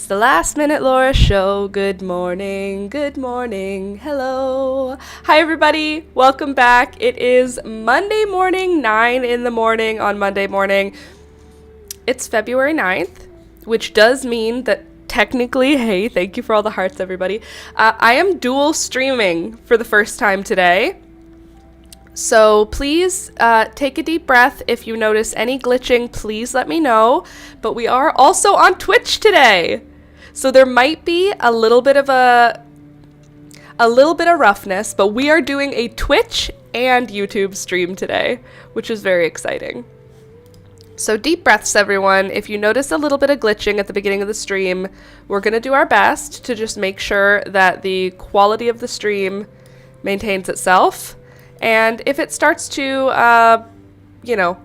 It's the Last Minute Laura Show. Good morning. Good morning. Hello. Hi, everybody. Welcome back. It is Monday morning, 9 in the morning on Monday morning. It's February 9th, which does mean that technically, hey, thank you for all the hearts, everybody. I am dual streaming for the first time today. So please take a deep breath. If you notice any glitching, please let me know. But we are also on Twitch today. So there might be a little bit of roughness, but we are doing a Twitch and YouTube stream today, which is very exciting. So deep breaths, everyone. If you notice a little bit of glitching at the beginning of the stream, we're going to do our best to just make sure that the quality of the stream maintains itself. And if it starts to,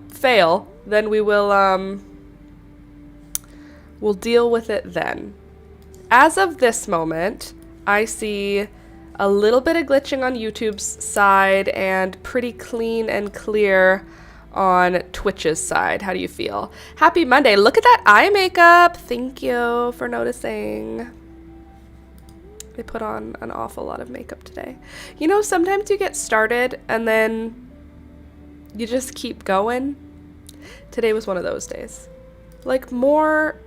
fail, then we'll deal with it then. As of this moment, I see a little bit of glitching on YouTube's side and pretty clean and clear on Twitch's side. How do you feel? Happy Monday. Look at that eye makeup. Thank you for noticing. They put on an awful lot of makeup today. You know, sometimes you get started and then you just keep going. Today was one of those days. Like more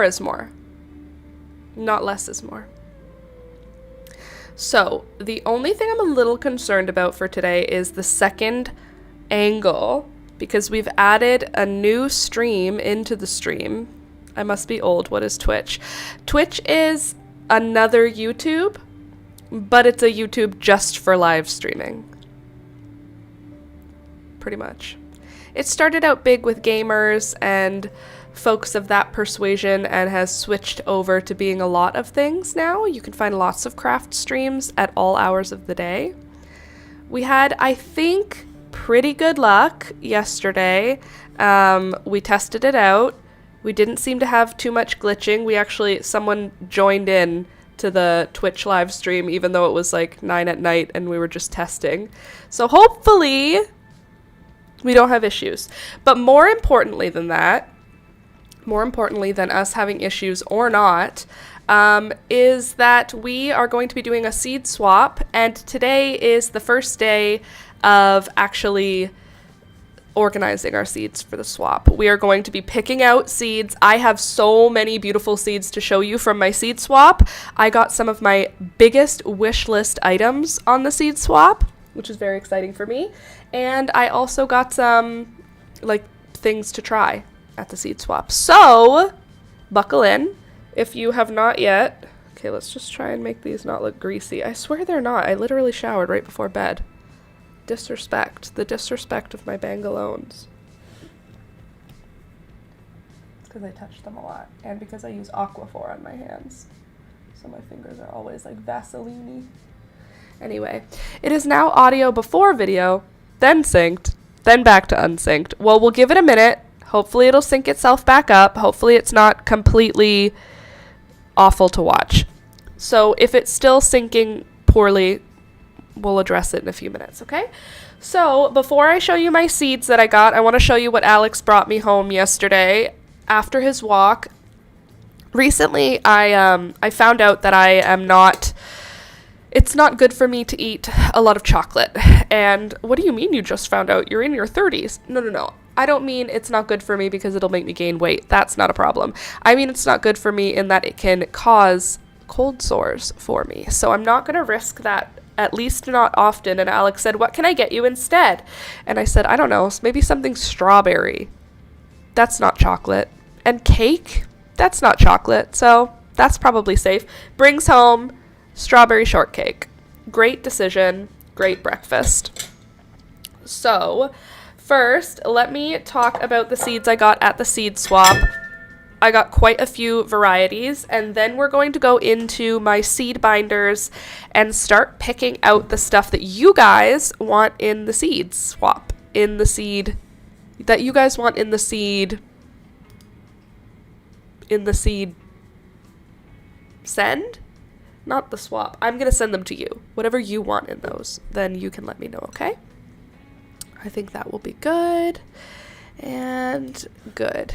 is more. Not less is more. So the only thing I'm a little concerned about for today is the second angle, because we've added a new stream into the stream. I must be old. What is Twitch? Twitch is another YouTube, but it's a YouTube just for live streaming. Pretty much. It started out big with gamers and folks of that persuasion and has switched over to being a lot of things now. You can find lots of craft streams at all hours of the day. We had, I think, pretty good luck yesterday. We tested it out. We didn't seem to have too much glitching. Someone joined in to the Twitch live stream, even though it was like 9 at night and we were just testing. So hopefully we don't have issues. But more importantly than us having issues or not, is that we are going to be doing a seed swap. And today is the first day of actually organizing our seeds for the swap. We are going to be picking out seeds. I have so many beautiful seeds to show you from my seed swap. I got some of my biggest wish list items on the seed swap, which is very exciting for me. And I also got some things to try at the seed swap. So buckle in if you have not yet. Okay, let's just try and make these not look greasy. I swear they're not. I literally showered right before bed. Disrespect. The disrespect of my bangalones. It's because I touch them a lot. And because I use Aquaphor on my hands. So my fingers are always like Vaseline-y. Anyway, it is now audio before video, then synced, then back to unsynced. Well, we'll give it a minute. Hopefully it'll sync itself back up. Hopefully it's not completely awful to watch. So if it's still syncing poorly, we'll address it in a few minutes, okay? So before I show you my seeds that I got, I want to show you what Alex brought me home yesterday after his walk. Recently, I found out that it's not good for me to eat a lot of chocolate. And what do you mean you just found out? You're in your 30s. No. I don't mean it's not good for me because it'll make me gain weight. That's not a problem. I mean it's not good for me in that it can cause cold sores for me. So I'm not going to risk that, at least not often. And Alex said, what can I get you instead? And I said, I don't know, maybe something strawberry. That's not chocolate. And cake? That's not chocolate. So that's probably safe. Brings home strawberry shortcake. Great decision. Great breakfast. So first, let me talk about the seeds I got at the seed swap. I got quite a few varieties, and then we're going to go into my seed binders and start picking out the stuff that you guys want in the seed swap, that you guys want in the seed send? Not the swap. I'm going to send them to you. Whatever you want in those, then you can let me know, okay? I think that will be good and good.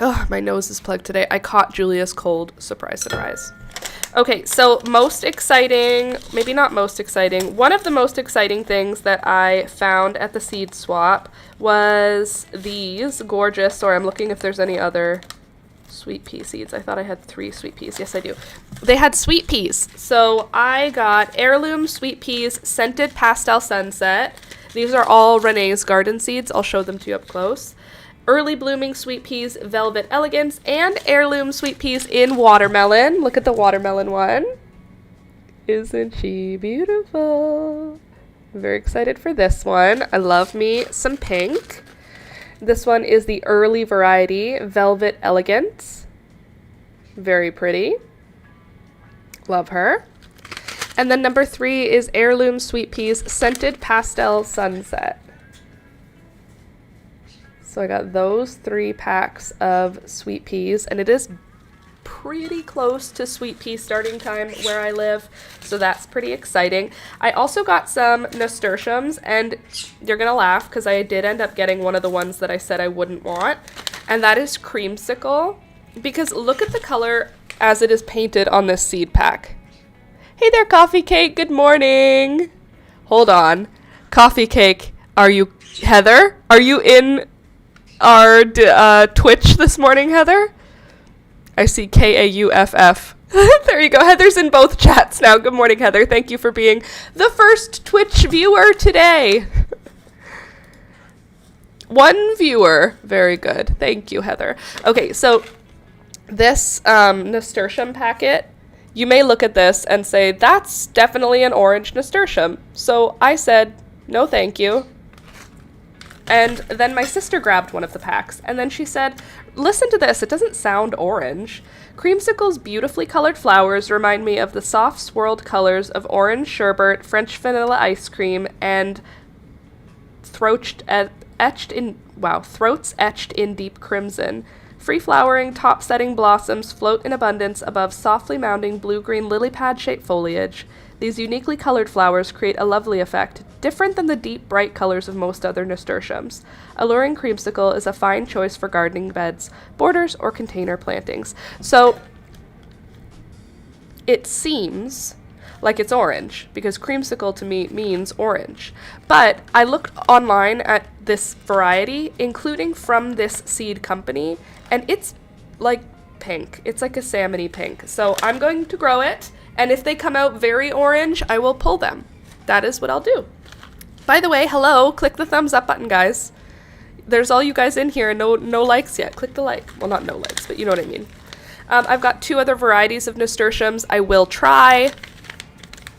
Oh, my nose is plugged today. I caught Julia's cold. Surprise, surprise. Okay, so most exciting, maybe not most exciting, one of the most exciting things that I found at the seed swap was these gorgeous, sorry, I'm looking if there's any other sweet pea seeds. I thought I had 3 sweet peas. Yes, I do. They had sweet peas. So I got heirloom sweet peas, scented pastel sunset. These are all Renee's garden seeds. I'll show them to you up close. Early blooming sweet peas, velvet elegance, and heirloom sweet peas in watermelon. Look at the watermelon one. Isn't she beautiful? I'm very excited for this one. I love me some pink. This one is the early variety, velvet elegance. Very pretty. Love her. And then number 3 is heirloom sweet peas, scented pastel sunset. So I got those 3 packs of sweet peas, and it is pretty close to sweet pea starting time where I live, so that's pretty exciting. I also got some nasturtiums, and you're gonna laugh because I did end up getting one of the ones that I said I wouldn't want, and that is creamsicle, because look at the color as it is painted on this seed pack. Hey there, Coffee Cake, good morning. Hold on. Coffee Cake, are you, Heather? Are you in our Twitch this morning, Heather? I see Kauff. There you go. Heather's in both chats now. Good morning, Heather. Thank you for being the first Twitch viewer today. 1 viewer. Very good. Thank you, Heather. Okay, so this nasturtium packet, you may look at this and say, that's definitely an orange nasturtium. So I said, no thank you. And then my sister grabbed one of the packs, and then she said, listen to this, it doesn't sound orange. Creamsicle's beautifully colored flowers remind me of the soft swirled colors of orange sherbet, French vanilla ice cream, and throats etched in deep crimson. Free-flowering, top-setting blossoms float in abundance above softly mounding blue-green lily pad-shaped foliage. These uniquely colored flowers create a lovely effect, different than the deep, bright colors of most other nasturtiums. Alluring creamsicle is a fine choice for gardening beds, borders, or container plantings. So, it seems like it's orange, because creamsicle to me means orange. But I looked online at this variety, including from this seed company, and it's like pink. It's like a salmony pink. So I'm going to grow it, and if they come out very orange, I will pull them. That is what I'll do. By the way, hello, click the thumbs up button, guys. There's all you guys in here, and no likes yet. Click the like. Well, not no likes, but you know what I mean. I've got 2 other varieties of nasturtiums I will try.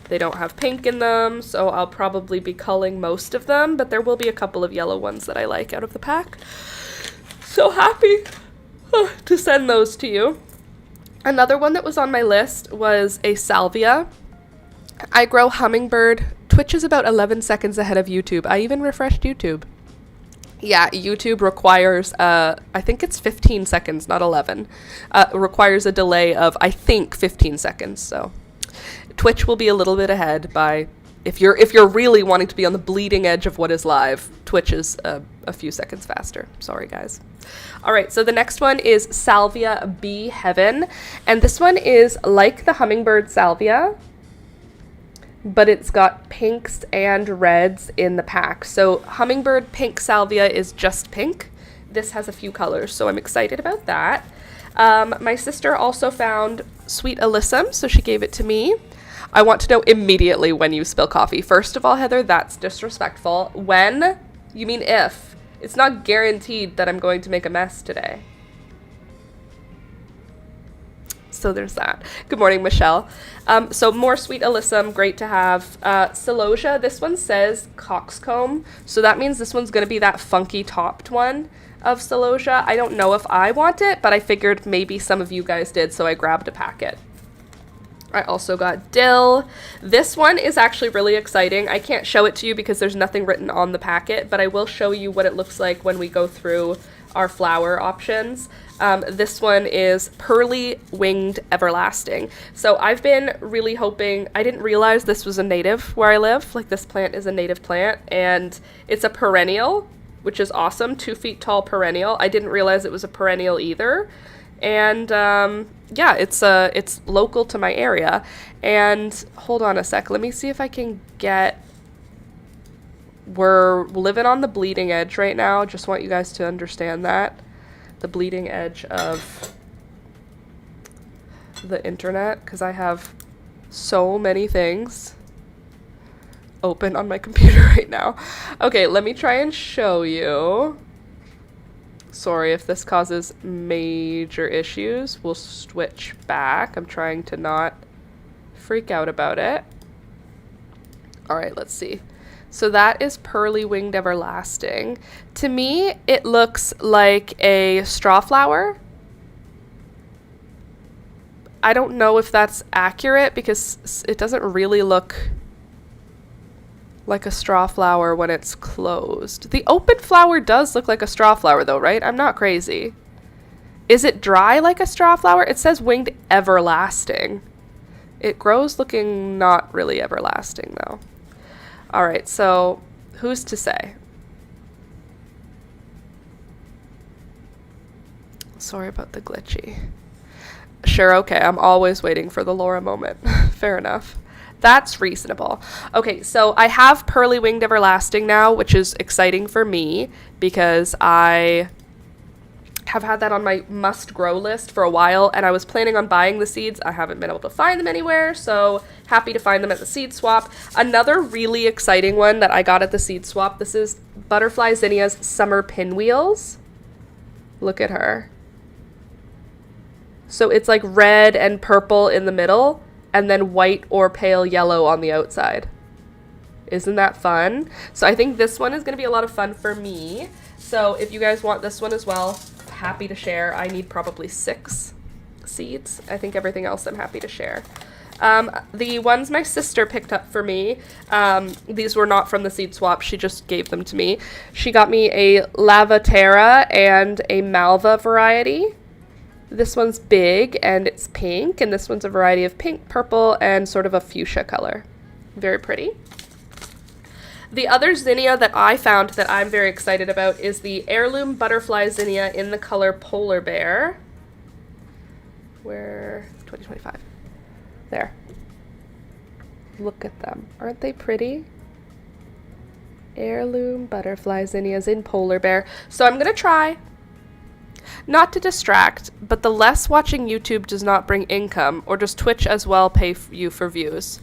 They don't have pink in them, so I'll probably be culling most of them, but there will be a couple of yellow ones that I like out of the pack. So happy to send those to you. Another one that was on my list was a salvia. I grow hummingbird. Twitch is about 11 seconds ahead of YouTube. I even refreshed YouTube. Yeah, YouTube requires, I think it's 15 seconds, not 11. Requires a delay of, I think, 15 seconds, so Twitch will be a little bit ahead by, if you're really wanting to be on the bleeding edge of what is live, Twitch is a few seconds faster. Sorry, guys. All right, so the next one is Salvia Bee Heaven, and this one is like the hummingbird salvia, but it's got pinks and reds in the pack. So hummingbird pink salvia is just pink. This has a few colors, so I'm excited about that. My sister also found Sweet Alyssum, so she gave it to me. I want to know immediately when you spill coffee. First of all, Heather, that's disrespectful. When? You mean if. It's not guaranteed that I'm going to make a mess today. So there's that. Good morning, Michelle. So more Sweet Alyssum, great to have. Celosia, this one says coxcomb, so that means this one's going to be that funky topped one of Celosia. I don't know if I want it, but I figured maybe some of you guys did, so I grabbed a packet. I also got dill. This one is actually really exciting. I can't show it to you because there's nothing written on the packet, but I will show you what it looks like when we go through our flower options. This one is Pearly Winged Everlasting. So I've been really hoping, I didn't realize this was a native where I live. Like, this plant is a native plant, and it's a perennial. which is awesome. 2 feet tall perennial. I didn't realize it was a perennial either. And yeah, it's local to my area. And hold on a sec. Let me see if I can get... We're living on the bleeding edge right now. Just want you guys to understand that. The bleeding edge of the internet, because I have so many things open on my computer right now. Okay, let me try and show you. Sorry if this causes major issues. We'll switch back. I'm trying to not freak out about it. All right, let's see. So that is Pearly Winged Everlasting. To me, it looks like a straw flower. I don't know if that's accurate because it doesn't really look like a straw flower when it's closed. The open flower does look like a straw flower though, right? I'm not crazy. Is it dry like a straw flower? It says Winged Everlasting. It grows looking not really everlasting though. All right, so who's to say? Sorry about the glitchy. Sure, okay, I'm always waiting for the Laura moment. Fair enough. That's reasonable. Okay, so I have Pearly Winged Everlasting now, which is exciting for me because I have had that on my must-grow list for a while, and I was planning on buying the seeds. I haven't been able to find them anywhere, so happy to find them at the seed swap. Another really exciting one that I got at the seed swap, this is Butterfly Zinnia's Summer Pinwheels. Look at her. So it's like red and purple in the middle, and then white or pale yellow on the outside. Isn't that fun? So I think this one is going to be a lot of fun for me. So if you guys want this one as well, happy to share. I need probably 6 seeds. I think everything else I'm happy to share. The ones my sister picked up for me, these were not from the seed swap. She just gave them to me. She got me a Lavaterra and a Malva variety. This one's big and it's pink, and this one's a variety of pink, purple, and sort of a fuchsia color. Very pretty. The other zinnia that I found that I'm very excited about is the Heirloom Butterfly Zinnia in the color Polar Bear. Where? 2025. There. Look at them. Aren't they pretty? Heirloom Butterfly Zinnias in Polar Bear. So I'm going to try. Not to distract, but the less watching YouTube does not bring income, or does Twitch as well pay you for views?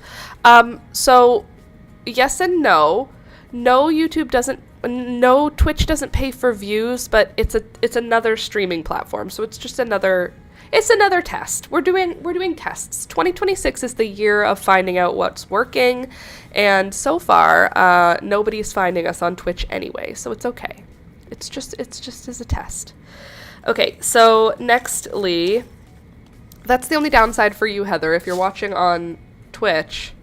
So yes and no. No, Twitch doesn't pay for views, but it's another streaming platform. So it's just another test. We're doing tests. 2026 is the year of finding out what's working, and so far, nobody's finding us on Twitch anyway, so it's okay. It's just as a test. Okay, so nextly, that's the only downside for you, Heather. If you're watching on Twitch,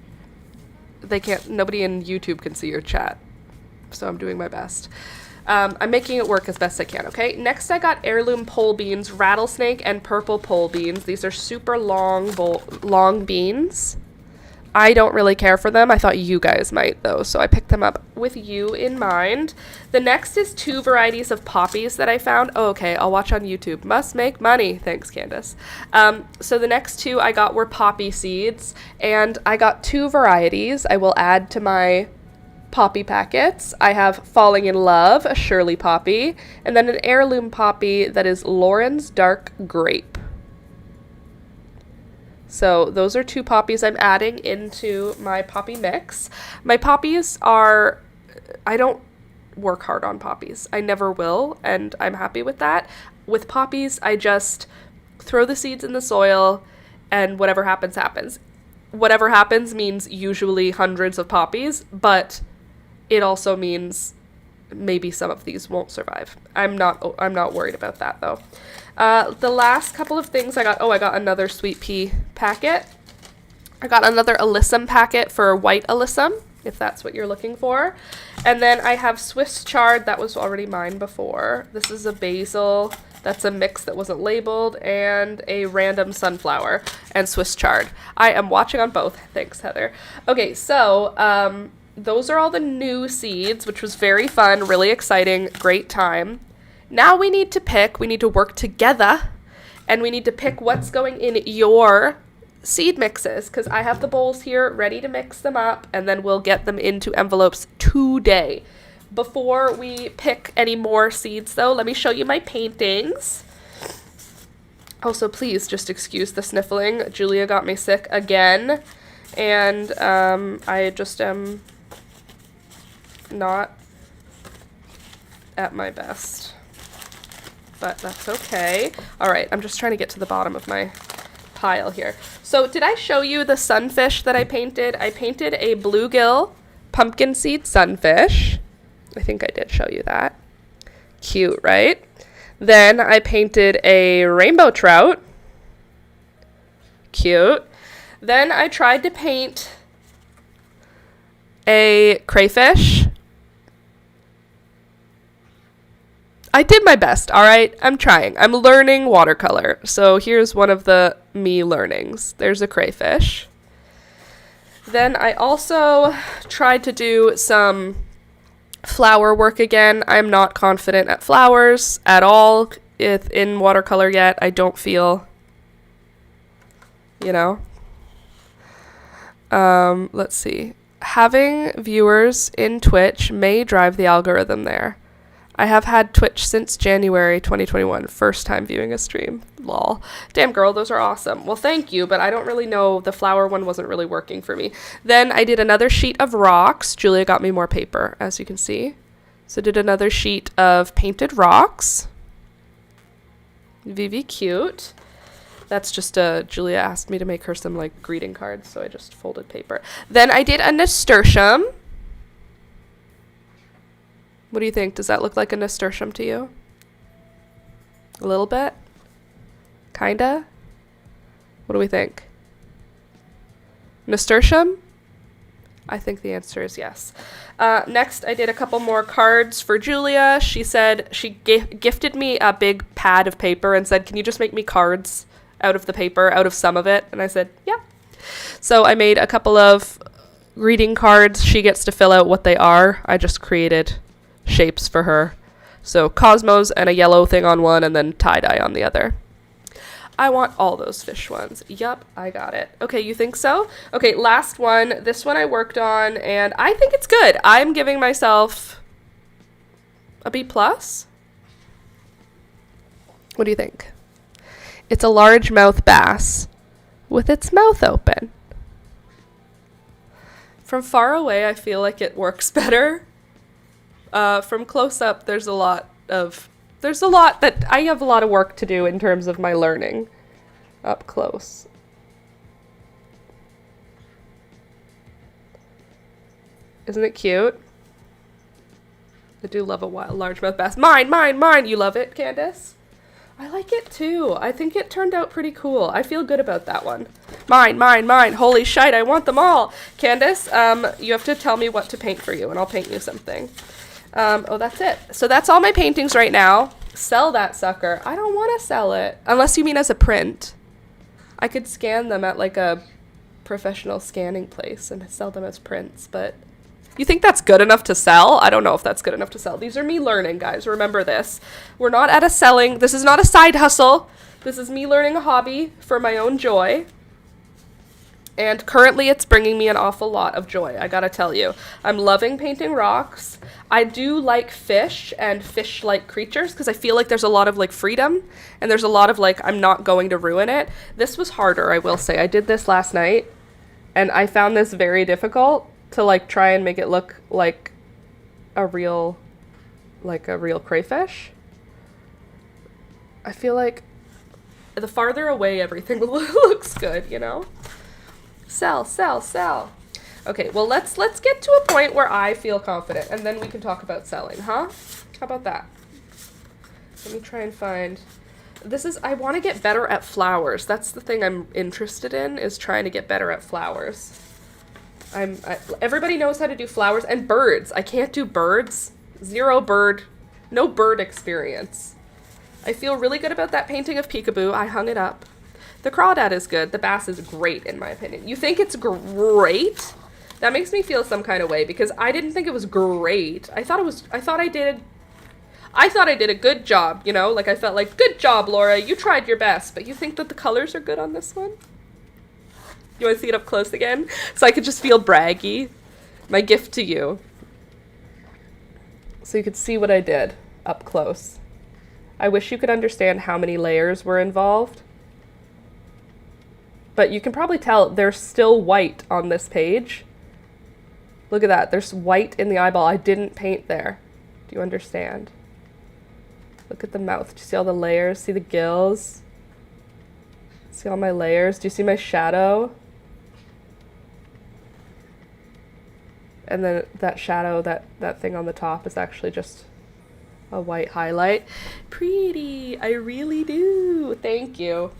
nobody in YouTube can see your chat. So I'm doing my best. I'm making it work as best I can, okay? Next, I got Heirloom Pole Beans, Rattlesnake, and Purple Pole Beans. These are super long beans. I don't really care for them. I thought you guys might, though, so I picked them up with you in mind. The next is 2 varieties of poppies that I found. Oh, okay, I'll watch on YouTube. Must make money. Thanks, Candace. So the next 2 I got were poppy seeds, and I got 2 varieties I will add to my poppy packets. I have Falling in Love, a Shirley poppy, and then an heirloom poppy that is Lauren's Dark Grape. So those are 2 poppies I'm adding into my poppy mix. My poppies are, I don't work hard on poppies. I never will, and I'm happy with that. With poppies, I just throw the seeds in the soil, and whatever happens, happens. Whatever happens means usually hundreds of poppies, but it also means maybe some of these won't survive. I'm not worried about that though. The last couple of things I got another sweet pea packet. I got another alyssum packet for white alyssum, if that's what you're looking for. And then I have Swiss chard, that was already mine before. This is a basil, that's a mix that wasn't labeled, and a random sunflower and Swiss chard. I am watching on both. Thanks, Heather. Okay, so, those are all the new seeds, which was very fun, really exciting, great time. Now we need to work together, and we need to pick what's going in your seed mixes, because I have the bowls here ready to mix them up, and then we'll get them into envelopes today. Before we pick any more seeds, though, let me show you my paintings. Also, please just excuse the sniffling. Julia got me sick again, and I just am not at my best. But that's okay. All right, I'm just trying to get to the bottom of my pile here. So did I show you the sunfish that I painted? I painted a bluegill pumpkin seed sunfish. I think I did show you that. Cute, right? Then I painted a rainbow trout. Cute. Then I tried to paint a crayfish. I did my best, all right? I'm trying. I'm learning watercolor. So here's one of the me learnings. There's a crayfish. Then I also tried to do some flower work again. I'm not confident at flowers at all in watercolor yet. I don't feel, you know. Let's see. Having viewers in Twitch may drive the algorithm there. I have had Twitch since January 2021. First time viewing a stream. Lol. Damn, girl, those are awesome. Well, thank you, but I don't really know. The flower one wasn't really working for me. Then I did another sheet of rocks. Julia got me more paper, as you can see. So did another sheet of painted rocks. Vivi, cute. That's just Julia asked me to make her some, like, greeting cards, so I just folded paper. Then I did a nasturtium. What do you think? Does that look like a nasturtium to you? A little bit? Kinda? What do we think? Nasturtium? I think the answer is yes. Next, I did a couple more cards for Julia. She said she gifted me a big pad of paper and said, can you just make me cards out of the paper, out of some of it? And I said, yeah. So I made a couple of greeting cards. She gets to fill out what they are. I just created shapes for her. So cosmos and a yellow thing on one, and then tie-dye on the other. I want all those fish ones. Yup, I got it. Okay, you think so? Okay, last one. This one I worked on, and I think it's good. I'm giving myself a B+. What do you think? It's a largemouth bass with its mouth open. From far away, I feel like it works better. From close up, there's a lot that I have a lot of work to do in terms of my learning up close. Isn't it cute? I do love a largemouth bass. Mine! You love it, Candace? I like it too. I think it turned out pretty cool. I feel good about that one. Mine. Holy shite, I want them all. Candace, you have to tell me what to paint for you, and I'll paint you something. That's it. So that's all my paintings right now. Sell that sucker. I don't want to sell it. Unless you mean as a print. I could scan them at like a professional scanning place and sell them as prints, but you think that's good enough to sell? I don't know if that's good enough to sell. These are me learning, guys. Remember this. We're not at a selling. This is not a side hustle. This is me learning a hobby for my own joy. And currently it's bringing me an awful lot of joy, I gotta tell you. I'm loving painting rocks. I do like fish and fish-like creatures because I feel like there's a lot of like freedom and there's a lot of like, I'm not going to ruin it. This was harder, I will say. I did this last night and I found this very difficult to like try and make it look like a real crayfish. I feel like the farther away everything looks good, you know? Sell. Okay, well, let's get to a point where I feel confident, and then we can talk about selling, huh? How about that? Let me try and find... I want to get better at flowers. That's the thing I'm interested in, is trying to get better at flowers. Everybody knows how to do flowers, and birds. I can't do birds. No bird experience. I feel really good about that painting of Peekaboo. I hung it up. The crawdad is good. The bass is great, in my opinion. You think it's great? That makes me feel some kind of way because I didn't think it was great. I thought I did a good job, you know? Like, I felt like, good job, Laura, you tried your best. But you think that the colors are good on this one? You want to see it up close again? So I could just feel braggy. My gift to you. So you could see what I did up close. I wish you could understand how many layers were involved. But you can probably tell there's still white on this page. Look at that. There's white in the eyeball. I didn't paint there. Do you understand? Look at the mouth. Do you see all the layers? See the gills? See all my layers? Do you see my shadow? And then that shadow, that thing on the top is actually just a white highlight. Pretty. I really do. Thank you.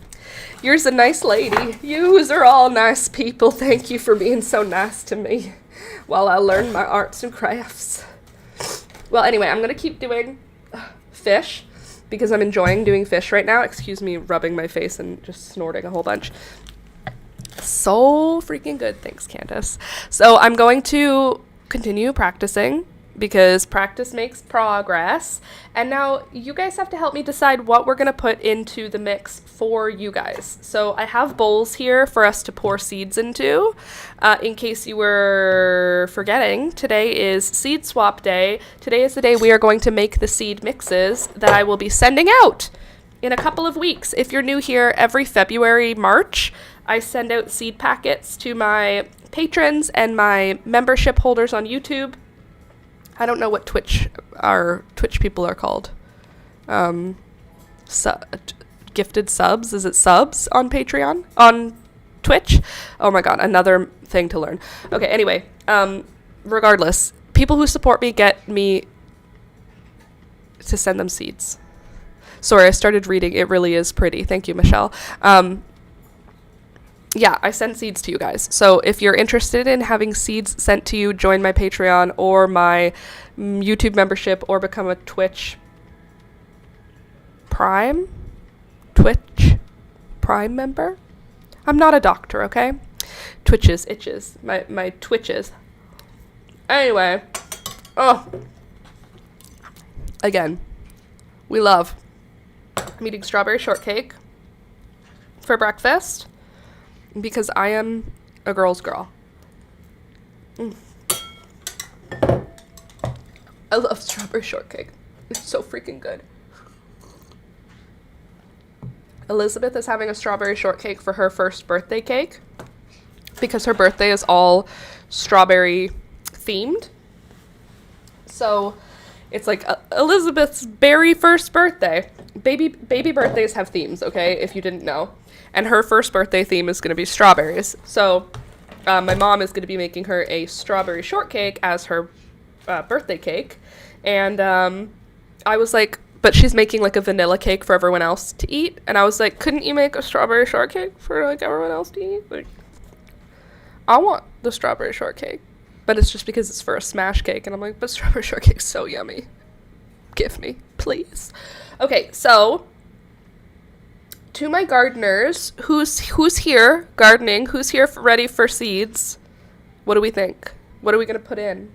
You're a nice lady. Yous are all nice people. Thank you for being so nice to me while I learn my arts and crafts. Well, anyway, I'm going to keep doing fish because I'm enjoying doing fish right now. Excuse me rubbing my face and just snorting a whole bunch. So freaking good. Thanks, Candace. So I'm going to continue practicing because practice makes progress. And now you guys have to help me decide what we're going to put into the mix for you guys. So I have bowls here for us to pour seeds into. In case you were forgetting, today is seed swap day. Today is the day we are going to make the seed mixes that I will be sending out in a couple of weeks. If you're new here, every February, March, I send out seed packets to my patrons and my membership holders on YouTube. I don't know what Twitch people are called. Gifted subs? Is it subs on Patreon? On Twitch? Oh my god, another thing to learn. Okay, anyway, regardless, people who support me get me to send them seeds. Sorry, I started reading. It really is pretty. Thank you, Michelle. Yeah, I send seeds to you guys. So if you're interested in having seeds sent to you, join my Patreon or my YouTube membership or become a Twitch Prime member. I'm not a doctor, okay? Twitches, itches, my twitches. Anyway, again, we love. I'm eating strawberry shortcake for breakfast. Because I am a girl's girl. I love strawberry shortcake. It's so freaking good. Elizabeth is having a strawberry shortcake for her first birthday cake because her birthday is all strawberry themed. So it's like Elizabeth's very first birthday. Baby birthdays have themes, okay, if you didn't know. And her first birthday theme is going to be strawberries. So my mom is going to be making her a strawberry shortcake as her birthday cake. And I was like, but she's making like a vanilla cake for everyone else to eat. And I was like, couldn't you make a strawberry shortcake for like everyone else to eat? Like, I want the strawberry shortcake. But it's just because it's for a smash cake. And I'm like, but strawberry shortcake's so yummy. Give me, please. Okay, so to my gardeners, who's here gardening? Who's here ready for seeds? What do we think? What are we going to put in?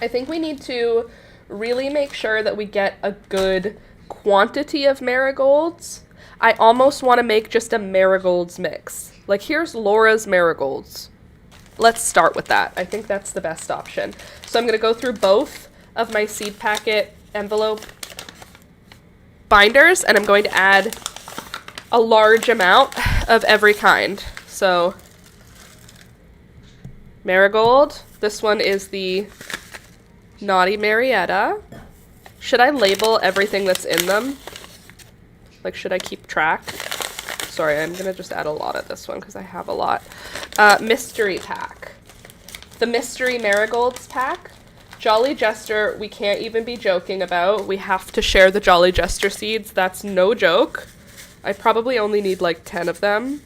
I think we need to really make sure that we get a good quantity of marigolds. I almost want to make just a marigolds mix. Like, here's Laura's marigolds. Let's start with that. I think that's the best option. So I'm going to go through both of my seed packet envelope binders, and I'm going to add a large amount of every kind. So marigold. This one is the Naughty Marietta. Should I label everything that's in them? Like, should I keep track? Sorry, I'm going to just add a lot of this one because I have a lot. Mystery pack. The Mystery Marigolds pack. Jolly Jester, we can't even be joking about. We have to share the Jolly Jester seeds. That's no joke. I probably only need like 10 of them.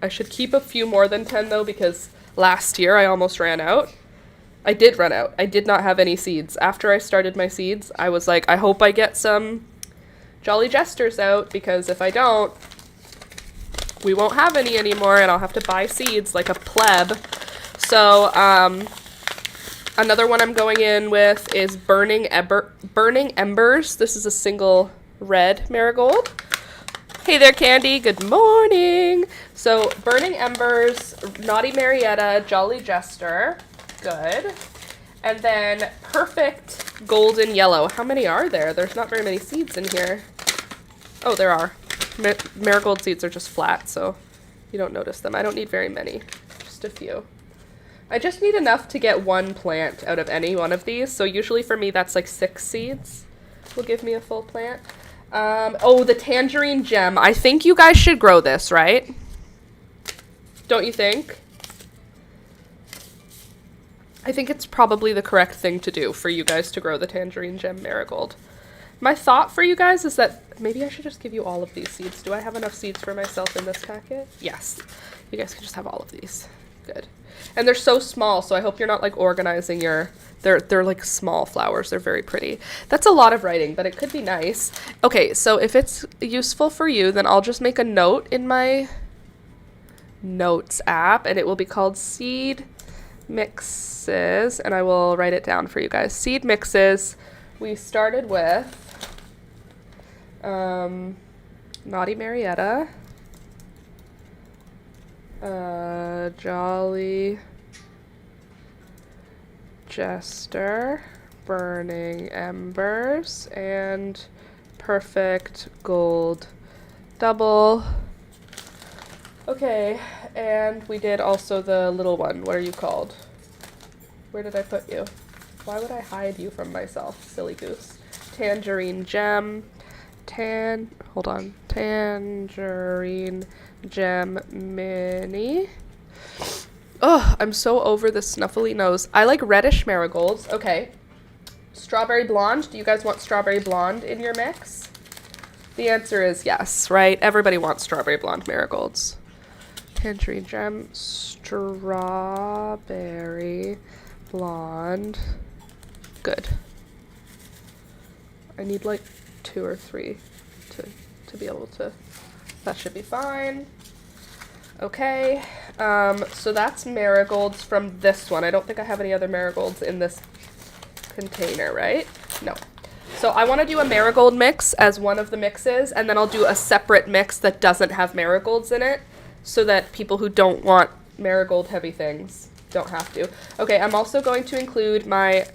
I should keep a few more than 10 though, because last year I almost ran out. I did run out. I did not have any seeds. After I started my seeds, I was like, I hope I get some Jolly Jesters out, because if I don't, we won't have any anymore and I'll have to buy seeds like a pleb. So, another one I'm going in with is Burning Embers. This is a single red marigold. Hey there, Candy. Good morning. So, Burning Embers, Naughty Marietta, Jolly Jester. Good. And then Perfect Golden Yellow. How many are there? There's not very many seeds in here. Oh, there are. Marigold seeds are just flat, so you don't notice them. I don't need very many, just a few. I just need enough to get one plant out of any one of these, so usually for me that's like 6 seeds will give me a full plant. Oh, the tangerine gem. I think you guys should grow this, right? Don't you think? I think it's probably the correct thing to do for you guys to grow the tangerine gem marigold. My thought for you guys is that maybe I should just give you all of these seeds. Do I have enough seeds for myself in this packet? Yes. You guys can just have all of these. Good. And they're so small, so I hope you're not like organizing your... They're like small flowers. They're very pretty. That's a lot of writing, but it could be nice. Okay, so if it's useful for you, then I'll just make a note in my notes app, and it will be called Seed Mixes, and I will write it down for you guys. Seed Mixes. We started with Naughty Marietta, Jolly Jester, Burning Embers, and Perfect Gold Double. Okay, and we did also the little one. What are you called? Where did I put you? Why would I hide you from myself, silly goose? Tangerine Gem. Hold on. Tangerine Gem Mini. Oh, I'm so over this snuffly nose. I like reddish marigolds. Okay. Strawberry Blonde. Do you guys want Strawberry Blonde in your mix? The answer is yes, right? Everybody wants Strawberry Blonde marigolds. Tangerine Gem. Strawberry Blonde. Good. I need like 2 or 3 to be able to, that should be fine. Okay, so that's marigolds from this one. I don't think I have any other marigolds in this container, right? No. So I want to do a marigold mix as one of the mixes, and then I'll do a separate mix that doesn't have marigolds in it, so that people who don't want marigold heavy things don't have to. Okay, I'm also going to include my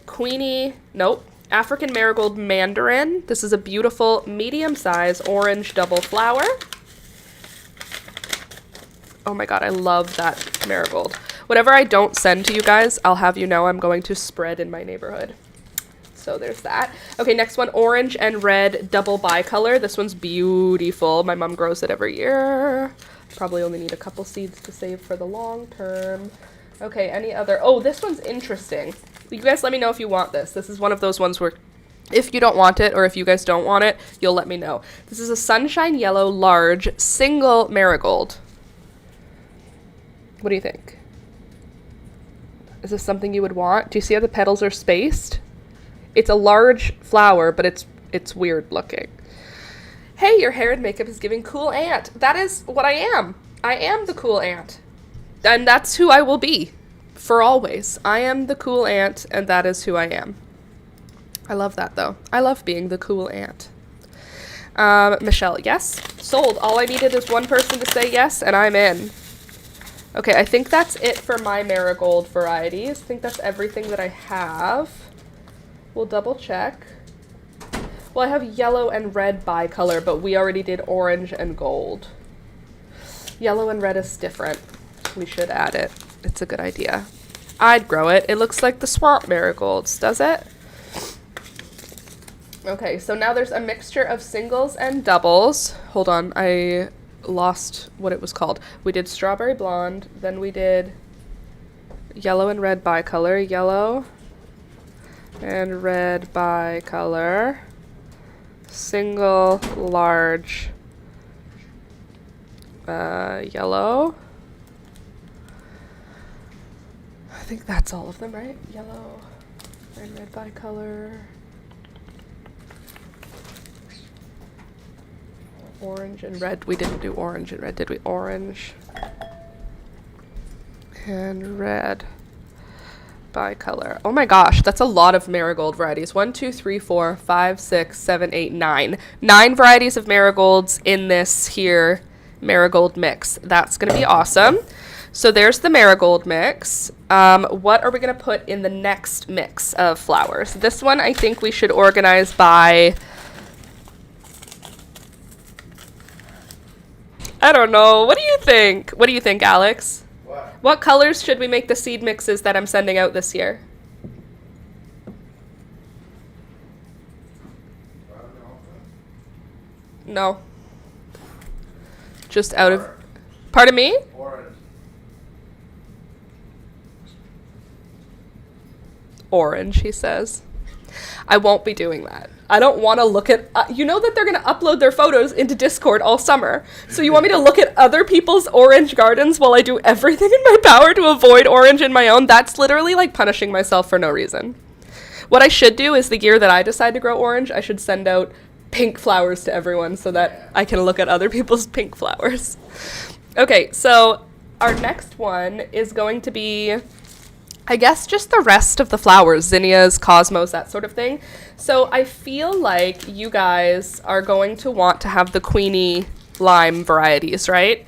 African Marigold Mandarin. This is a beautiful medium-size orange double flower. Oh my god, I love that marigold. Whatever I don't send to you guys, I'll have you know I'm going to spread in my neighborhood. So there's that. Okay, next one, orange and red double bicolor. This one's beautiful. My mom grows it every year. Probably only need a couple seeds to save for the long term. Okay, any other? Oh, this one's interesting. You guys let me know if you want this. This is one of those ones where if you don't want it or if you guys don't want it, you'll let me know. This is a sunshine yellow large single marigold. What do you think? Is this something you would want? Do you see how the petals are spaced? It's a large flower, but it's weird looking. Hey, your hair and makeup is giving cool aunt. That is what I am. I am the cool aunt. And that's who I will be for always. I am the cool aunt, and that is who I am. I love that, though. I love being the cool aunt. Michelle, yes. Sold. All I needed is one person to say yes, and I'm in. Okay, I think that's it for my marigold varieties. I think that's everything that I have. We'll double check. Well, I have yellow and red bicolor, but we already did orange and gold. Yellow and red is different. We should add it. It's a good idea. I'd grow it. It looks like the swamp marigolds, does it? Okay, so now there's a mixture of singles and doubles. Hold on, I lost what it was called. We did strawberry blonde, then we did yellow and red bicolor, yellow and red bicolor, single large yellow. I think that's all of them, right? Yellow and red bicolor. Orange and red. We didn't do orange and red, did we? Orange and red. By color. Oh my gosh, that's a lot of marigold varieties. 1, 2, 3, 4, 5, 6, 7, 8, 9. 9 varieties of marigolds in this here marigold mix. That's going to be awesome. So there's the marigold mix. What are we going to put in the next mix of flowers? This one I think we should organize by, I don't know. What do you think? What do you think, Alex? What colors should we make the seed mixes that I'm sending out this year? No. Just out of... Pardon me? Orange. Orange, he says. I won't be doing that. I don't want to look at... you know that they're going to upload their photos into Discord all summer. So you want me to look at other people's orange gardens while I do everything in my power to avoid orange in my own? That's literally like punishing myself for no reason. What I should do is the year that I decide to grow orange, I should send out pink flowers to everyone so that I can look at other people's pink flowers. Okay, so our next one is going to be... I guess just the rest of the flowers, zinnias, cosmos, that sort of thing. So I feel like you guys are going to want to have the Queenie Lime varieties, right?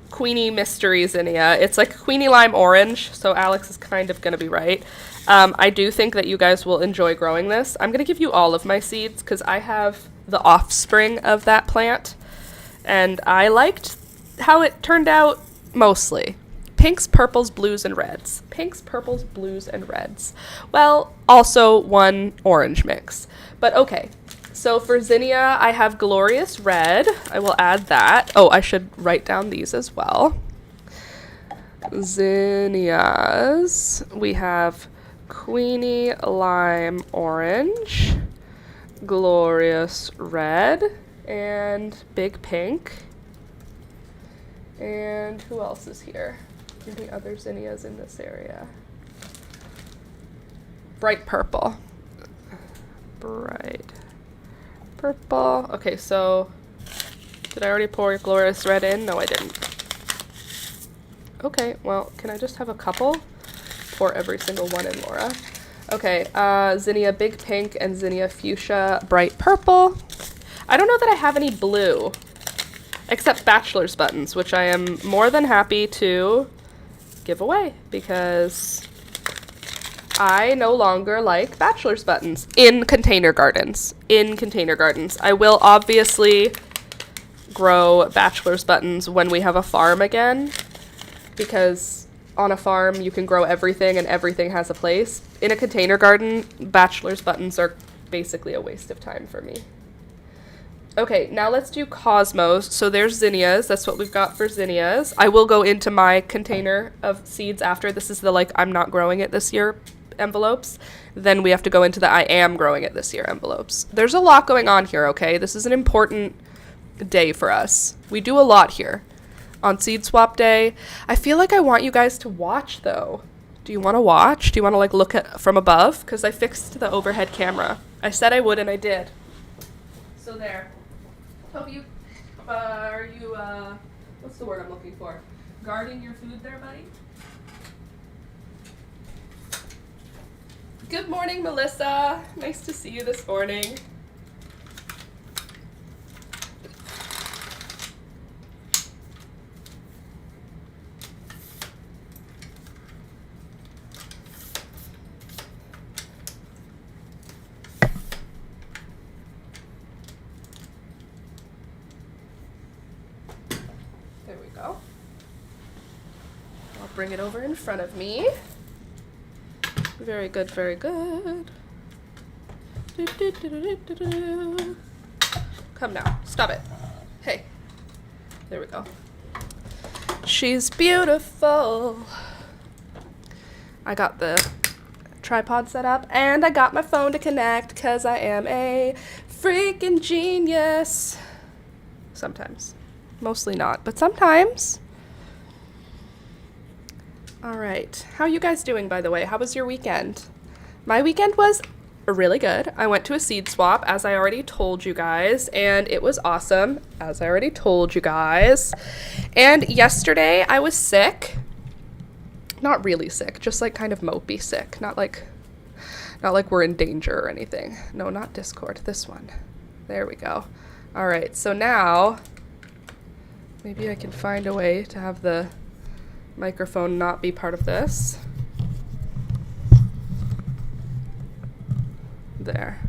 Queenie Mystery Zinnia. It's like Queenie Lime Orange, so Alex is kind of going to be right. I do think that you guys will enjoy growing this. I'm going to give you all of my seeds because I have the offspring of that plant, and I liked how it turned out mostly. Pinks, purples, blues, and reds. Pinks, purples, blues, and reds. Well, also one orange mix. But okay, so for zinnia, I have Glorious Red. I will add that. Oh, I should write down these as well. Zinnias. We have Queenie Lime Orange, Glorious Red, and Big Pink. And who else is here? Any other zinnias in this area? Bright purple. Bright purple. Okay, so did I already pour Glorious Red in? No, I didn't. Okay, well, can I just have a couple? Pour every single one in, Laura. Okay, zinnia Big Pink and zinnia Fuchsia Bright Purple. I don't know that I have any blue, except bachelor's buttons, which I am more than happy to give away because I no longer like bachelor's buttons in container gardens. I will obviously grow bachelor's buttons when we have a farm again, because on a farm you can grow everything and everything has a place. In a container garden, bachelor's buttons are basically a waste of time for me. Okay, now let's do cosmos. So there's zinnias. That's what we've got for zinnias. I will go into my container of seeds after. This is the, like, I'm not growing it this year envelopes. Then we have to go into the I am growing it this year envelopes. There's a lot going on here, okay? This is an important day for us. We do a lot here on Seed Swap Day. I feel like I want you guys to watch, though. Do you want to watch? Do you want to, like, look at from above? Because I fixed the overhead camera. I said I would, and I did. So there. Hope you, are you, what's the word I'm looking for? Guarding your food there, buddy? Good morning, Melissa. Nice to see you this morning. Bring it over in front of me. Very good, very good. Come now, stop it. Hey, there we go. She's beautiful. I got the tripod set up and I got my phone to connect because I am a freaking genius. Sometimes, mostly not, but sometimes. All right. How are you guys doing, by the way? How was your weekend? My weekend was really good. I went to a seed swap, as I already told you guys, and it was awesome, as I already told you guys. And yesterday, I was sick. Not really sick, just like kind of mopey sick. Not like we're in danger or anything. No, not Discord, this one. There we go. All right, so now maybe I can find a way to have the microphone not be part of this. There.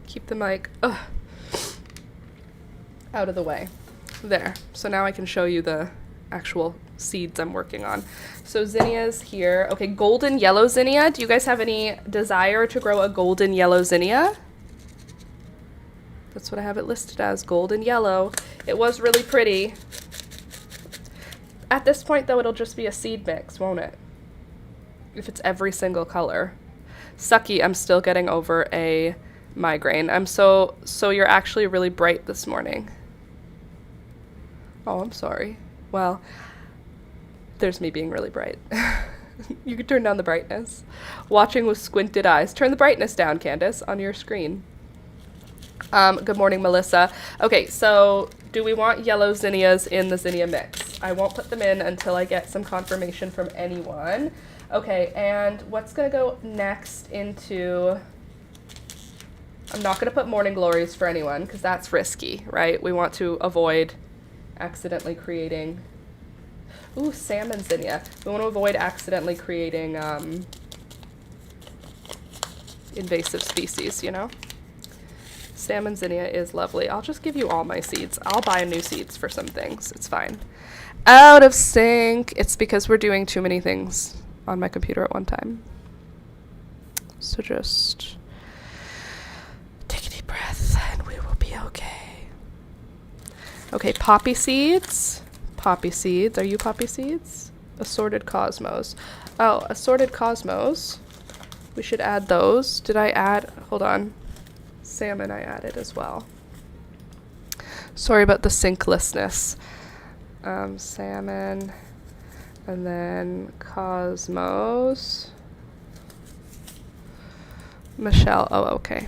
Keep the mic out of the way. There. So now I can show you the actual seeds I'm working on. So zinnia's here. Okay, golden yellow zinnia. Do you guys have any desire to grow a golden yellow zinnia? That's what I have it listed as, golden yellow. It was really pretty. At this point, though, it'll just be a seed mix, won't it? If it's every single color. Sucky, I'm still getting over a migraine. So you're actually really bright this morning. Oh, I'm sorry. Well, there's me being really bright. You can turn down the brightness. Watching with squinted eyes. Turn the brightness down, Candace, on your screen. Good morning, Melissa. Okay, so do we want yellow zinnias in the zinnia mix? I won't put them in until I get some confirmation from anyone. Okay, and what's going to go next into... I'm not going to put morning glories for anyone because that's risky, right? We want to avoid accidentally creating... Ooh, salmon zinnia. We want to avoid accidentally creating invasive species, you know? Salmon zinnia is lovely. I'll just give you all my seeds. I'll buy new seeds for some things. It's fine. Out of sync. It's because we're doing too many things on my computer at one time. So just take a deep breath and we will be okay. Okay, poppy seeds. Poppy seeds. Are you poppy seeds? Assorted cosmos. Oh, assorted cosmos. We should add those. Did I add? Hold on. Salmon I added as well. Sorry about the sync-lessness. Salmon, and then cosmos. Michelle, oh, okay.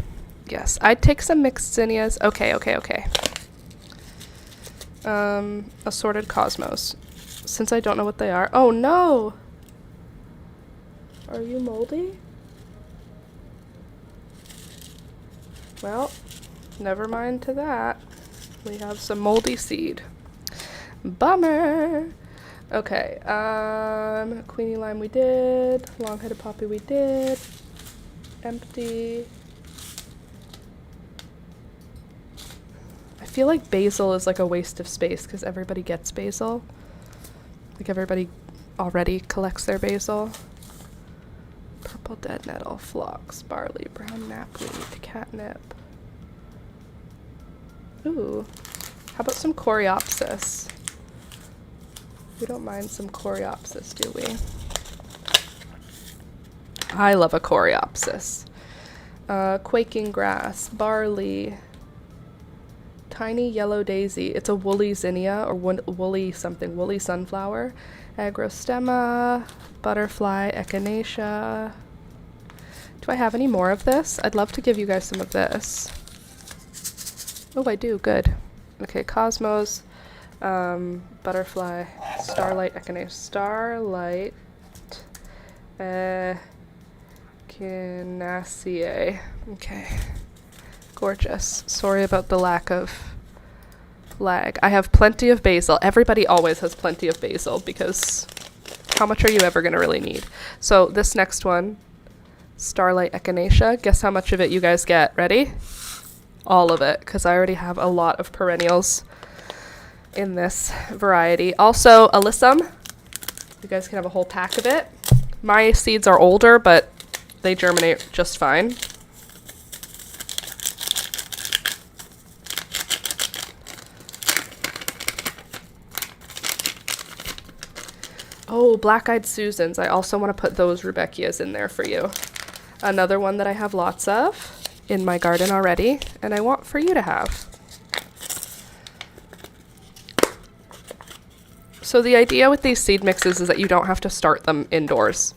Yes, I'd take some mixed zinnias. Okay. Assorted cosmos. Since I don't know what they are. Oh, no! Are you moldy? Well, never mind to that. We have some moldy seed. Bummer. Okay, Queenie Lime we did. Long-headed poppy we did. Empty. I feel like basil is like a waste of space because everybody gets basil. Like everybody already collects their basil. Purple dead nettle, phlox, barley, brown knapweed, catnip. Ooh, how about some coreopsis? We don't mind some coreopsis, do we? I love a coreopsis. Quaking grass, barley, tiny yellow daisy. It's a woolly zinnia or woolly something, woolly sunflower. Agrostemma, butterfly, echinacea. Do I have any more of this? I'd love to give you guys some of this. Oh, I do. Good. Okay, cosmos, butterfly, starlight, echinacea, starlight, echinaceae. Okay. Gorgeous. Sorry about the lack of lag. I have plenty of basil. Everybody always has plenty of basil because how much are you ever going to really need? So this next one, starlight echinacea. Guess how much of it you guys get? Ready? All of it, because I already have a lot of perennials in this variety. Also, alyssum. You guys can have a whole pack of it. My seeds are older, but they germinate just fine. Oh, black-eyed Susans. I also want to put those Rudbeckias in there for you. Another one that I have lots of in my garden already, and I want for you to have. So the idea with these seed mixes is that you don't have to start them indoors.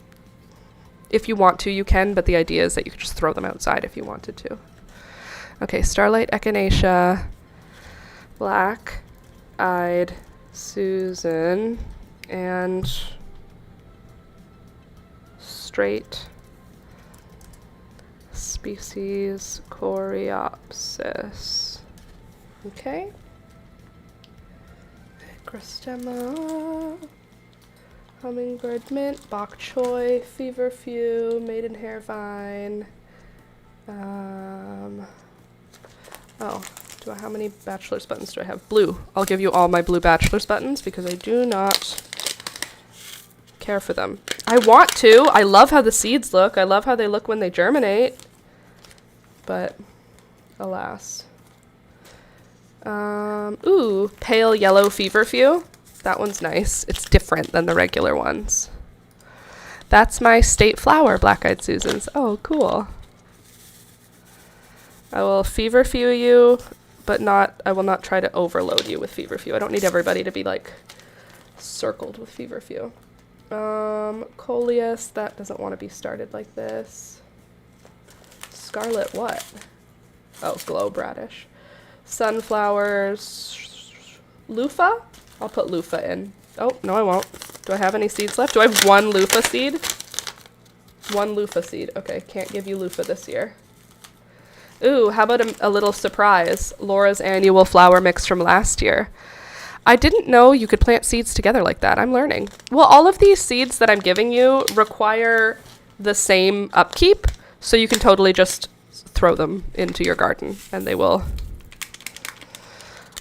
If you want to, you can, but the idea is that you could just throw them outside if you wanted to. Okay, starlight echinacea, black-eyed Susan, and straight. Species Coreopsis. Okay. Crostema. Hummingbird mint, bok choy, feverfew, maidenhair vine. How many bachelor's buttons do I have? Blue. I'll give you all my blue bachelor's buttons because I do not care for them. I want to. I love how the seeds look. I love how they look when they germinate. But alas. Ooh, pale yellow feverfew. That one's nice. It's different than the regular ones. That's my state flower, Black-Eyed Susans. Oh, cool. I will feverfew you, but I will not try to overload you with feverfew. I don't need everybody to be like circled with feverfew. Coleus, that doesn't want to be started like this. Scarlet what? Oh, globe radish. Sunflowers. Loofah? I'll put loofah in. Oh, no I won't. Do I have any seeds left? Do I have one loofah seed? One loofah seed. Okay, can't give you loofah this year. Ooh, how about a little surprise? Laura's annual flower mix from last year. I didn't know you could plant seeds together like that. I'm learning. Well, all of these seeds that I'm giving you require the same upkeep, so you can totally just throw them into your garden, and they will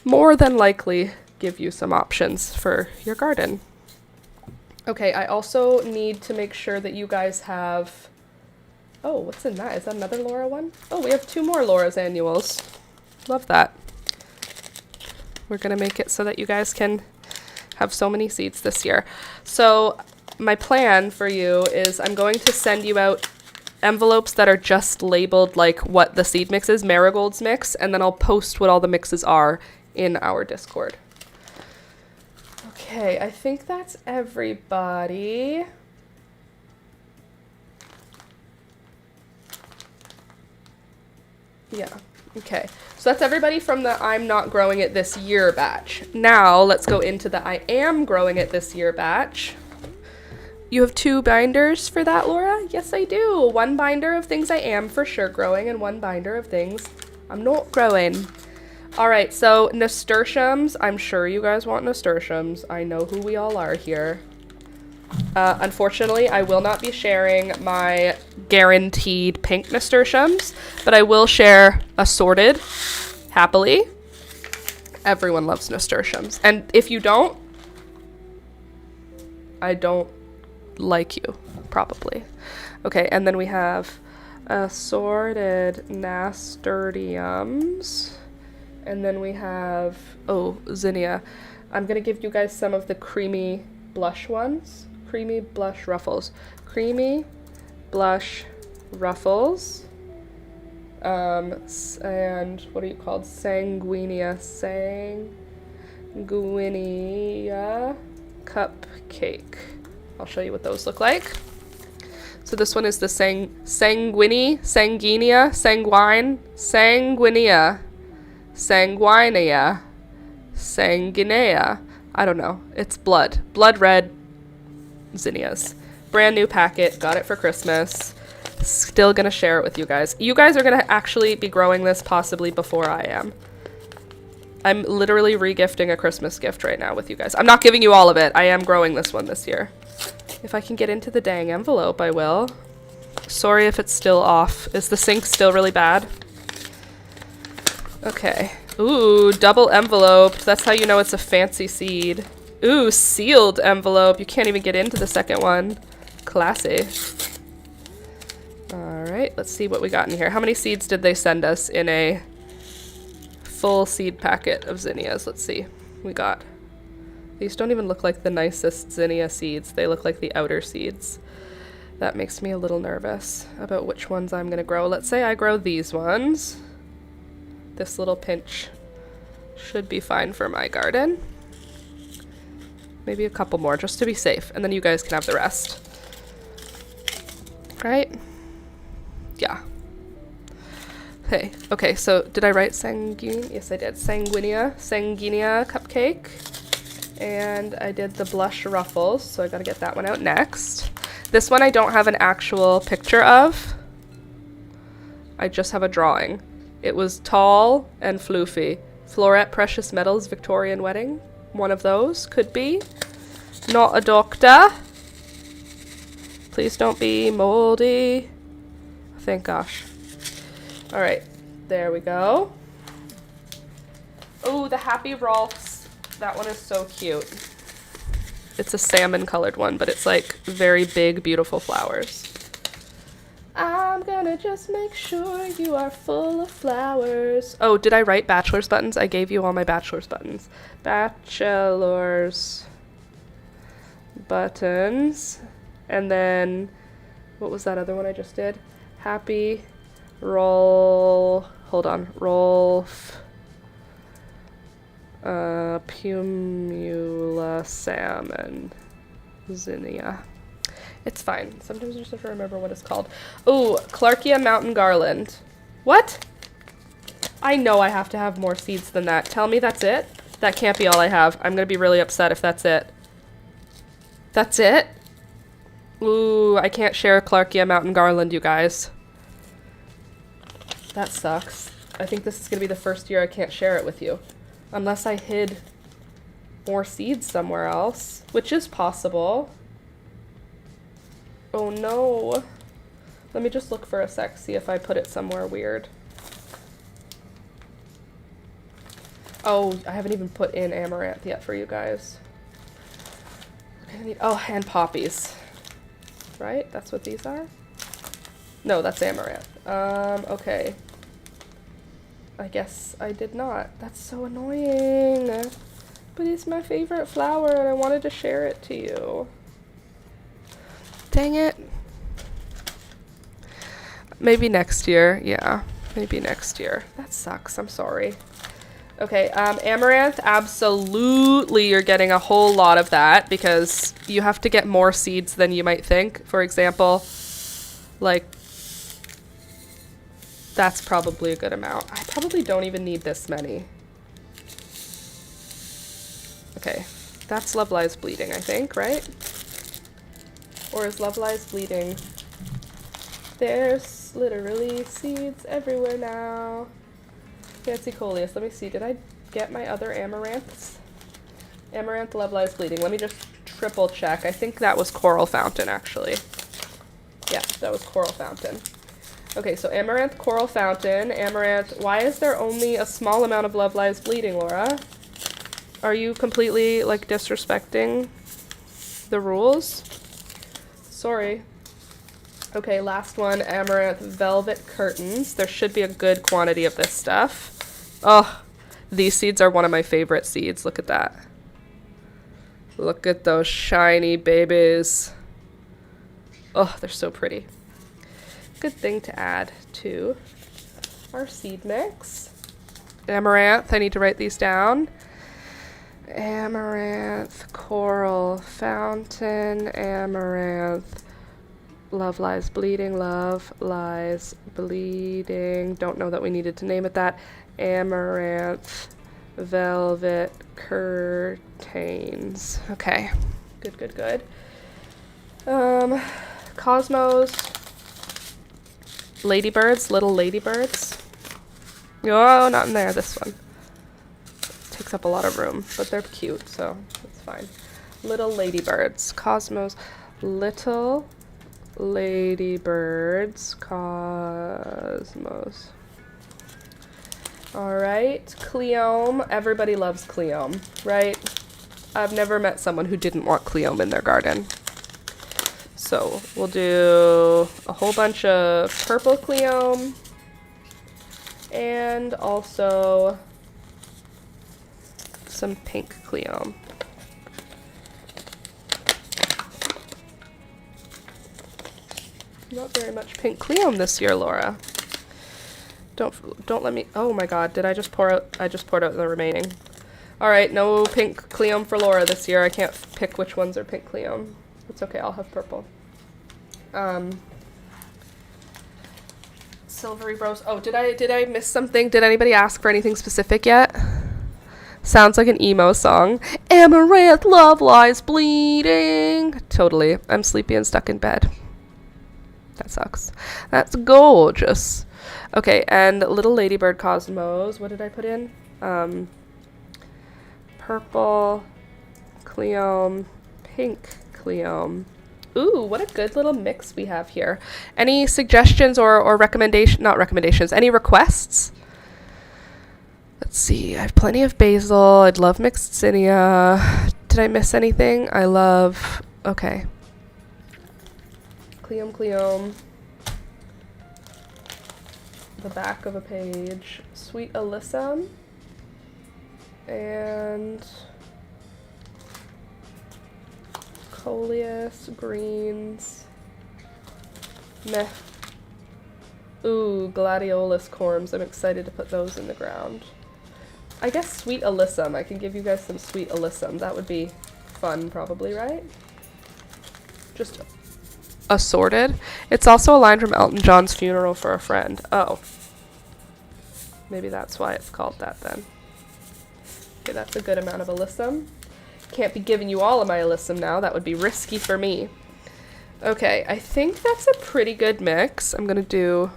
more than likely give you some options for your garden. Okay, I also need to make sure that you guys have... Oh, what's in that? Is that another Laura one? Oh, we have 2 more Laura's annuals. Love that. We're going to make it so that you guys can have so many seeds this year. So my plan for you is I'm going to send you out envelopes that are just labeled like what the seed mix is, Marigold's mix, and then I'll post what all the mixes are in our Discord. Okay, I think that's everybody. Yeah, okay. So that's everybody from the I'm not growing it this year batch. Now let's go into the I am growing it this year batch. You have 2 binders for that, Laura? Yes, I do. 1 binder of things I am for sure growing and 1 binder of things I'm not growing. All right, so nasturtiums. I'm sure you guys want nasturtiums. I know who we all are here. Unfortunately, I will not be sharing my guaranteed pink nasturtiums, but I will share assorted, happily. Everyone loves nasturtiums. And if you don't, I don't like you, probably. Okay, and then we have assorted nasturtiums. And then we have, oh, zinnia. I'm going to give you guys some of the creamy blush ones. Creamy blush ruffles. Creamy blush ruffles. And what are you called? Sanguinea cupcake. I'll show you what those look like. So this one is the sanguinea, sanguinea. I don't know. It's blood red zinnias. Brand new packet. Got it for Christmas. Still gonna share it with you guys. You guys are gonna actually be growing this possibly before I am. I'm literally regifting a Christmas gift right now with you guys. I'm not giving you all of it. I am growing this one this year. If I can get into the dang envelope, I will. Sorry if it's still off. Is the sync still really bad? Okay. Ooh, double enveloped. That's how you know it's a fancy seed. Ooh, sealed envelope. You can't even get into the second one. Classy. Alright, let's see what we got in here. How many seeds did they send us in a full seed packet of zinnias? Let's see. We got... These don't even look like the nicest zinnia seeds. They look like the outer seeds. That makes me a little nervous about which ones I'm going to grow. Let's say I grow these ones. This little pinch should be fine for my garden. Maybe a couple more just to be safe. And then you guys can have the rest. Right? Yeah. Hey, okay, so did I write sanguine? Yes, I did. Sanguinea cupcake. And I did the blush ruffles, so I gotta get that one out next. This one I don't have an actual picture of. I just have a drawing. It was tall and floofy. Florette Precious Metals Victorian Wedding. One of those could be. Not a doctor. Please don't be moldy. Thank gosh. All right, there we go. Oh, the Happy Rolfs. That one is so cute. It's a salmon colored one, but it's like very big, beautiful flowers. I'm gonna just make sure you are full of flowers. Oh, did I write bachelor's buttons? I gave you all my bachelor's buttons. Bachelor's buttons. And then, what was that other one I just did? Happy Rolf. Hold on. Rolf. Pumula salmon. Zinnia. It's fine. Sometimes you just have to remember what it's called. Oh, Clarkia Mountain Garland. What? I know I have to have more seeds than that. Tell me that's it? That can't be all I have. I'm going to be really upset if that's it. That's it? Ooh, I can't share Clarkia Mountain Garland, you guys. That sucks. I think this is going to be the first year I can't share it with you. Unless I hid more seeds somewhere else, which is possible. Oh no. Let me just look for a sec, see if I put it somewhere weird. Oh, I haven't even put in amaranth yet for you guys. Oh, and poppies. Right? That's what these are? No, that's amaranth. Okay. I guess I did not. That's so annoying. But it's my favorite flower and I wanted to share it to you. Dang it. Maybe next year. Yeah, maybe next year. That sucks. I'm sorry. Okay, amaranth, absolutely you're getting a whole lot of that because you have to get more seeds than you might think. For example, like, that's probably a good amount. I probably don't even need this many. Okay, that's Love Lies Bleeding, I think, right? Or is Love Lies Bleeding? There's literally seeds everywhere now. Fancy Coleus. Let me see. Did I get my other amaranths? Amaranth, Love Lies Bleeding. Let me just triple check. I think that was Coral Fountain, actually. Yeah, that was Coral Fountain. Okay, so Amaranth, Coral Fountain, Amaranth. Why is there only a small amount of Love Lies Bleeding, Laura? Are you completely, like, disrespecting the rules? Sorry. Okay, last one, Amaranth Velvet Curtains. There should be a good quantity of this stuff. Oh, these seeds are one of my favorite seeds. Look at that. Look at those shiny babies. Oh, they're so pretty. Good thing to add to our seed mix. Amaranth, I need to write these down. Amaranth, Coral Fountain, Amaranth, Love Lies Bleeding, Love Lies Bleeding. Don't know that we needed to name it that. Amaranth, Velvet Curtains. Okay, good, good, good. Cosmos, ladybirds, little ladybirds. Oh, not in there, this one. Takes up a lot of room, but they're cute, so it's fine. Little ladybirds, Cosmos, little ladybirds, Cosmos. All right, Cleome. Everybody loves Cleome, right? I've never met someone who didn't want Cleome in their garden. So we'll do a whole bunch of purple Cleome and also some pink Cleome. Not very much pink Cleome this year, Laura. Don't let me. Oh my God! Did I just pour out? I just poured out the remaining. All right, no pink Cleome for Laura this year. I can't pick which ones are pink Cleome. It's okay. I'll have purple. Silvery rose. Oh, did I miss something? Did anybody ask for anything specific yet? Sounds like an emo song. Amaranth, love lies bleeding. Totally. I'm sleepy and stuck in bed. That sucks. That's gorgeous. Okay, and Little Ladybird Cosmos. What did I put in? Purple Cleome, pink Cleome. Ooh, what a good little mix we have here. Any suggestions or not recommendations, any requests? Let's see, I have plenty of basil. I'd love mixed zinnia. Did I miss anything? I love, okay. Cleome. The back of a page. Sweet Alyssum. And Coleus, greens. Meh. Ooh, gladiolus corms. I'm excited to put those in the ground. I guess Sweet Alyssum. I can give you guys some Sweet Alyssum. That would be fun, probably, right? Just assorted. It's also a line from Elton John's Funeral for a Friend. Oh. Maybe that's why it's called that then. Okay, that's a good amount of alyssum. Can't be giving you all of my alyssum now. That would be risky for me. Okay, I think that's a pretty good mix. I'm going to do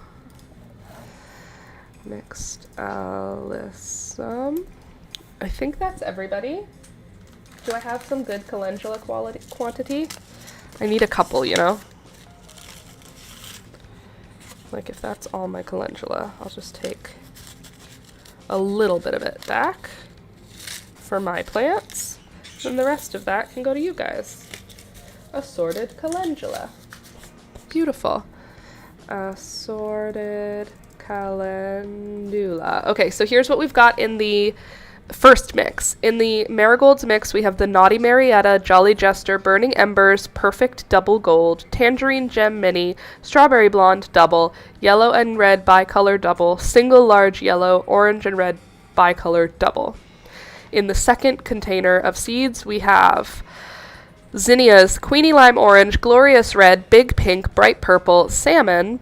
mixed alyssum. I think that's everybody. Do I have some good calendula quantity? I need a couple, you know? Like if that's all my calendula, I'll just take a little bit of it back for my plants, and the rest of that can go to you guys. Assorted calendula. Beautiful. Assorted calendula. Okay, so here's what we've got in the first mix. In the marigolds mix, we have the Naughty Marietta, Jolly Jester, Burning Embers, Perfect Double Gold, Tangerine Gem Mini, Strawberry Blonde Double, Yellow and Red Bicolor Double, Single Large Yellow, Orange and Red Bicolor Double. In the second container of seeds, we have zinnias, Queenie Lime Orange, Glorious Red, Big Pink, Bright Purple, Salmon,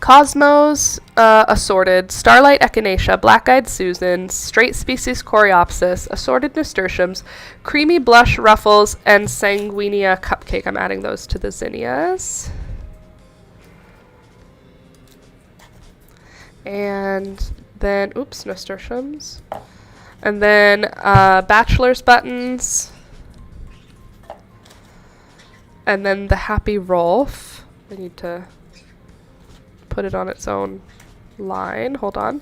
Cosmos, assorted, Starlight Echinacea, Black-Eyed Susan, Straight Species Coreopsis, assorted nasturtiums, Creamy Blush Ruffles, and Sanguinea Cupcake. I'm adding those to the zinnias. And then, oops, nasturtiums. And then Bachelor's Buttons. And then the Happy Rolf. I need to put it on its own line. Hold on.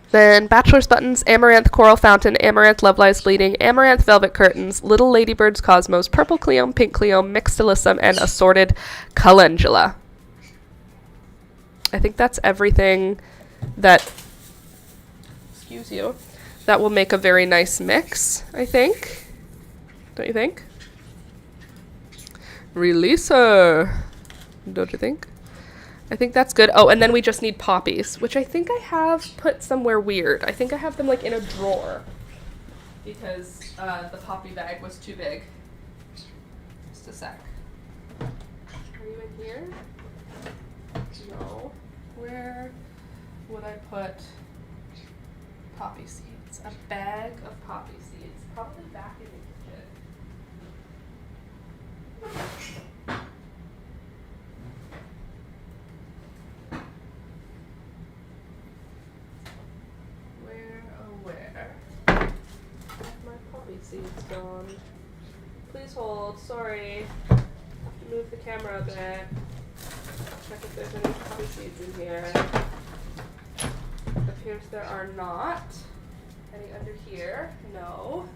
Then Bachelor's Buttons, Amaranth Coral Fountain, Amaranth Love Lies Bleeding, Amaranth Velvet Curtains, Little Ladybirds Cosmos, Purple Cleome, Pink Cleome, Mixed Alyssum, and Assorted Calendula. I think that's everything that, excuse you, that will make a very nice mix, I think. Don't you think? Releaser. Don't you think? I think that's good. Oh, and then we just need poppies, which I think I have put somewhere weird. I think I have them like in a drawer because the poppy bag was too big. Just a sec. Are you in here? No. Where would I put poppy seeds? A bag of poppy seeds. Probably back in the kitchen. Where? My poppy seeds gone. Please hold. Sorry. Have to move the camera a bit. Check if there's any poppy seeds in here. Appears there are not. Any under here? No.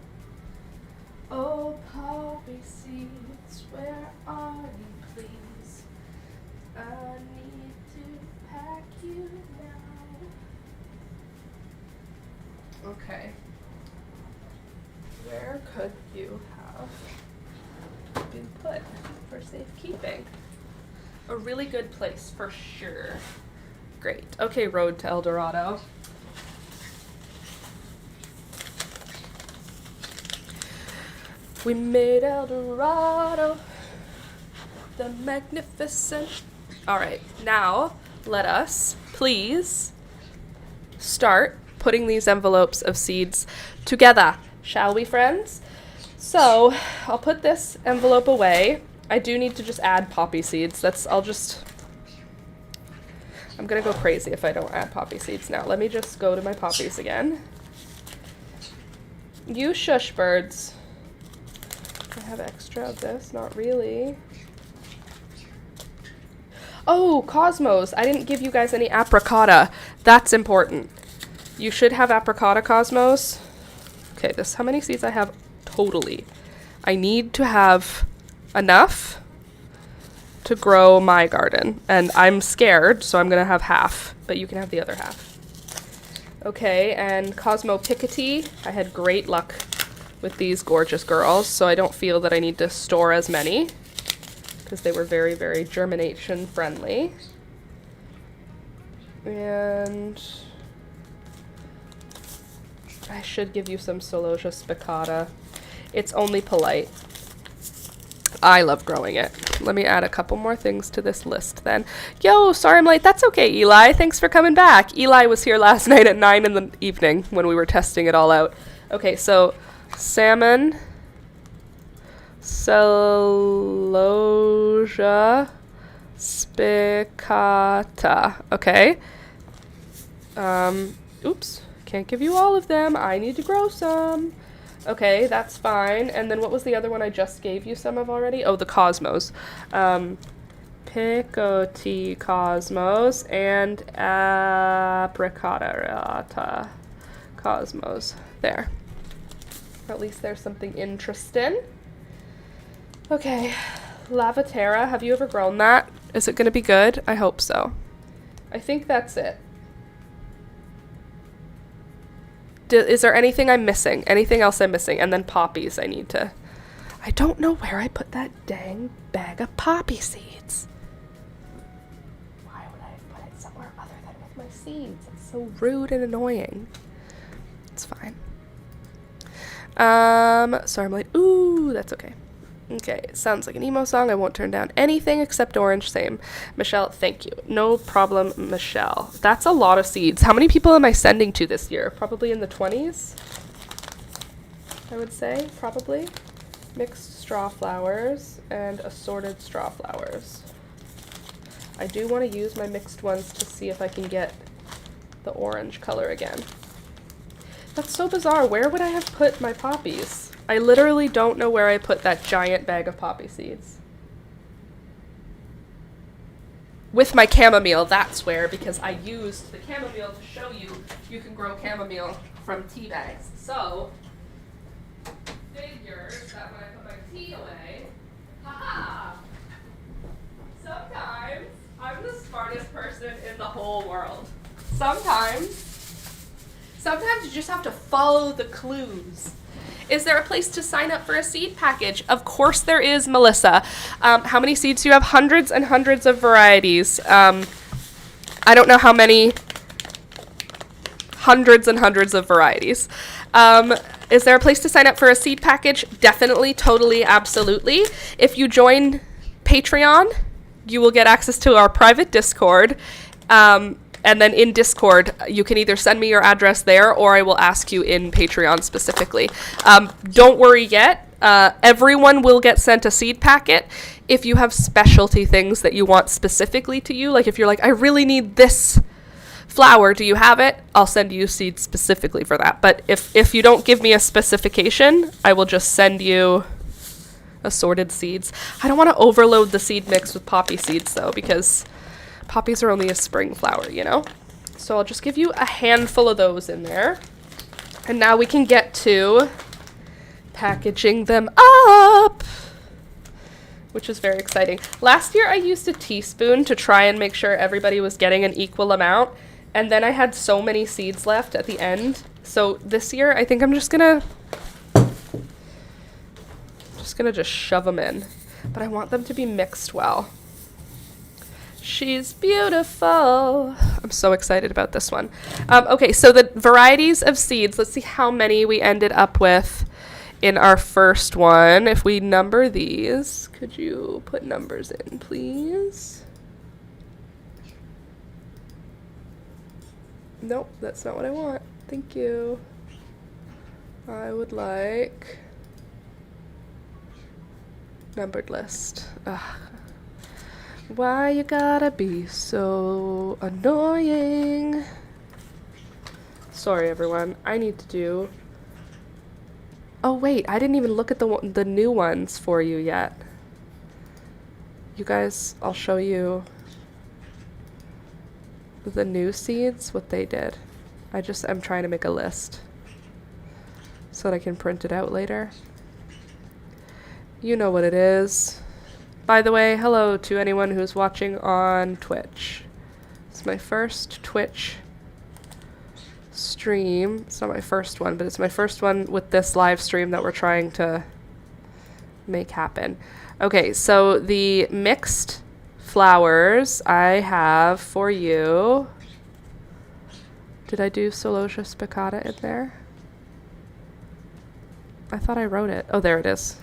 Oh, poppy seeds, where are you, please? I need to pack you now. Okay. Where could you have been put for safekeeping? A really good place for sure. Great. Okay, road to El Dorado. We made El Dorado, the magnificent. All right, now let us please start putting these envelopes of seeds together, shall we, friends? So I'll put this envelope away. I do need to just add poppy seeds. I'm gonna go crazy if I don't add poppy seeds now. Let me just go to my poppies again. You shush birds. I have extra of this, not really. Oh, Cosmos. I didn't give you guys any apricota. That's important. You should have apricota, Cosmos. Okay, this is how many seeds I have totally. I need to have enough to grow my garden. And I'm scared, so I'm going to have half. But you can have the other half. Okay, and Cosmo Piketty. I had great luck with these gorgeous girls, so I don't feel that I need to store as many, because they were very, very germination friendly. And I should give you some Celosia spicata. It's only polite. I love growing it. Let me add a couple more things to this list then. Yo, sorry I'm late. That's okay, Eli. Thanks for coming back. Eli was here last night at 9 in the evening when we were testing it all out. Okay, so salmon, Celosia spicata. Okay. Oops. Can't give you all of them. I need to grow some. Okay, that's fine. And then what was the other one I just gave you some of already? Oh, the Cosmos. Picoty Cosmos and Apricota Cosmos. There. At least there's something interesting. Okay, Lavaterra. Have you ever grown that? Is it going to be good? I hope so. I think that's it. Is there anything I'm missing? Anything else I'm missing? And then poppies I need to... I don't know where I put that dang bag of poppy seeds. Why would I have put it somewhere other than with my seeds? It's so rude and annoying. It's fine. Sorry I'm late. Ooh, that's okay. Okay, sounds like an emo song. I won't turn down anything except orange. Same. Michelle, thank you. No problem, Michelle. That's a lot of seeds. How many people am I sending to this year? Probably in the 20s, I would say. Probably. Mixed straw flowers and assorted straw flowers. I do want to use my mixed ones to see if I can get the orange color again. That's so bizarre. Where would I have put my poppies? I literally don't know where I put that giant bag of poppy seeds. With my chamomile, that's where, because I used the chamomile to show you you can grow chamomile from tea bags. So, figures that when I put my tea away, haha! Sometimes I'm the smartest person in the whole world. Sometimes you just have to follow the clues. Is there a place to sign up for a seed package? Of course there is, Melissa. How many seeds do you have? Hundreds and hundreds of varieties. I don't know how many. Hundreds and hundreds of varieties. Is there a place to sign up for a seed package? Definitely, totally, absolutely. If you join Patreon, you will get access to our private Discord. And then in Discord, you can either send me your address there or I will ask you in Patreon specifically. Don't worry yet. Everyone will get sent a seed packet. If you have specialty things that you want specifically to you, like if you're like, I really need this flower, do you have it? I'll send you seeds specifically for that. But if you don't give me a specification, I will just send you assorted seeds. I don't want to overload the seed mix with poppy seeds though, because poppies are only a spring flower, you know? So I'll just give you a handful of those in there. And now we can get to packaging them up, which is very exciting. Last year I used a teaspoon to try and make sure everybody was getting an equal amount. And then I had so many seeds left at the end. So this year I think I'm just gonna shove them in. But I want them to be mixed well. She's beautiful. I'm so excited about this one. Okay, so the varieties of seeds, let's see how many we ended up with in our first one. If we number these, could you put numbers in, please? Nope, that's not what I want. Thank you. I would like numbered list. Ugh. Why you gotta be so annoying? Sorry, everyone. I need to do... Oh, wait. I didn't even look at the new ones for you yet. You guys, I'll show you the new seeds, what they did. I'm trying to make a list so that I can print it out later. You know what it is. By the way, hello to anyone who's watching on Twitch. It's my first Twitch stream. It's not my first one, but it's my first one with this live stream that we're trying to make happen. Okay, so the mixed flowers I have for you. Did I do Celosia spicata in there? I thought I wrote it. Oh, there it is.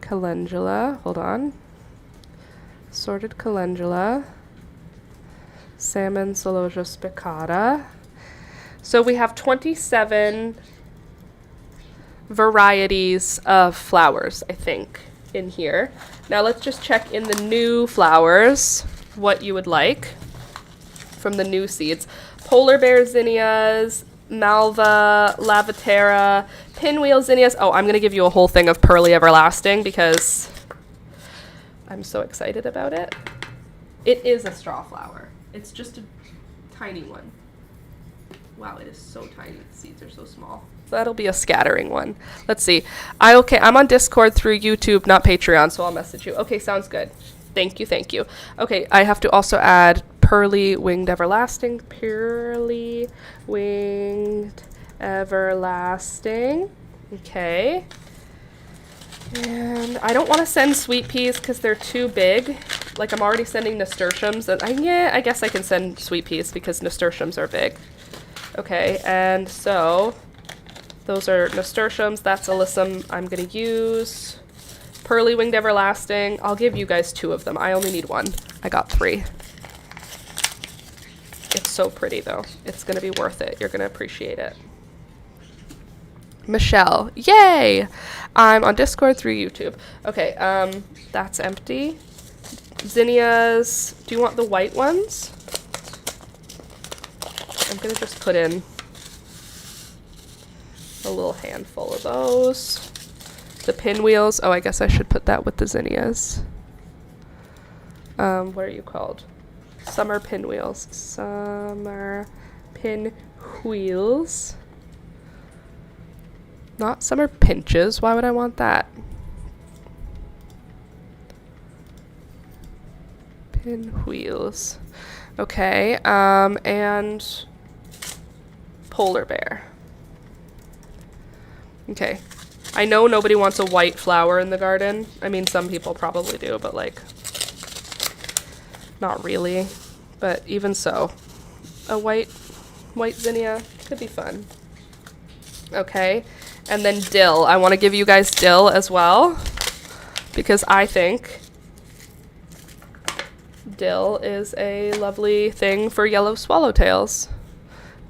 Calendula. Hold on. Sorted calendula. Salmon Celosia spicata. So we have 27 varieties of flowers, I think, in here. Now let's just check in the new flowers what you would like from the new seeds. Polar bear zinnias, malva, lavatera, pinwheel zinnias. Oh, I'm going to give you a whole thing of pearly everlasting because I'm so excited about it. It is a straw flower. It's just a tiny one. Wow, it is so tiny. The seeds are so small. That'll be a scattering one. Let's see. I'm on Discord through YouTube, not Patreon, so I'll message you. Okay, sounds good. Thank you, thank you. Okay, I have to also add pearly winged everlasting. Pearly winged everlasting. Okay. And I don't want to send sweet peas because they're too big. Like, I'm already sending nasturtiums. And yeah, I guess I can send sweet peas because nasturtiums are big. Okay, and so those are nasturtiums. That's alyssum I'm going to use. Pearly winged everlasting. I'll give you guys 2 of them. I only need 1. I got 3. It's so pretty, though. It's going to be worth it. You're going to appreciate it. Michelle. Yay! I'm on Discord through YouTube. Okay, that's empty. Zinnias. Do you want the white ones? I'm going to just put in a little handful of those. The pinwheels. Oh, I guess I should put that with the zinnias. What are you called? Summer pinwheels. Summer pinwheels. Not summer pinches. Why would I want that? Pinwheels. Okay, and polar bear. Okay. I know nobody wants a white flower in the garden. I mean, some people probably do, but like, not really. But even so, a white zinnia could be fun. Okay, and then dill. I want to give you guys dill as well because I think dill is a lovely thing for yellow swallowtails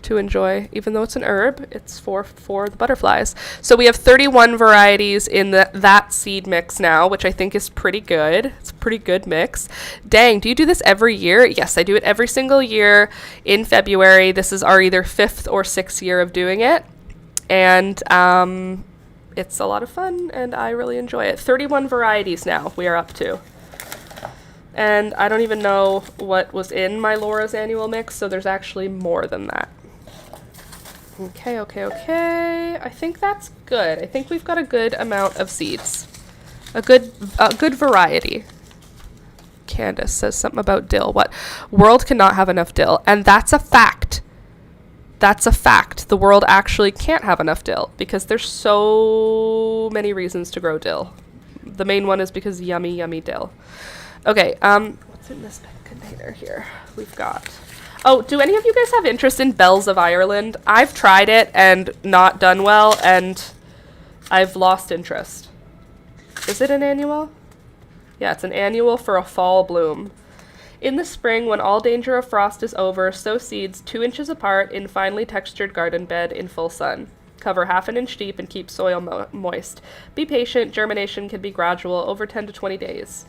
to enjoy. Even though it's an herb, it's for the butterflies. So we have 31 varieties in that seed mix now, which I think is pretty good. It's a pretty good mix. Dang, do you do this every year? Yes, I do it every single year in February. This is our either 5th or 6th year of doing it. And it's a lot of fun, and I really enjoy it. 31 varieties now we are up to. And I don't even know what was in my Laura's annual mix, so there's actually more than that. Okay. I think that's good. I think we've got a good amount of seeds. A good variety. Candace says something about dill. What? World cannot have enough dill. And that's a fact. That's a fact. The world actually can't have enough dill because there's so many reasons to grow dill. The main one is because yummy, yummy dill. Okay, what's in this container here? We've got... Oh, do any of you guys have interest in Bells of Ireland? I've tried it and not done well, and I've lost interest. Is it an annual? Yeah, it's an annual for a fall bloom. In the spring, when all danger of frost is over, sow seeds 2 inches apart in finely textured garden bed in full sun. Cover 1/2 inch deep and keep soil moist. Be patient, germination can be gradual, over 10 to 20 days.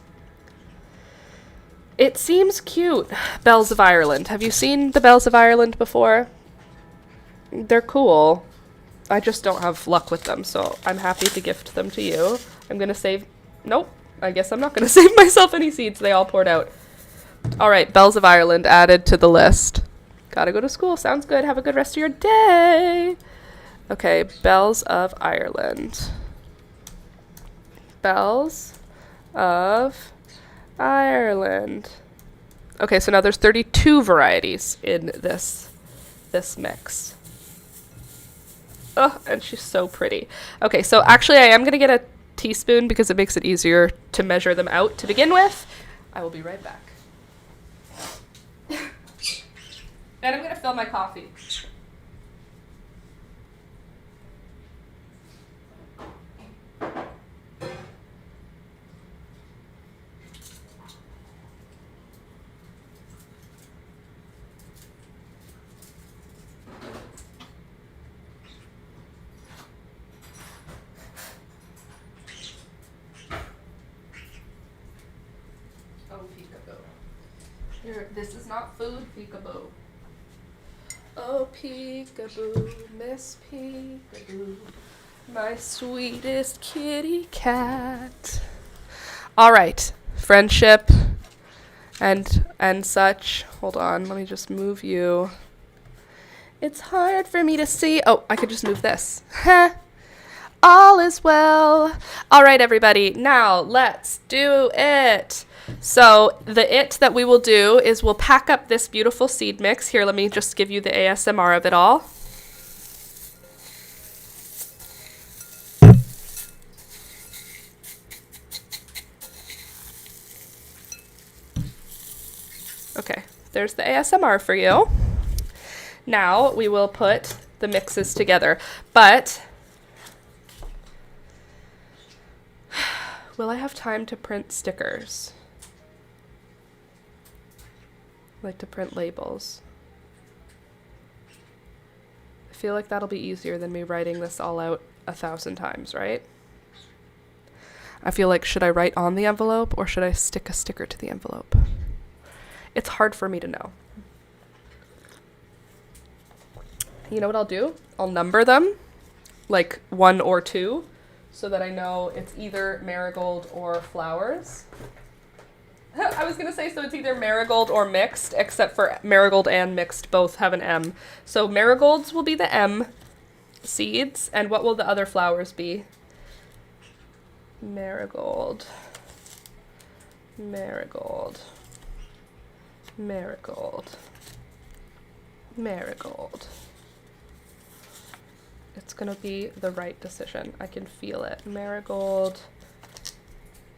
It seems cute. Bells of Ireland. Have you seen the Bells of Ireland before? They're cool. I just don't have luck with them, so I'm happy to gift them to you. I'm gonna save... Nope. I guess I'm not gonna save myself any seeds. They all poured out. Alright, Bells of Ireland added to the list. Gotta go to school. Sounds good. Have a good rest of your day. Okay, Bells of Ireland. Bells of Ireland. Okay, so now there's 32 varieties in this mix. Oh, and she's so pretty. Okay, so actually I am going to get a teaspoon because it makes it easier to measure them out to begin with. I will be right back. And I'm going to fill my coffee. This is not food, peekaboo. Oh, peekaboo, Miss Peekaboo, my sweetest kitty cat. All right, friendship and such. Hold on, let me just move you. It's hard for me to see. Oh, I could just move this. All is well. All right, everybody, now let's do it. So the that we will do is we'll pack up this beautiful seed mix. Here, let me just give you the ASMR of it all. Okay, there's the ASMR for you. Now we will put the mixes together, but will I have time to print stickers? I like to print labels. I feel like that'll be easier than me writing this all out 1,000 times, right? I feel like, should I write on the envelope or should I stick a sticker to the envelope? It's hard for me to know. You know what I'll do? I'll number them, like 1 or 2, so that I know it's either marigold or flowers. I was going to say, so it's either marigold or mixed, except for marigold and mixed both have an M. So marigolds will be the M seeds, and what will the other flowers be? Marigold, marigold, marigold, marigold. It's going to be the right decision. I can feel it. Marigold.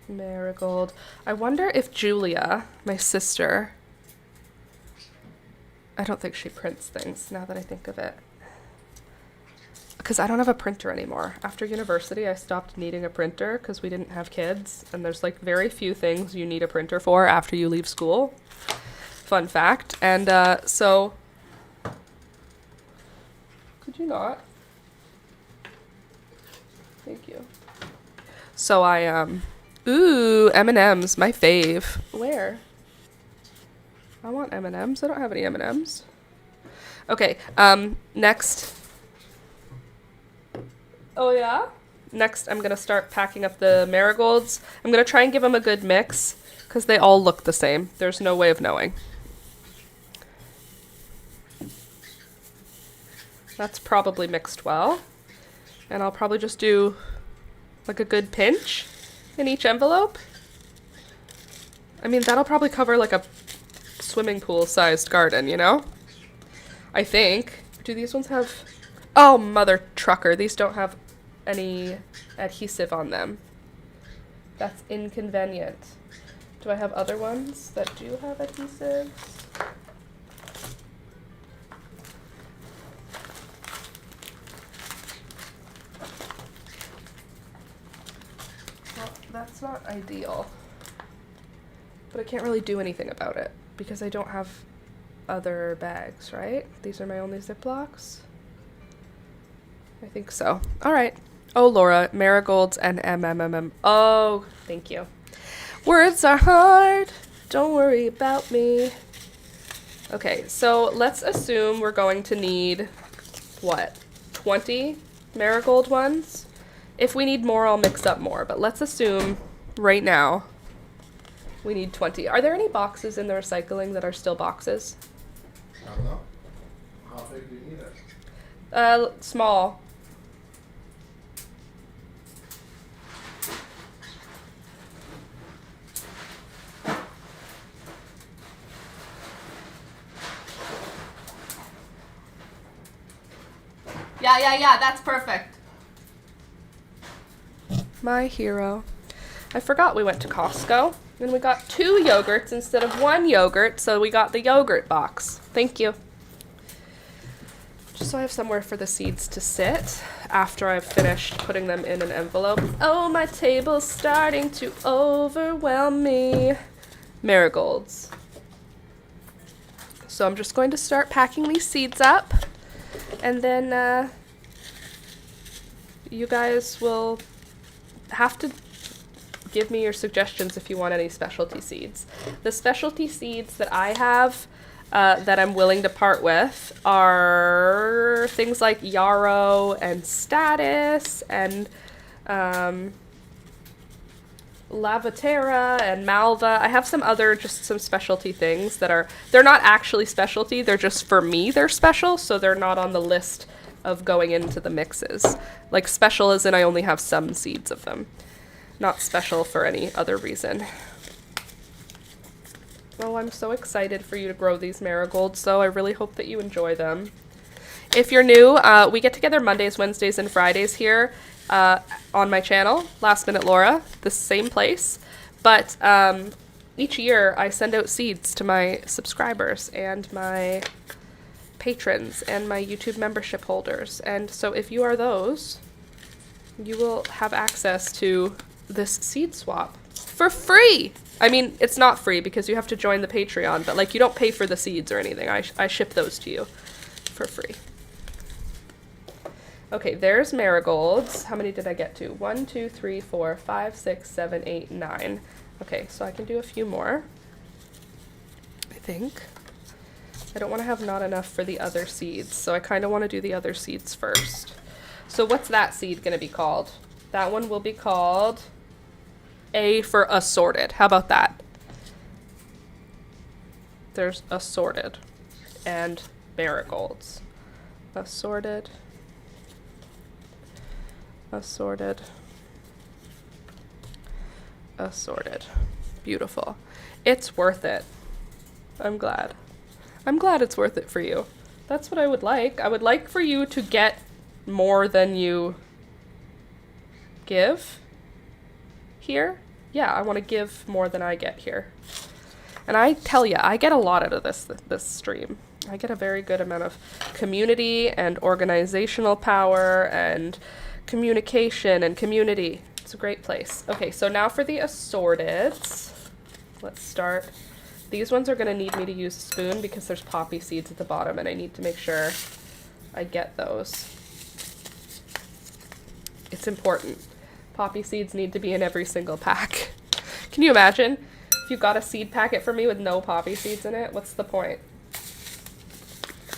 Marigold. I wonder if Julia, my sister, I don't think she prints things now that I think of it. Because I don't have a printer anymore. After university, I stopped needing a printer because we didn't have kids. And there's like very few things you need a printer for after you leave school. Fun fact. And so, could you not? Thank you. So ooh, M&Ms, my fave. Where? I want M&Ms. I don't have any M&Ms. Okay, next. Oh, yeah? Next, I'm going to start packing up the marigolds. I'm going to try and give them a good mix, because they all look the same. There's no way of knowing. That's probably mixed well. And I'll probably just do, like, a good pinch in each envelope. I mean, that'll probably cover like a swimming pool sized garden, you know? I think. Do these ones have... Oh, mother trucker. These don't have any adhesive on them. That's inconvenient. Do I have other ones that do have adhesives? Well, that's not ideal. But I can't really do anything about it. because I don't have other bags, right? These are my only Ziplocs. I think so. All right. Oh, Laura, marigolds and MMMM. Oh, thank you. Words are hard. Don't worry about me. Okay, so let's assume we're going to need, what, 20 marigold ones? If we need more, I'll mix up more, but let's assume right now we need 20. Are there any boxes in the recycling that are still boxes? I don't know. How big do you need it? Small. Yeah, that's perfect. My hero. I forgot we went to Costco and we got 2 yogurts instead of 1 yogurt, so we got the yogurt box. Thank you. Just so I have somewhere for the seeds to sit after I've finished putting them in an envelope. Oh, my table's starting to overwhelm me. Marigolds. So I'm just going to start packing these seeds up, and then you guys will have to give me your suggestions if you want any specialty seeds. The specialty seeds that I have that I'm willing to part with are things like yarrow and status and Lavaterra and Malva. I have some other, just some specialty things that they're not actually specialty, they're just, for me, they're special, so they're not on the list of going into the mixes. Like, special as in I only have some seeds of them. Not special for any other reason. Oh, I'm so excited for you to grow these marigolds, so I really hope that you enjoy them. If you're new, we get together Mondays, Wednesdays, and Fridays here on my channel, Last Minute Laura, the same place. But each year I send out seeds to my subscribers and my patrons and my YouTube membership holders. And so if you are those, you will have access to this seed swap for free. I mean, it's not free because you have to join the Patreon, but like, you don't pay for the seeds or anything. I ship those to you for free. Okay, there's marigolds. How many did I get to? 1, 2, 3, 4, 5, 6, 7, 8, 9. Okay, so I can do a few more, I think. I don't want to have not enough for the other seeds, so I kind of want to do the other seeds first. So what's that seed going to be called? That one will be called A for assorted. How about that? There's assorted and marigolds. Assorted. Assorted. Assorted. Beautiful. It's worth it. I'm glad. I'm glad it's worth it for you. That's what I would like. I would like for you to get more than you give here. Yeah, I want to give more than I get here. And I tell you, I get a lot out of this stream. I get a very good amount of community and organizational power and communication and community. It's a great place. Okay, so now for the assorteds. Let's start. These ones are going to need me to use a spoon because there's poppy seeds at the bottom and I need to make sure I get those. It's important. Poppy seeds need to be in every single pack. Can you imagine if you got a seed packet for me with no poppy seeds in it? What's the point?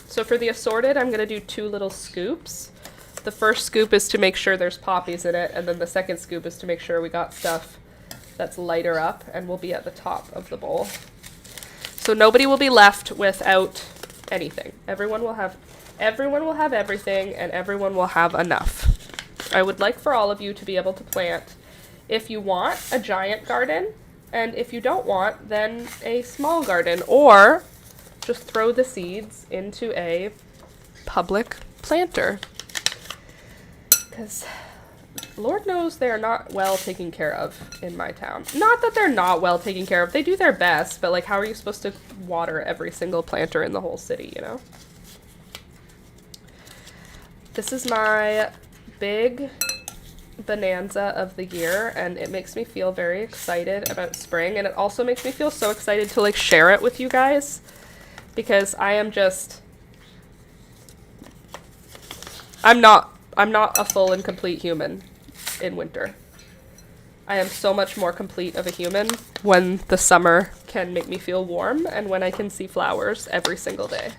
So for the assorted, I'm going to do 2 little scoops. The first scoop is to make sure there's poppies in it, and then the second scoop is to make sure we got stuff that's lighter up and will be at the top of the bowl. So nobody will be left without anything. Everyone will have everything, and everyone will have enough. I would like for all of you to be able to plant, if you want, a giant garden, and if you don't want, then a small garden, or just throw the seeds into a public planter. Because Lord knows they are not well taken care of in my town. Not that they're not well taken care of. They do their best, but like, how are you supposed to water every single planter in the whole city, you know? This is my big bonanza of the year, and it makes me feel very excited about spring, and it also makes me feel so excited to like share it with you guys, because I'm not a full and complete human in winter. I am so much more complete of a human when the summer can make me feel warm and when I can see flowers every single day.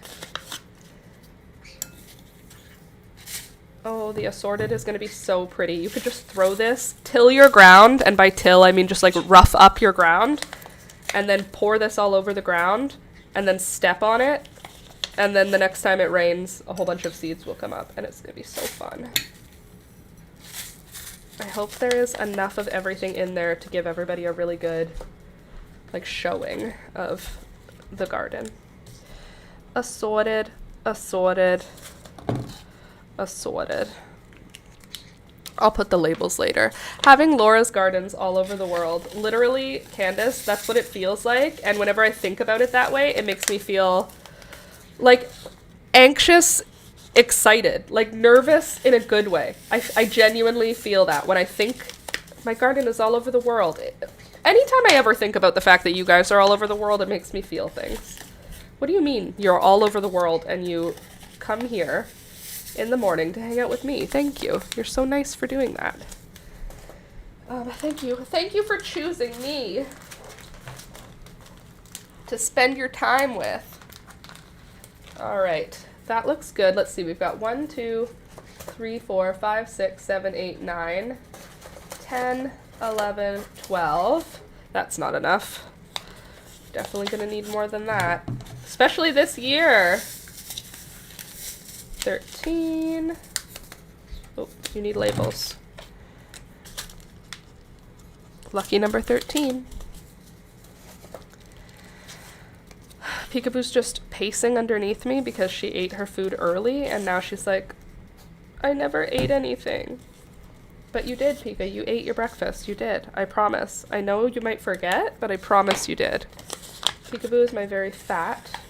Oh, the assorted is going to be so pretty. You could just throw this, till your ground, and by till I mean just like rough up your ground, and then pour this all over the ground, and then step on it, and then the next time it rains, a whole bunch of seeds will come up, and it's going to be so fun. I hope there is enough of everything in there to give everybody a really good, like, showing of the garden. Assorted, assorted, assorted. I'll put the labels later. Having Laura's gardens all over the world, literally, Candace, that's what it feels like, and whenever I think about it that way, it makes me feel, like, anxious, excited, like nervous in a good way. I genuinely feel that when I think my garden is all over the world. Anytime I ever think about the fact that you guys are all over the world, it makes me feel things. What do you mean you're all over the world and you come here in the morning to hang out with me? Thank you. You're so nice for doing that. Thank you. Thank you for choosing me to spend your time with. All right. That looks good. Let's see. We've got 1, 2, 3, 4, 5, 6, 7, 8, 9, 10, 11, 12. That's not enough. Definitely going to need more than that. Especially this year. 13. Oh, you need labels. Lucky number 13. Peekaboo's just pacing underneath me because she ate her food early, and now she's like, I never ate anything. But you did, Pika. You ate your breakfast. You did. I promise. I know you might forget, but I promise you did. Peekaboo is my very fat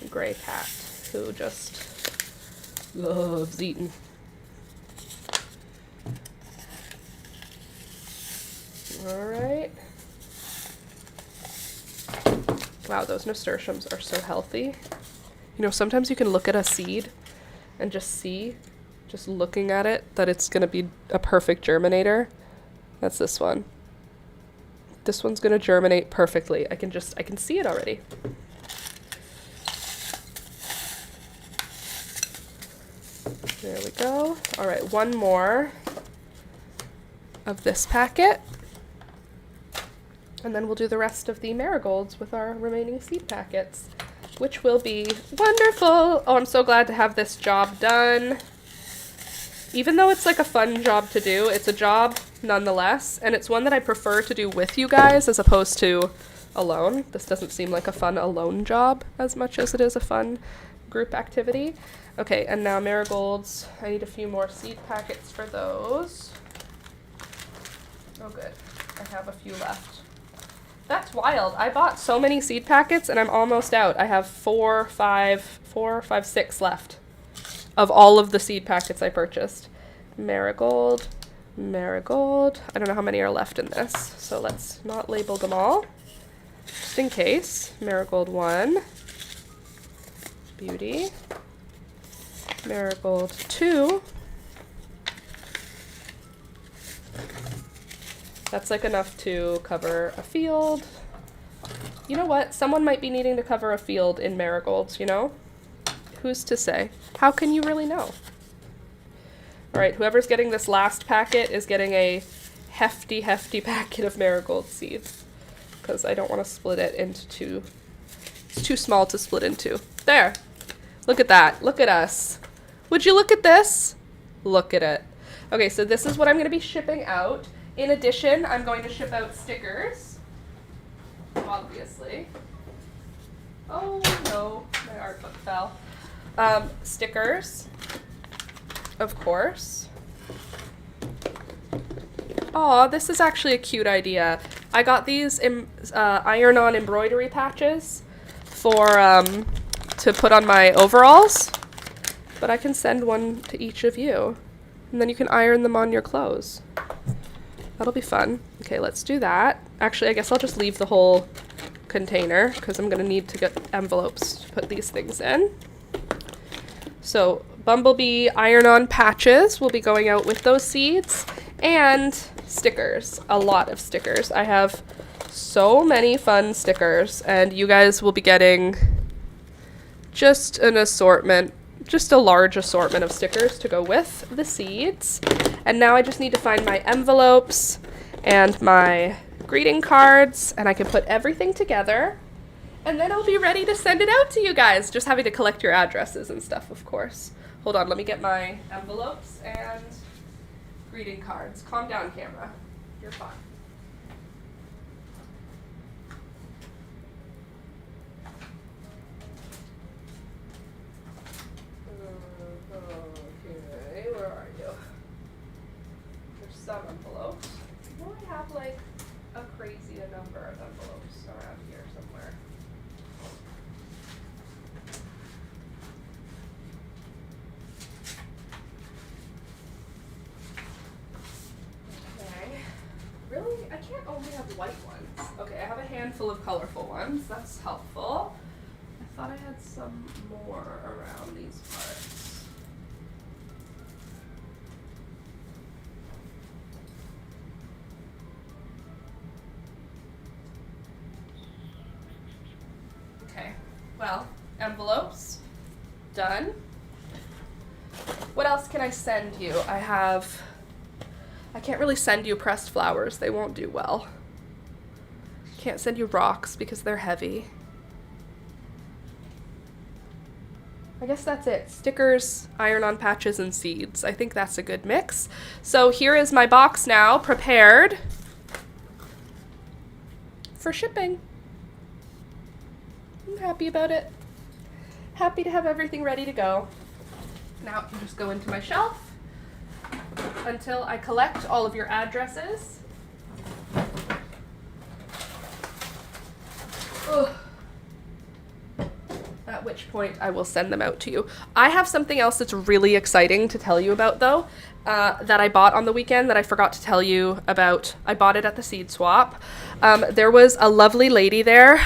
gray cat who just loves eating. All right. Wow, those nasturtiums are so healthy. You know, sometimes you can look at a seed and just see, just looking at it, that it's going to be a perfect germinator. That's this one. This one's going to germinate perfectly. I can see it already. There we go. All right, one more of this packet. And then we'll do the rest of the marigolds with our remaining seed packets, which will be wonderful. Oh, I'm so glad to have this job done. Even though it's like a fun job to do, it's a job nonetheless, and it's one that I prefer to do with you guys as opposed to alone. This doesn't seem like a fun alone job as much as it is a fun group activity. Okay, and now marigolds. I need a few more seed packets for those. Oh, good. I have a few left. That's wild. I bought so many seed packets and I'm almost out. I have 4, 5, 6 left of all of the seed packets I purchased. Marigold, marigold. I don't know how many are left in this, so let's not label them all. Just in case. Marigold 1. Beauty. Marigold 2. That's like enough to cover a field. You know what? Someone might be needing to cover a field in marigolds, you know? Who's to say? How can you really know? All right, whoever's getting this last packet is getting a hefty, hefty packet of marigold seeds, because I don't want to split it into two. It's too small to split into. There. Look at that. Look at us. Would you look at this? Look at it. Okay, so this is what I'm going to be shipping out. In addition, I'm going to ship out stickers, obviously. Oh no, my art book fell. Stickers, of course. Aw, this is actually a cute idea. I got these iron-on embroidery patches for to put on my overalls, but I can send one to each of you, and then you can iron them on your clothes. That'll be fun. Okay, let's do that. Actually, I guess I'll just leave the whole container because I'm going to need to get envelopes to put these things in. So bumblebee iron-on patches will be going out with those seeds, and stickers, a lot of stickers. I have so many fun stickers, and you guys will be getting just an assortment, just a large assortment of stickers to go with the seeds. And now I just need to find my envelopes and my greeting cards, and I can put everything together, and then I'll be ready to send it out to you guys. Just having to collect your addresses and stuff, of course. Hold on, let me get my envelopes and greeting cards. Calm down, camera. You're fine. Okay, where are you? There's some envelopes. I know I have like a crazy number of envelopes around here somewhere. Okay. Really? I can't only have white ones. Okay, I have a handful of colorful ones. That's helpful. I thought I had some more around these parts. Okay, well, envelopes, done. What else can I send you? I can't really send you pressed flowers. They won't do well. Can't send you rocks because they're heavy. I guess that's it. Stickers, iron-on patches, and seeds. I think that's a good mix. So here is my box now, prepared for shipping. I'm happy about it. Happy to have everything ready to go. Now I can just go into my shelf until I collect all of your addresses. Ugh. At which point I will send them out to you. I have something else that's really exciting to tell you about, though, that I bought on the weekend that I forgot to tell you about. I bought it at the seed swap. There was a lovely lady there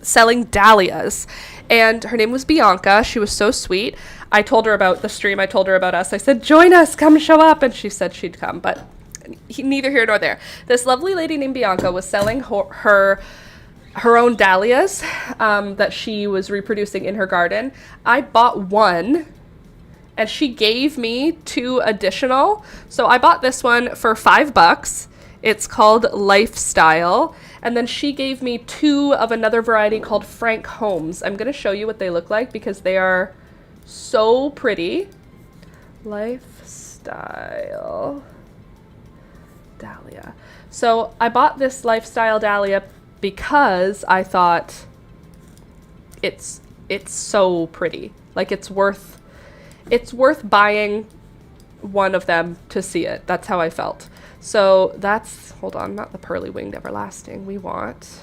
selling dahlias, and her name was Bianca. She was so sweet. I told her about the stream. I told her about us. I said, join us, come show up, and she said she'd come, but neither here nor there. This lovely lady named Bianca was selling her own dahlias that she was reproducing in her garden. I bought one, and she gave me 2 additional. So I bought this one for $5. It's called Lifestyle. And then she gave me 2 of another variety called Frank Holmes. I'm going to show you what they look like because they are so pretty. Lifestyle dahlia. So I bought this Lifestyle dahlia because I thought it's so pretty. Like it's worth buying one of them to see it. That's how I felt. So that's, hold on, not the pearly winged everlasting. We want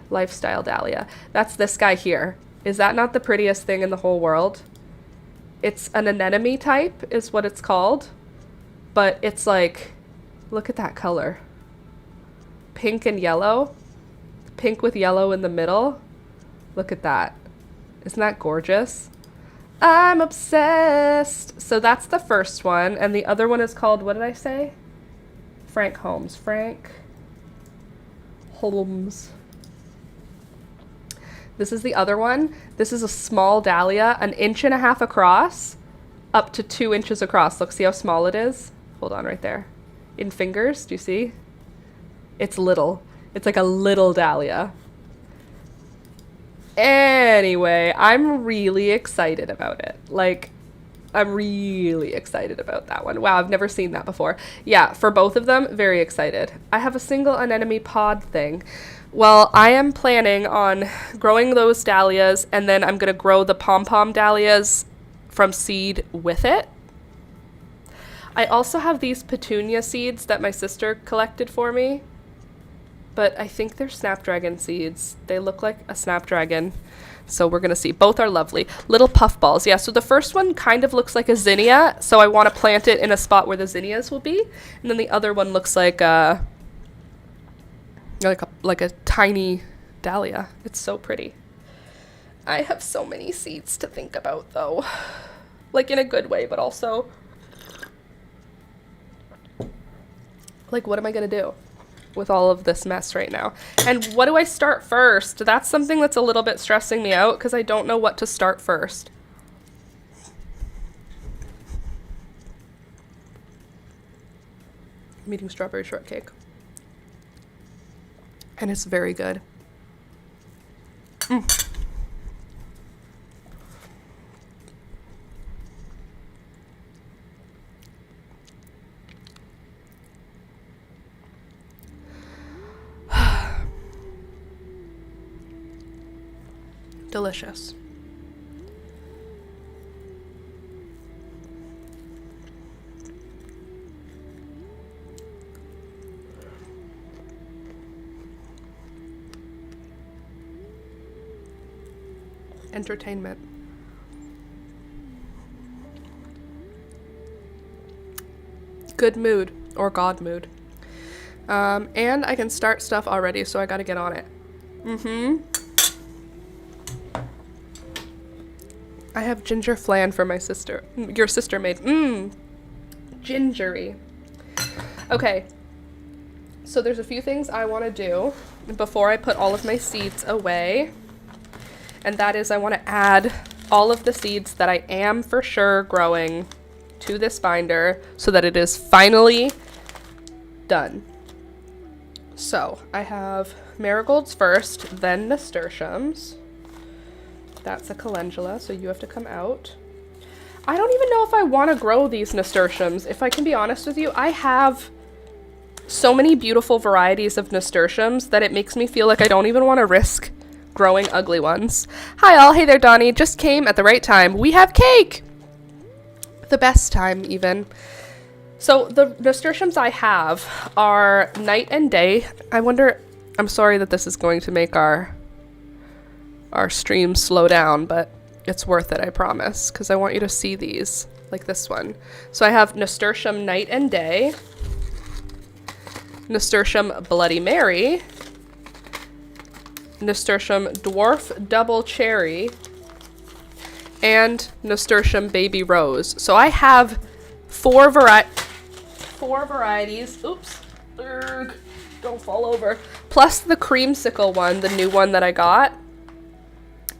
Lifestyle dahlia. That's this guy here. Is that not the prettiest thing in the whole world? It's an anemone type is what it's called, but it's like, look at that color. Pink and yellow, pink with yellow in the middle. Look at that. Isn't that gorgeous? I'm obsessed. So that's the first one. And the other one is called, what did I say? Frank Holmes. Frank Holmes. This is the other one. This is a small dahlia, 1.5 inches across, up to 2 inches across. Look, see how small it is? Hold on right there. In fingers, do you see? It's little. It's like a little dahlia. Anyway, I'm really excited about it. Like, I'm really excited about that one. Wow, I've never seen that before. Yeah, for both of them, very excited. I have a single anemone pod thing. Well, I am planning on growing those dahlias, and then I'm going to grow the pom-pom dahlias from seed with it. I also have these petunia seeds that my sister collected for me. but I think they're snapdragon seeds. They look like a snapdragon. So we're going to see. Both are lovely. Little puffballs. Yeah, so the first one kind of looks like a zinnia, so I want to plant it in a spot where the zinnias will be. And then the other one looks like a tiny dahlia. It's so pretty. I have so many seeds to think about, though. Like, in a good way, but also, like, what am I going to do with all of this mess right now? And what do I start first? That's something that's a little bit stressing me out because I don't know what to start first. I'm eating strawberry shortcake. And it's very good. Delicious. Entertainment. Good mood, or God mood. And I can start stuff already, so I gotta get on it. I have ginger flan for my sister. Your sister made. Gingery. Okay. So there's a few things I want to do before I put all of my seeds away. And that is I want to add all of the seeds that I am for sure growing to this binder so that it is finally done. So I have marigolds first, then nasturtiums. That's a calendula, so you have to come out. I don't even know if I want to grow these nasturtiums. If I can be honest with you, I have so many beautiful varieties of nasturtiums that it makes me feel like I don't even want to risk growing ugly ones. Hi all, hey there Donnie, just came at the right time. We have cake! The best time even. So the nasturtiums I have are night and day. I'm sorry that this is going to make our stream slow down, but it's worth it, I promise, because I want you to see these, like this one. So I have nasturtium night and day, nasturtium Bloody Mary, nasturtium dwarf double cherry, and nasturtium baby rose. So I have four varieties. Oops. Urgh. Don't fall over. Plus the creamsicle one, the new one that I got.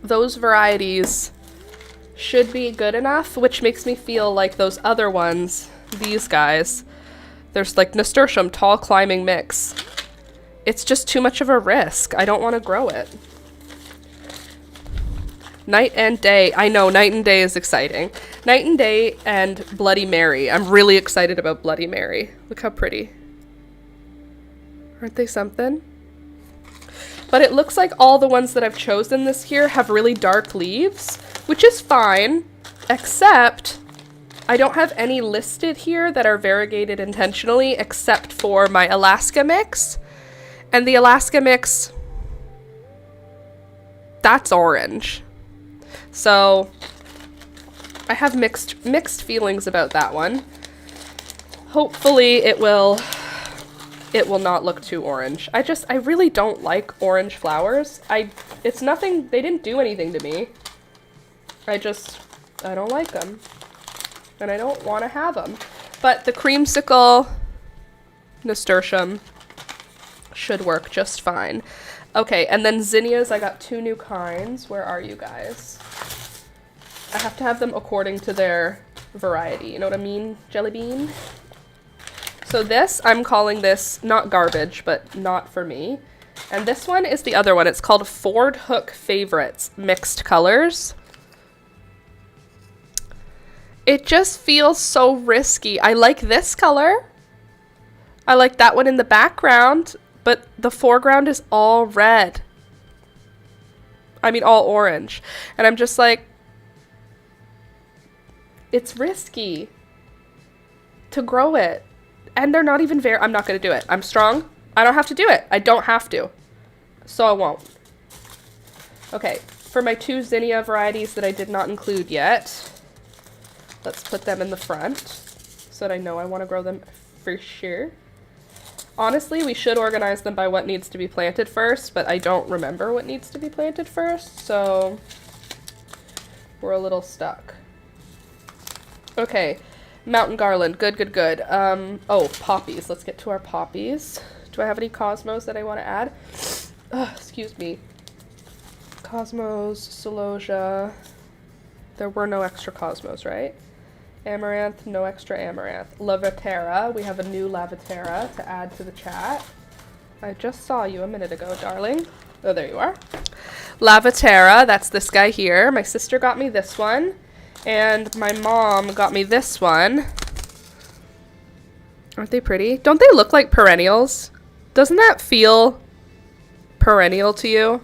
Those varieties should be good enough, which makes me feel like those other ones, these guys, there's like nasturtium tall climbing mix. It's just too much of a risk. I don't want to grow it. Night and day. I know, night and day is exciting. Night and day and Bloody Mary. I'm really excited about Bloody Mary. Look how pretty. Aren't they something? But it looks like all the ones that I've chosen this year have really dark leaves, which is fine, except I don't have any listed here that are variegated intentionally except for my Alaska mix. And the Alaska mix, that's orange. So I have mixed feelings about that one. Hopefully it will not look too orange. I really don't like orange flowers. It's nothing, they didn't do anything to me. I don't like them. And I don't want to have them. But the creamsicle nasturtium should work just fine. Okay, and then zinnias, I got 2 new kinds. Where are you guys? I have to have them according to their variety. You know what I mean, Jelly Bean? So this, I'm calling this not garbage, but not for me. And this one is the other one. It's called Ford Hook Favorites Mixed Colors. It just feels so risky. I like this color. I like that one in the background, but the foreground is all red. I mean, all orange. And I'm just like, it's risky to grow it. And they're not even I'm not going to do it. I'm strong. I don't have to do it. I don't have to. So I won't. Okay, for my 2 zinnia varieties that I did not include yet, let's put them in the front so that I know I want to grow them for sure. Honestly, we should organize them by what needs to be planted first, but I don't remember what needs to be planted first, so we're a little stuck. Okay, mountain garland. Good, good, good. Oh, poppies. Let's get to our poppies. Do I have any cosmos that I want to add? Excuse me. Cosmos, celosia. There were no extra cosmos, right? Amaranth, no extra amaranth. Lavatera. We have a new Lavatera to add to the chat. I just saw you a minute ago, darling. Oh, there you are. Lavatera. That's this guy here. My sister got me this one. And my mom got me this one. Aren't they pretty? Don't they look like perennials? Doesn't that feel perennial to you?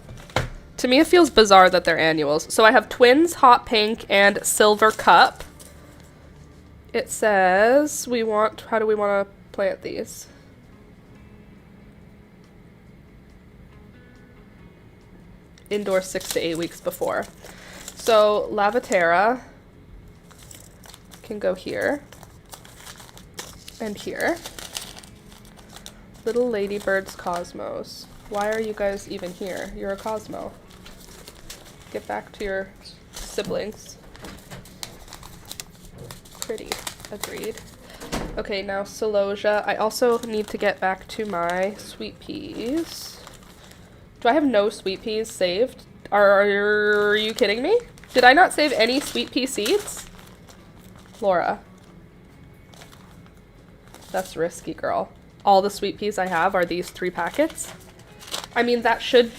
To me, it feels bizarre that they're annuals. So I have twins, hot pink, and silver cup. It says how do we want to plant these? Indoor 6 to 8 weeks before. So Lavatera can go here and here. Little Ladybirds Cosmos. Why are you guys even here? You're a Cosmo. Get back to your siblings. Pretty. Agreed. Okay, now celosia. I also need to get back to my sweet peas. Do I have no sweet peas saved? Are you kidding me? Did I not save any sweet pea seeds? Laura. That's risky, girl. All the sweet peas I have are these 3 packets. I mean, that should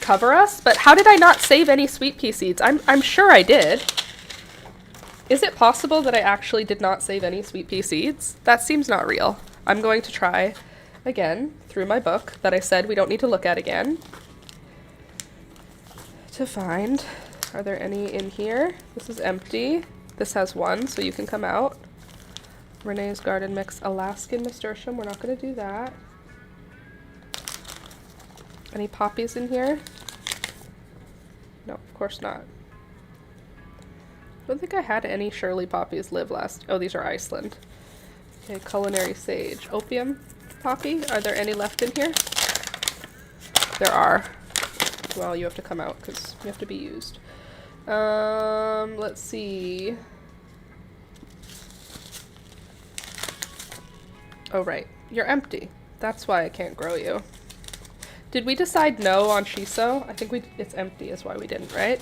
cover us, but how did I not save any sweet pea seeds? I'm sure I did. Is it possible that I actually did not save any sweet pea seeds? That seems not real. I'm going to try again through my book that I said we don't need to look at again to find, are there any in here? This is empty. This has 1, so you can come out. Renee's Garden Mix Alaskan Nasturtium. We're not going to do that. Any poppies in here? No, of course not. I don't think I had any Shirley poppies live last. Oh, these are Iceland. Okay, culinary sage. Opium poppy. Are there any left in here? There are. Well, you have to come out because you have to be used. Let's see. Oh, right. You're empty. That's why I can't grow you. Did we decide no on shiso? I think it's empty is why we didn't, right?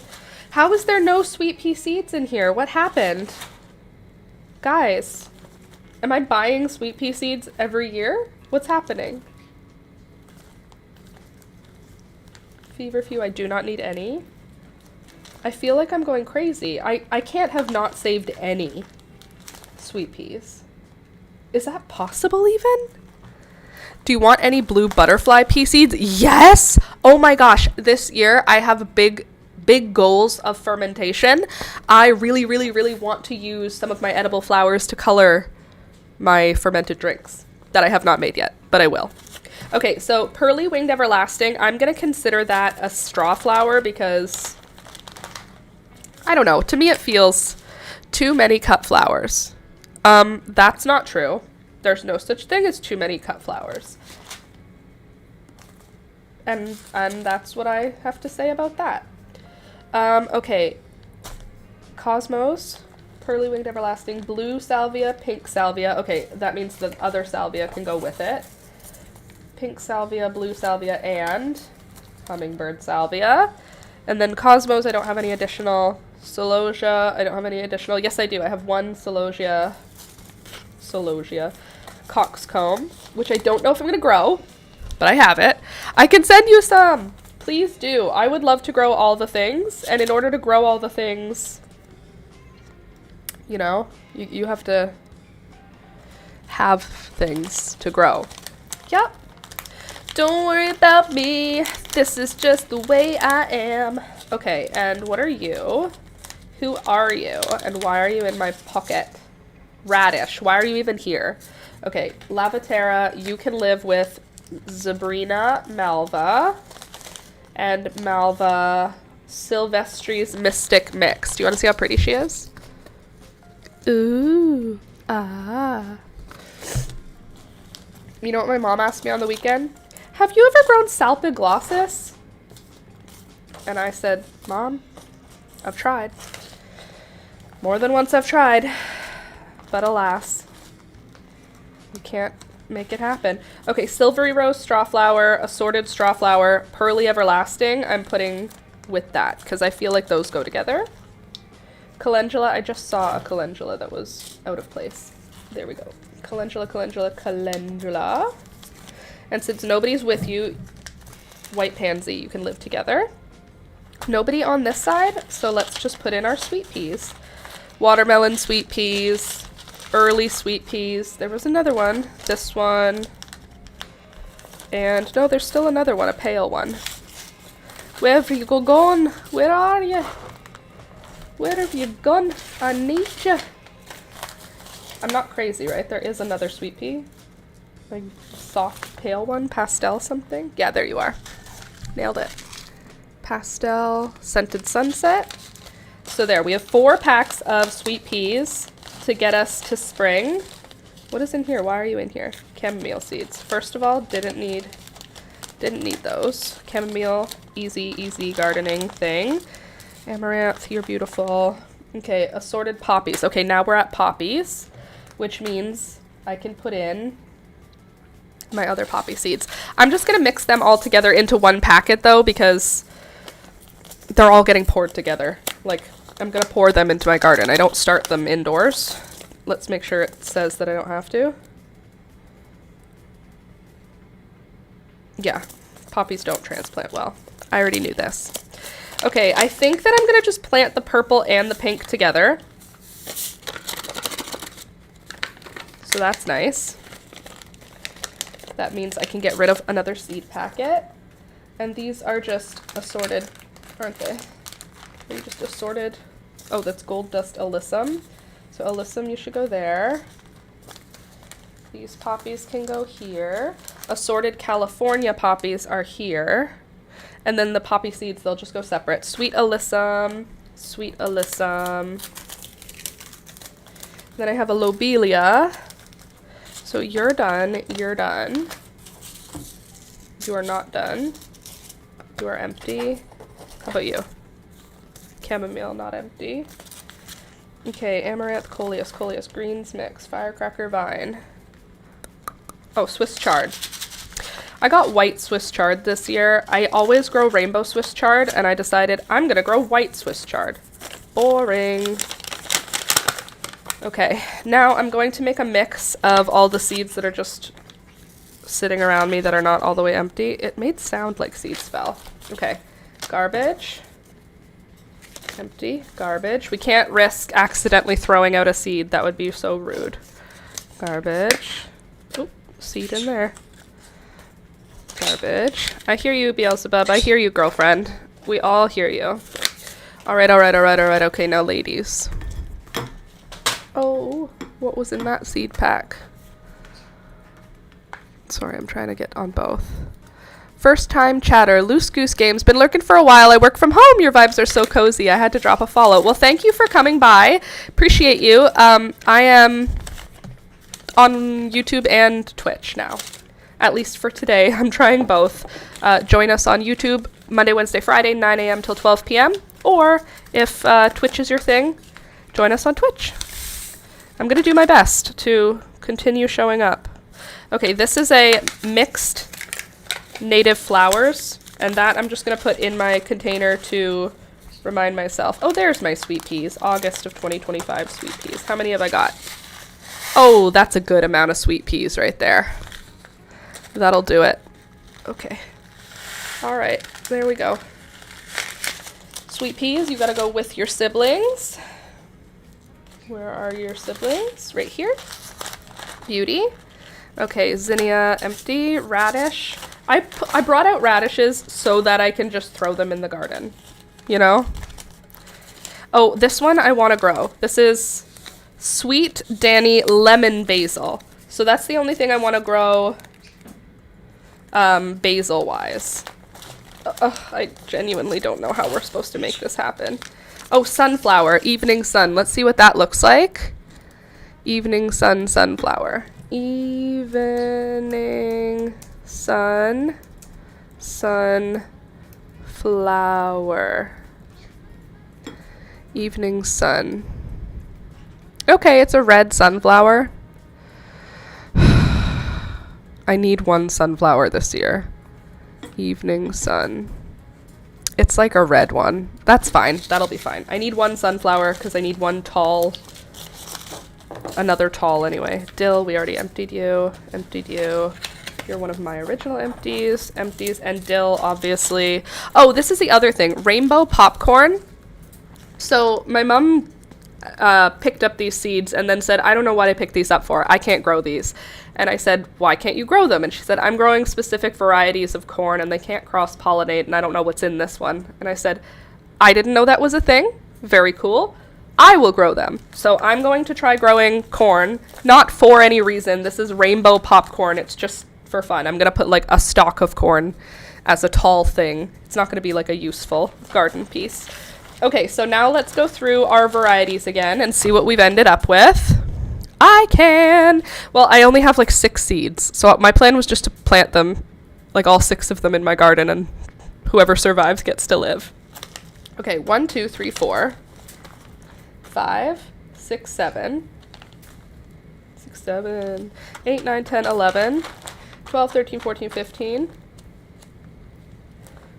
How is there no sweet pea seeds in here? What happened? Guys, am I buying sweet pea seeds every year? What's happening? Feverfew, I do not need any. I feel like I'm going crazy. I can't have not saved any sweet peas. Is that possible even? Do you want any blue butterfly pea seeds? Yes! Oh my gosh, this year I have big goals of fermentation. I really, really, really want to use some of my edible flowers to color my fermented drinks that I have not made yet, but I will. Okay, so Pearly Winged Everlasting, I'm going to consider that a straw flower because, I don't know, to me it feels too many cut flowers. That's not true. There's no such thing as too many cut flowers. And that's what I have to say about that. Okay. Cosmos, Pearly Winged Everlasting, blue salvia, pink salvia. Okay, that means the other salvia can go with it. Pink salvia, blue salvia, and hummingbird salvia. And then Cosmos, I don't have any additional. Celosia, I don't have any additional. Yes, I do. I have 1 celosia coxcomb, which I don't know if I'm going to grow, but I have it. I can send you some. Please do. I would love to grow all the things, and in order to grow all the things, you know, you have to have things to grow. Yep. Don't worry about me. This is just the way I am. Okay, and what are you? Who are you? And why are you in my pocket? Radish, why are you even here? Okay, Lavatera, you can live with Zabrina Malva and Malva Silvestri's Mystic Mix. Do you want to see how pretty she is? Ooh. Ah. You know what my mom asked me on the weekend? Have you ever grown salpiglossis? And I said, Mom, I've tried. More than once I've tried. But alas, you can't make it happen. Okay, Silvery Rose Strawflower, Assorted Strawflower, Pearly Everlasting, I'm putting with that because I feel like those go together. Calendula, I just saw a calendula that was out of place. There we go. Calendula, calendula, calendula. And since nobody's with you, white pansy, you can live together. Nobody on this side, so let's just put in our sweet peas. Watermelon sweet peas, early sweet peas. There was another one, this one. And no, there's still another one, a pale one. Where have you gone? Where are you? Where have you gone? I need you. I'm not crazy, right? There is another sweet pea. Like soft pale one, pastel something. Yeah, there you are. Nailed it. Pastel Scented Sunset. So there, we have 4 packs of sweet peas to get us to spring. What is in here? Why are you in here? Chamomile seeds. First of all, didn't need those. Chamomile, easy gardening thing. Amaranth, you're beautiful. Okay, assorted poppies. Okay, now we're at poppies, which means I can put in my other poppy seeds. I'm just gonna mix them all together into one packet though, because they're all getting poured together. Like, I'm gonna pour them into my garden. I don't start them indoors. Let's make sure it says that I don't have to. Yeah, poppies don't transplant well. I already knew this. Okay, I think that I'm gonna just plant the purple and the pink together. So that's nice. That means I can get rid of another seed packet. And these are just assorted, aren't they? Are you just assorted? Oh, that's Gold Dust Alyssum. So Alyssum, you should go there. These poppies can go here. Assorted California poppies are here. And then the poppy seeds, they'll just go separate. Sweet Alyssum, Sweet Alyssum. Then I have a Lobelia. So you're done, you're done. You are not done. You are empty. How about you? Chamomile, not empty. Okay, Amaranth, Coleus, Coleus, Greens Mix, Firecracker Vine. Oh, Swiss Chard. I got white Swiss chard this year. I always grow rainbow Swiss chard, and I decided I'm gonna grow white Swiss chard. Boring. Okay, now I'm going to make a mix of all the seeds that are just sitting around me that are not all the way empty. It made sound like seeds fell. Okay, garbage. Empty, garbage. We can't risk accidentally throwing out a seed. That would be so rude. Garbage. Oop, seed in there. Garbage. I hear you, Beelzebub. I hear you, girlfriend. We all hear you. Alright. Okay, now ladies. Oh, what was in that seed pack? Sorry, I'm trying to get on both. First time chatter. Loose Goose Games. Been lurking for a while. I work from home. Your vibes are so cozy. I had to drop a follow. Well, thank you for coming by. Appreciate you. I am on YouTube and Twitch now. At least for today. I'm trying both. Join us on YouTube Monday, Wednesday, Friday, 9 a.m. till 12 p.m. Or if Twitch is your thing, join us on Twitch. I'm going to do my best to continue showing up. Okay, this is a mixed native flowers, and that I'm just going to put in my container to remind myself. Oh, there's my sweet peas. August of 2025 sweet peas. How many have I got? Oh, that's a good amount of sweet peas right there. That'll do it. Okay. All right, there we go. Sweet peas, you got to go with your siblings. Where are your siblings? Right here. Beauty. Okay, zinnia, empty. Radish. I brought out radishes so that I can just throw them in the garden. You know? Oh, this one I want to grow. This is Sweet Danny Lemon Basil. So that's the only thing I want to grow basil wise. I genuinely don't know how we're supposed to make this happen. Oh, sunflower, evening sun. Let's see what that looks like. Evening sun, sunflower. Evening sun, sunflower. Evening sun. Okay, it's a red sunflower. I need one sunflower this year. Evening sun. It's like a red one. That's fine. That'll be fine. I need one sunflower because I need one tall. Another tall anyway. Dill, we already emptied you. Emptied you. You're one of my original empties. Empties and dill, obviously. Oh, this is the other thing. Rainbow popcorn. So my mom picked up these seeds and then said, I don't know what I picked these up for. I can't grow these. And I said, why can't you grow them? And she said, I'm growing specific varieties of corn and they can't cross-pollinate and I don't know what's in this one. And I said, I didn't know that was a thing. Very cool. I will grow them. So I'm going to try growing corn, not for any reason. This is rainbow popcorn. It's just for fun. I'm going to put like a stalk of corn as a tall thing. It's not going to be like a useful garden piece. Okay, so now let's go through our varieties again and see what we've ended up with. Well, I only have like 6 seeds. So my plan was just to plant them, like all 6 of them in my garden, and whoever survives gets to live. Okay, 1, 2, 3, 4, 5, 6, 7, 8, 9, 10, 11, 12, 13, 14, 15,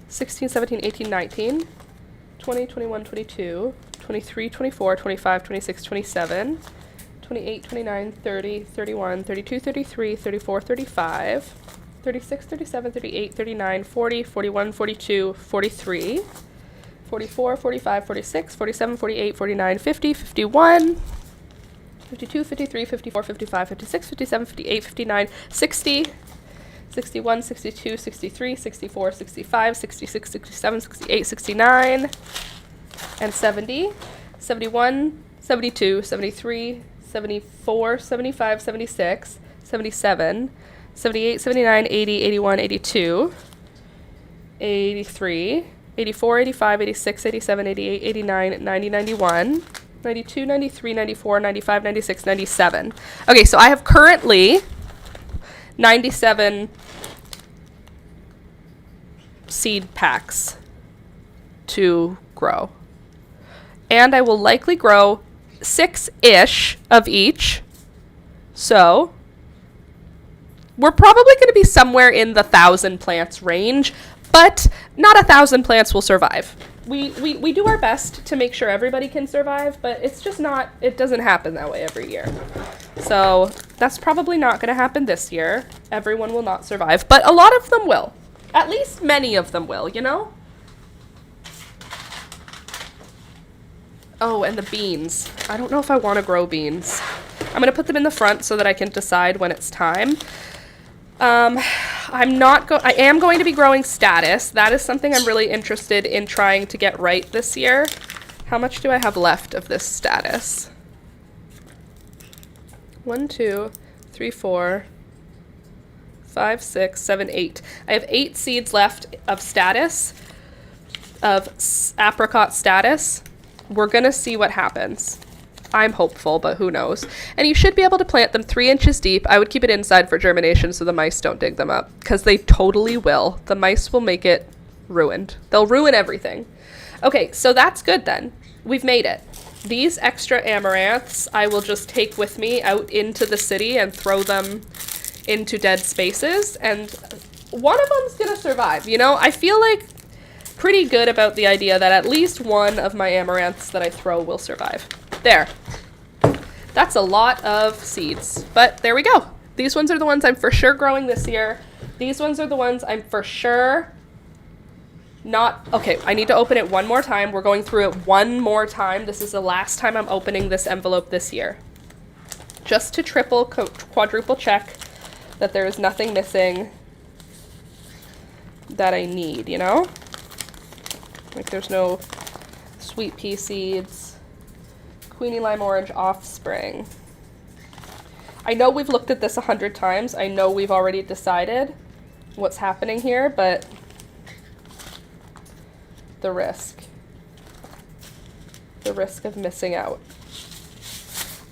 16, 17, 18, 19, 20, 21, 22, 23, 24, 25, 26, 27, 28, 29, 30, 31, 32, 33, 34, 35, 36, 37, 38, 39, 40, 41, 42, 43, 44, 45, 46, 47, 48, 49, 50, 51, 52, 53, 54, 55, 56, 57, 58, 59, 60, 61, 62, 63, 64, 65, 66, 67, 68, 69, and 70, 71, 72, 73, 74, 75, 76, 77, 78, 79, 80, 81, 82, 83, 84, 85, 86, 87, 88, 89, 90, 91, 92, 93, 94, 95, 96, 97. Okay, so I have currently 97 seed packs to grow. And I will likely grow 6-ish of each. So we're probably going to be somewhere in the 1,000 plants range, but not 1,000 plants will survive. We do our best to make sure everybody can survive, but it's just not, it doesn't happen that way every year. So that's probably not going to happen this year. Everyone will not survive, but a lot of them will. At least many of them will, you know? Oh, and the beans. I don't know if I want to grow beans. I'm going to put them in the front so that I can decide when it's time. I am going to be growing status. That is something I'm really interested in trying to get right this year. How much do I have left of this status? 1, 2, 3, 4, 5, 6, 7, 8. I have 8 seeds left of status, of apricot status. We're going to see what happens. I'm hopeful, but who knows. And you should be able to plant them 3 inches deep. I would keep it inside for germination so the mice don't dig them up, because they totally will. The mice will make it ruined. They'll ruin everything. Okay, so that's good then. We've made it. These extra amaranths I will just take with me out into the city and throw them into dead spaces, and one of them's gonna survive, you know? I feel like pretty good about the idea that at least one of my amaranths that I throw will survive. There. That's a lot of seeds, but there we go. These ones are the ones I'm for sure growing this year. These ones are the ones I'm for sure not... Okay, I need to open it one more time. We're going through it one more time. This is the last time I'm opening this envelope this year. Just to triple, quadruple check that there is nothing missing that I need, you know? Like there's no sweet pea seeds. Queenie Lime Orange Offspring. I know we've looked at this 100 times. I know we've already decided what's happening here, but the risk of missing out.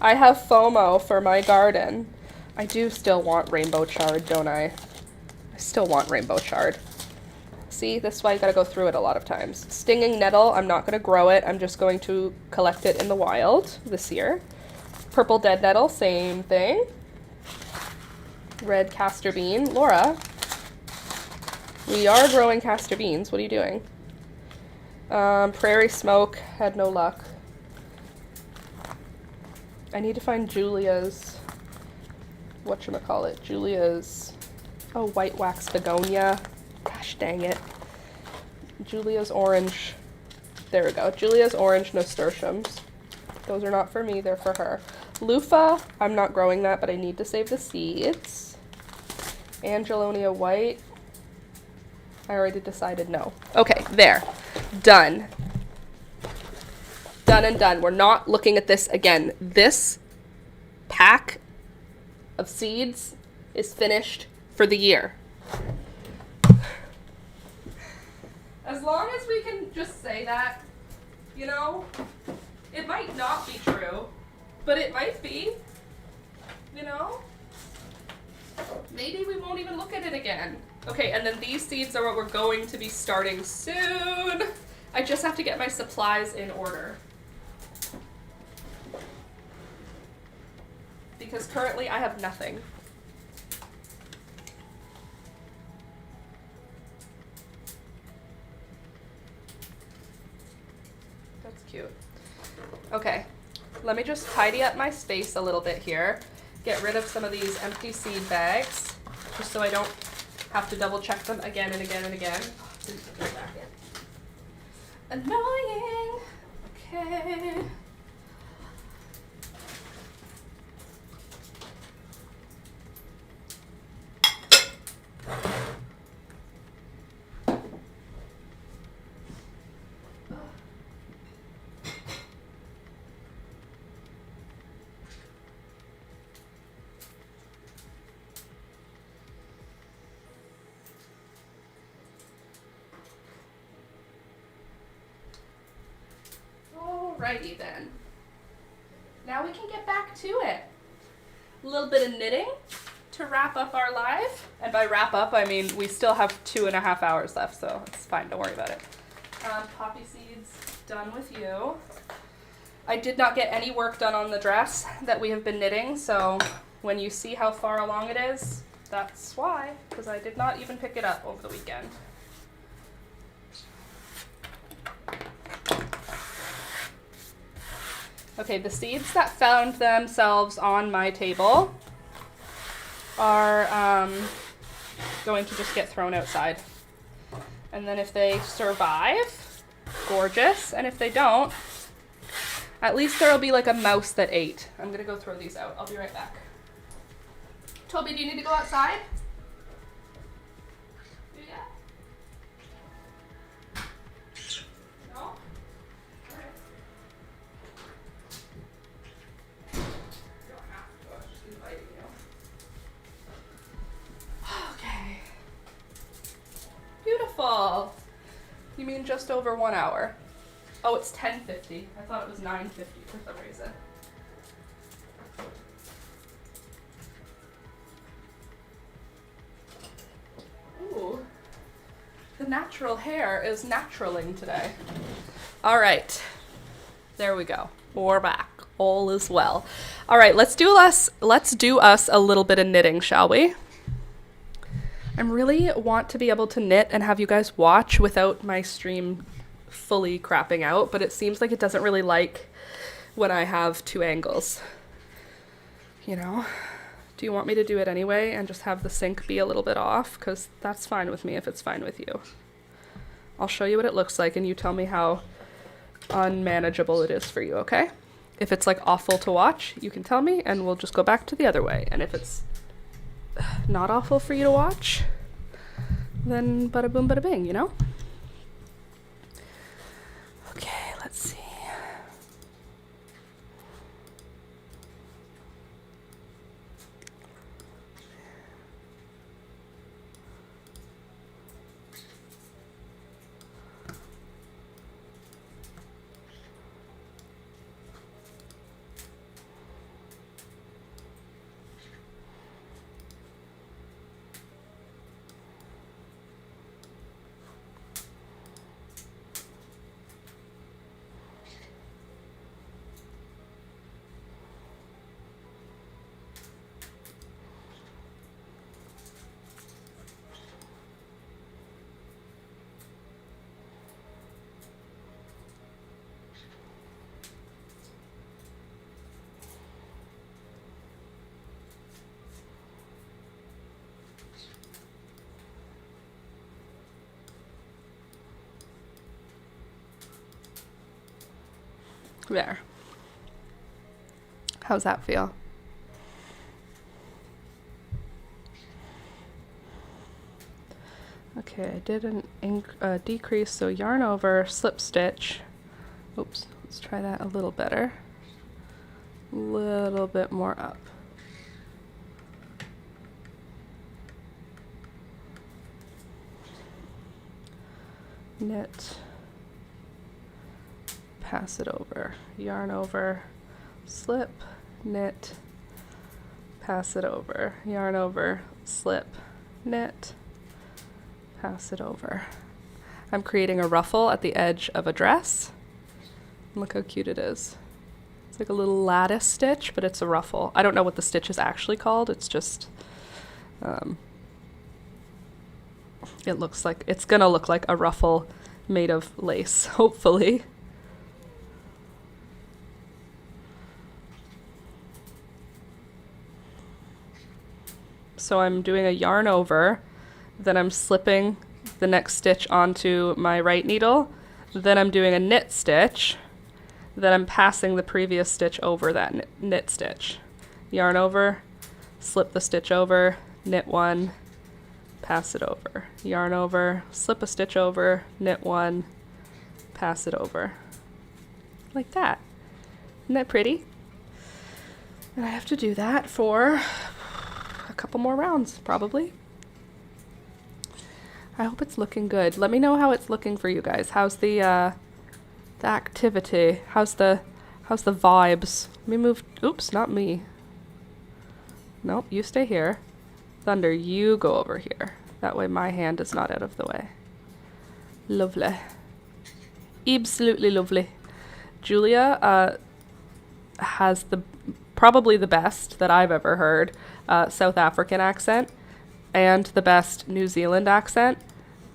I have FOMO for my garden. I do still want rainbow chard, don't I? I still want rainbow chard. See, this is why you gotta go through it a lot of times. Stinging nettle, I'm not gonna grow it. I'm just going to collect it in the wild this year. Purple dead nettle, same thing. Red castor bean. Laura, we are growing castor beans. What are you doing? Prairie smoke, had no luck. I need to find Julia's, Julia's, oh, white wax begonia. Gosh dang it. Julia's orange, there we go. Julia's orange nasturtiums. Those are not for me, they're for her. Loofah, I'm not growing that, but I need to save the seeds. Angelonia white, I already decided no. Okay, there, done. Done and done. We're not looking at this again. This pack of seeds is finished for the year. As long as we can just say that, you know, it might not be true, but it might be, you know? Maybe we won't even look at it again. Okay, and then these seeds are what we're going to be starting soon. I just have to get my supplies in order. Because currently I have nothing. That's cute. Okay, let me just tidy up my space a little bit here. Get rid of some of these empty seed bags, just so I don't have to double check them again and again and again. Oh, didn't put them back in. Annoying. Okay. Alrighty then. Now we can get back to it. A little bit of knitting to wrap up our live. And by wrap up, I mean we still have 2.5 hours left, so it's fine, don't worry about it. Poppy seeds, done with you. I did not get any work done on the dress that we have been knitting, so when you see how far along it is, that's why, because I did not even pick it up over the weekend. Okay, the seeds that found themselves on my table are going to just get thrown outside. And then if they survive, gorgeous. And if they don't, at least there'll be like a mouse that ate. I'm gonna go throw these out. I'll be right back. Toby, do you need to go outside? Beautiful. You mean just over 1 hour? Oh, it's 10:50. I thought it was 9:50 for some reason. Ooh. The natural hair is naturaling today. All right. There we go. We're back. All is well. All right, let's do us a little bit of knitting, shall we? I really want to be able to knit and have you guys watch without my stream fully crapping out, but it seems like it doesn't really like when I have two angles. You know? Do you want me to do it anyway and just have the sync be a little bit off? Because that's fine with me if it's fine with you. I'll show you what it looks like and you tell me how unmanageable it is for you, okay? If it's like awful to watch, you can tell me and we'll just go back to the other way. And if it's not awful for you to watch, then bada boom bada bing, you know? Okay, let's see. There. How's that feel? Okay, I did a decrease, so yarn over, slip stitch. Oops, let's try that a little better. A little bit more up. Knit, pass it over, yarn over, slip, knit, pass it over, yarn over, slip, knit, pass it over. I'm creating a ruffle at the edge of a dress. Look how cute it is. It's like a little lattice stitch, but it's a ruffle. I don't know what the stitch is actually called. It's just, it looks like, it's gonna look like a ruffle made of lace, hopefully. So I'm doing a yarn over, then I'm slipping the next stitch onto my right needle, then I'm doing a knit stitch, then I'm passing the previous stitch over that knit stitch. Yarn over, slip the stitch over, knit one, pass it over. Yarn over, slip a stitch over, knit one, pass it over. Like that. Isn't that pretty? And I have to do that for a couple more rounds, probably. I hope it's looking good. Let me know how it's looking for you guys. How's the activity? How's the vibes? Let me move. Oops, not me. Nope, you stay here. Thunder, you go over here. That way my hand is not out of the way. Lovely. Absolutely lovely. Julia has probably the best that I've ever heard South African accent and the best New Zealand accent.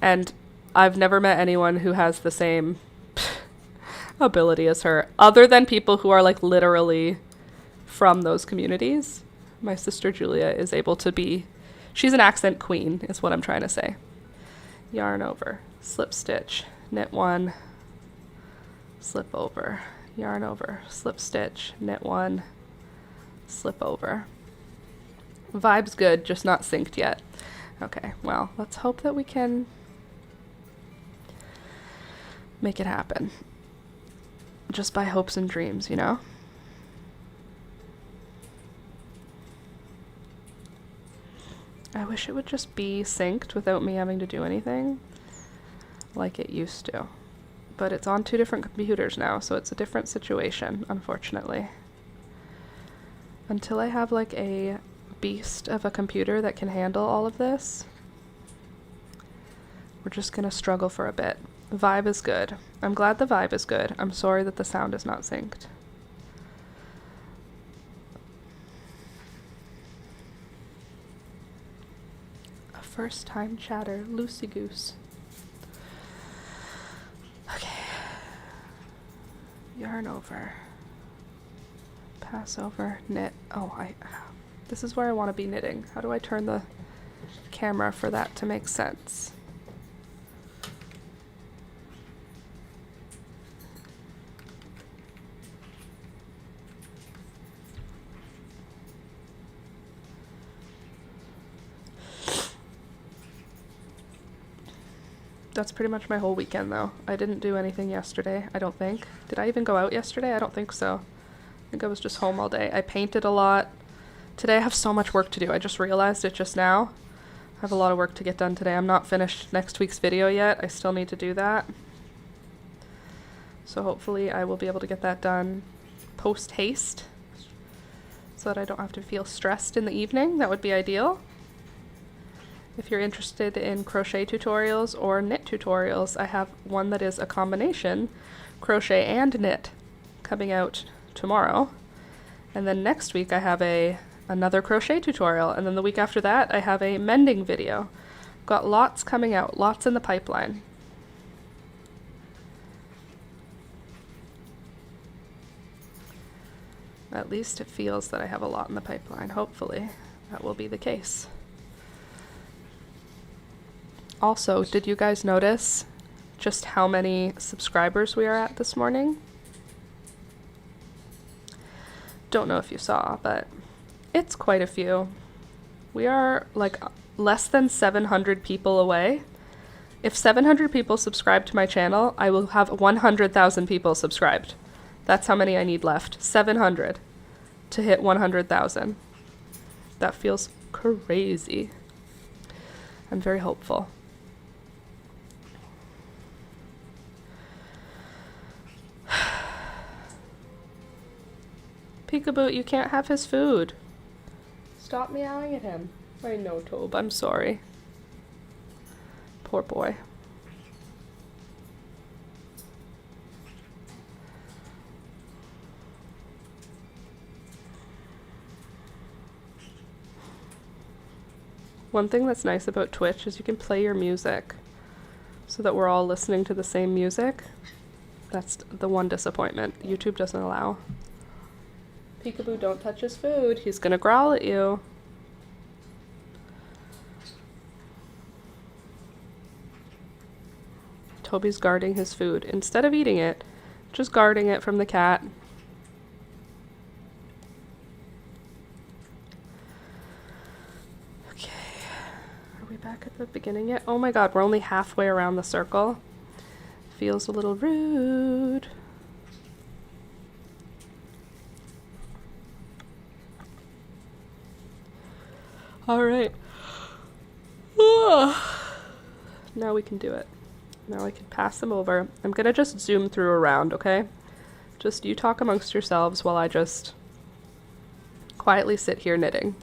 And I've never met anyone who has the same ability as her, other than people who are like literally from those communities. My sister Julia is able to be, she's an accent queen is what I'm trying to say. Yarn over, slip stitch, knit one, slip over, yarn over, slip stitch, knit one, slip over. Vibe's good, just not synced yet. Okay, well, let's hope that we can make it happen. Just by hopes and dreams, you know? I wish it would just be synced without me having to do anything like it used to. But it's on 2 different computers now, so it's a different situation, unfortunately. Until I have like a beast of a computer that can handle all of this, we're just gonna struggle for a bit. Vibe is good. I'm glad the vibe is good. I'm sorry that the sound is not synced. A first time chatter, loosey goose. Okay. Yarn over. Pass over, knit. Oh, this is where I want to be knitting. How do I turn the camera for that to make sense? That's pretty much my whole weekend, though. I didn't do anything yesterday, I don't think. Did I even go out yesterday? I don't think so. I think I was just home all day. I painted a lot. Today I have so much work to do. I just realized it just now. I have a lot of work to get done today. I'm not finished next week's video yet. I still need to do that. So hopefully I will be able to get that done post-haste so that I don't have to feel stressed in the evening. That would be ideal. If you're interested in crochet tutorials or knit tutorials, I have one that is a combination, crochet and knit, coming out tomorrow. And then next week I have another crochet tutorial, and then the week after that I have a mending video. Got lots coming out, lots in the pipeline. At least it feels that I have a lot in the pipeline. Hopefully that will be the case. Also, did you guys notice just how many subscribers we are at this morning? Don't know if you saw, but it's quite a few. We are like less than 700 people away. If 700 people subscribe to my channel, I will have 100,000 people subscribed. That's how many I need left. 700 to hit 100,000. That feels crazy. I'm very hopeful. Peekaboo, you can't have his food. Stop meowing at him. I know, Tobe. I'm sorry. Poor boy. One thing that's nice about Twitch is you can play your music so that we're all listening to the same music. That's the one disappointment YouTube doesn't allow. Peekaboo, don't touch his food. He's gonna growl at you. Toby's guarding his food. Instead of eating it, just guarding it from the cat. Okay. Are we back at the beginning yet? Oh my god, we're only halfway around the circle. Feels a little rude. All right. Now we can do it. Now I can pass them over. I'm gonna just zoom through a round, okay? Just you talk amongst yourselves while I just quietly sit here knitting.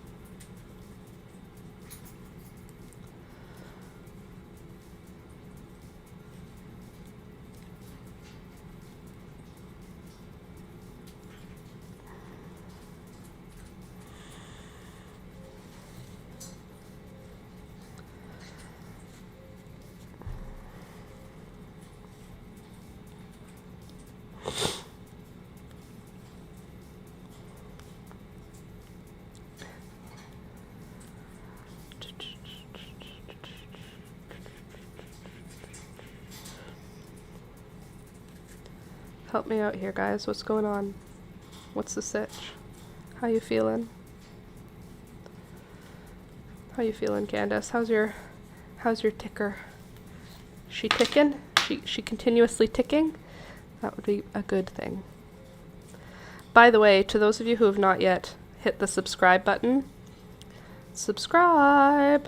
Help me out here, guys. What's going on? What's the sitch? How you feeling? How you feeling, Candace? How's your ticker? She ticking? She continuously ticking? That would be a good thing. By the way, to those of you who have not yet hit the subscribe button, subscribe,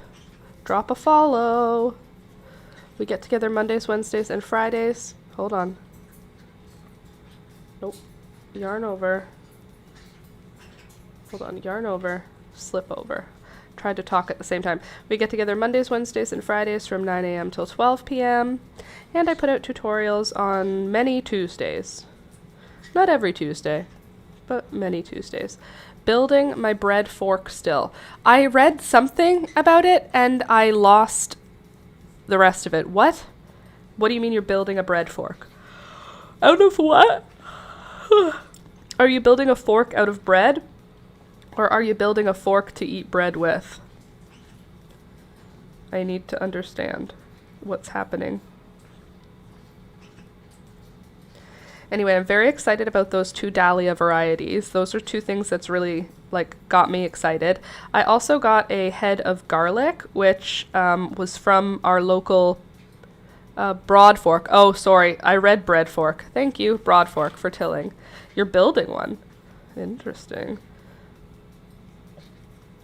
drop a follow. We get together Mondays, Wednesdays, and Fridays. Hold on. Nope. Yarn over. Hold on. Yarn over. Slip over. Tried to talk at the same time. We get together Mondays, Wednesdays, and Fridays from 9 a.m. till 12 p.m. And I put out tutorials on many Tuesdays. Not every Tuesday, but many Tuesdays. Building my bread fork still. I read something about it and I lost the rest of it. What? What do you mean you're building a bread fork? Out of what? Are you building a fork out of bread? Or are you building a fork to eat bread with? I need to understand what's happening. Anyway, I'm very excited about those two dahlia varieties. Those are two things that's really got me excited. I also got a head of garlic, which was from our local broad fork. Oh, sorry, I read bread fork. Thank you, broad fork, for tilling. You're building one. Interesting.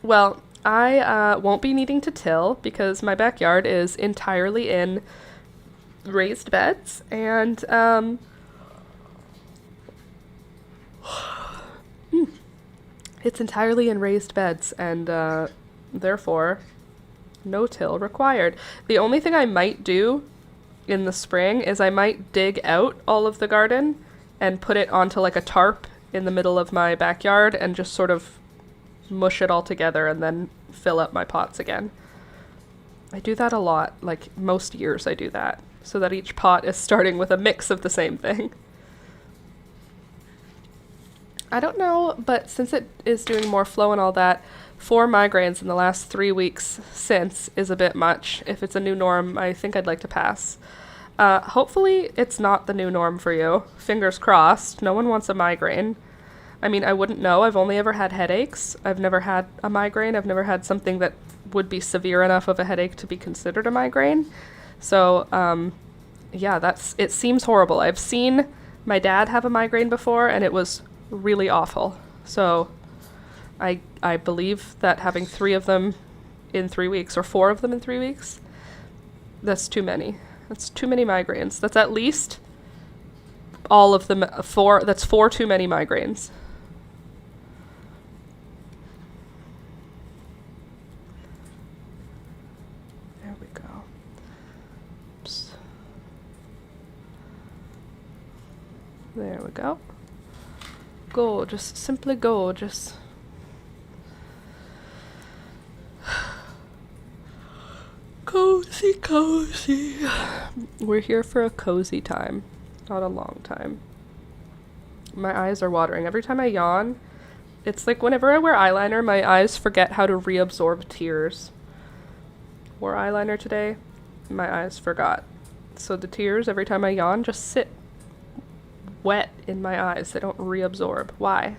Well, I won't be needing to till because my backyard is entirely in raised beds, and it's entirely in raised beds, and therefore no till required. The only thing I might do in the spring is I might dig out all of the garden and put it onto a tarp in the middle of my backyard and just sort of mush it all together and then fill up my pots again. I do that a lot, most years I do that, so that each pot is starting with a mix of the same thing. I don't know, but since it is doing more flow and all that, 4 migraines in the last 3 weeks since is a bit much. If it's a new norm, I think I'd like to pass. Hopefully it's not the new norm for you. Fingers crossed. No one wants a migraine. I mean, I wouldn't know. I've only ever had headaches. I've never had a migraine. I've never had something that would be severe enough of a headache to be considered a migraine. So, yeah, it seems horrible. I've seen my dad have a migraine before, and it was really awful. So I believe that having 3 of them in 3 weeks, or 4 of them in 3 weeks, that's too many. That's too many migraines. That's at least all of them. That's 4 too many migraines. There we go. Oops. There we go. Gorgeous, simply gorgeous. Cozy, cozy. We're here for a cozy time, not a long time. My eyes are watering. Every time I yawn, it's like whenever I wear eyeliner, my eyes forget how to reabsorb tears. Wore eyeliner today, my eyes forgot. So the tears, every time I yawn, just sit wet in my eyes. They don't reabsorb. Why?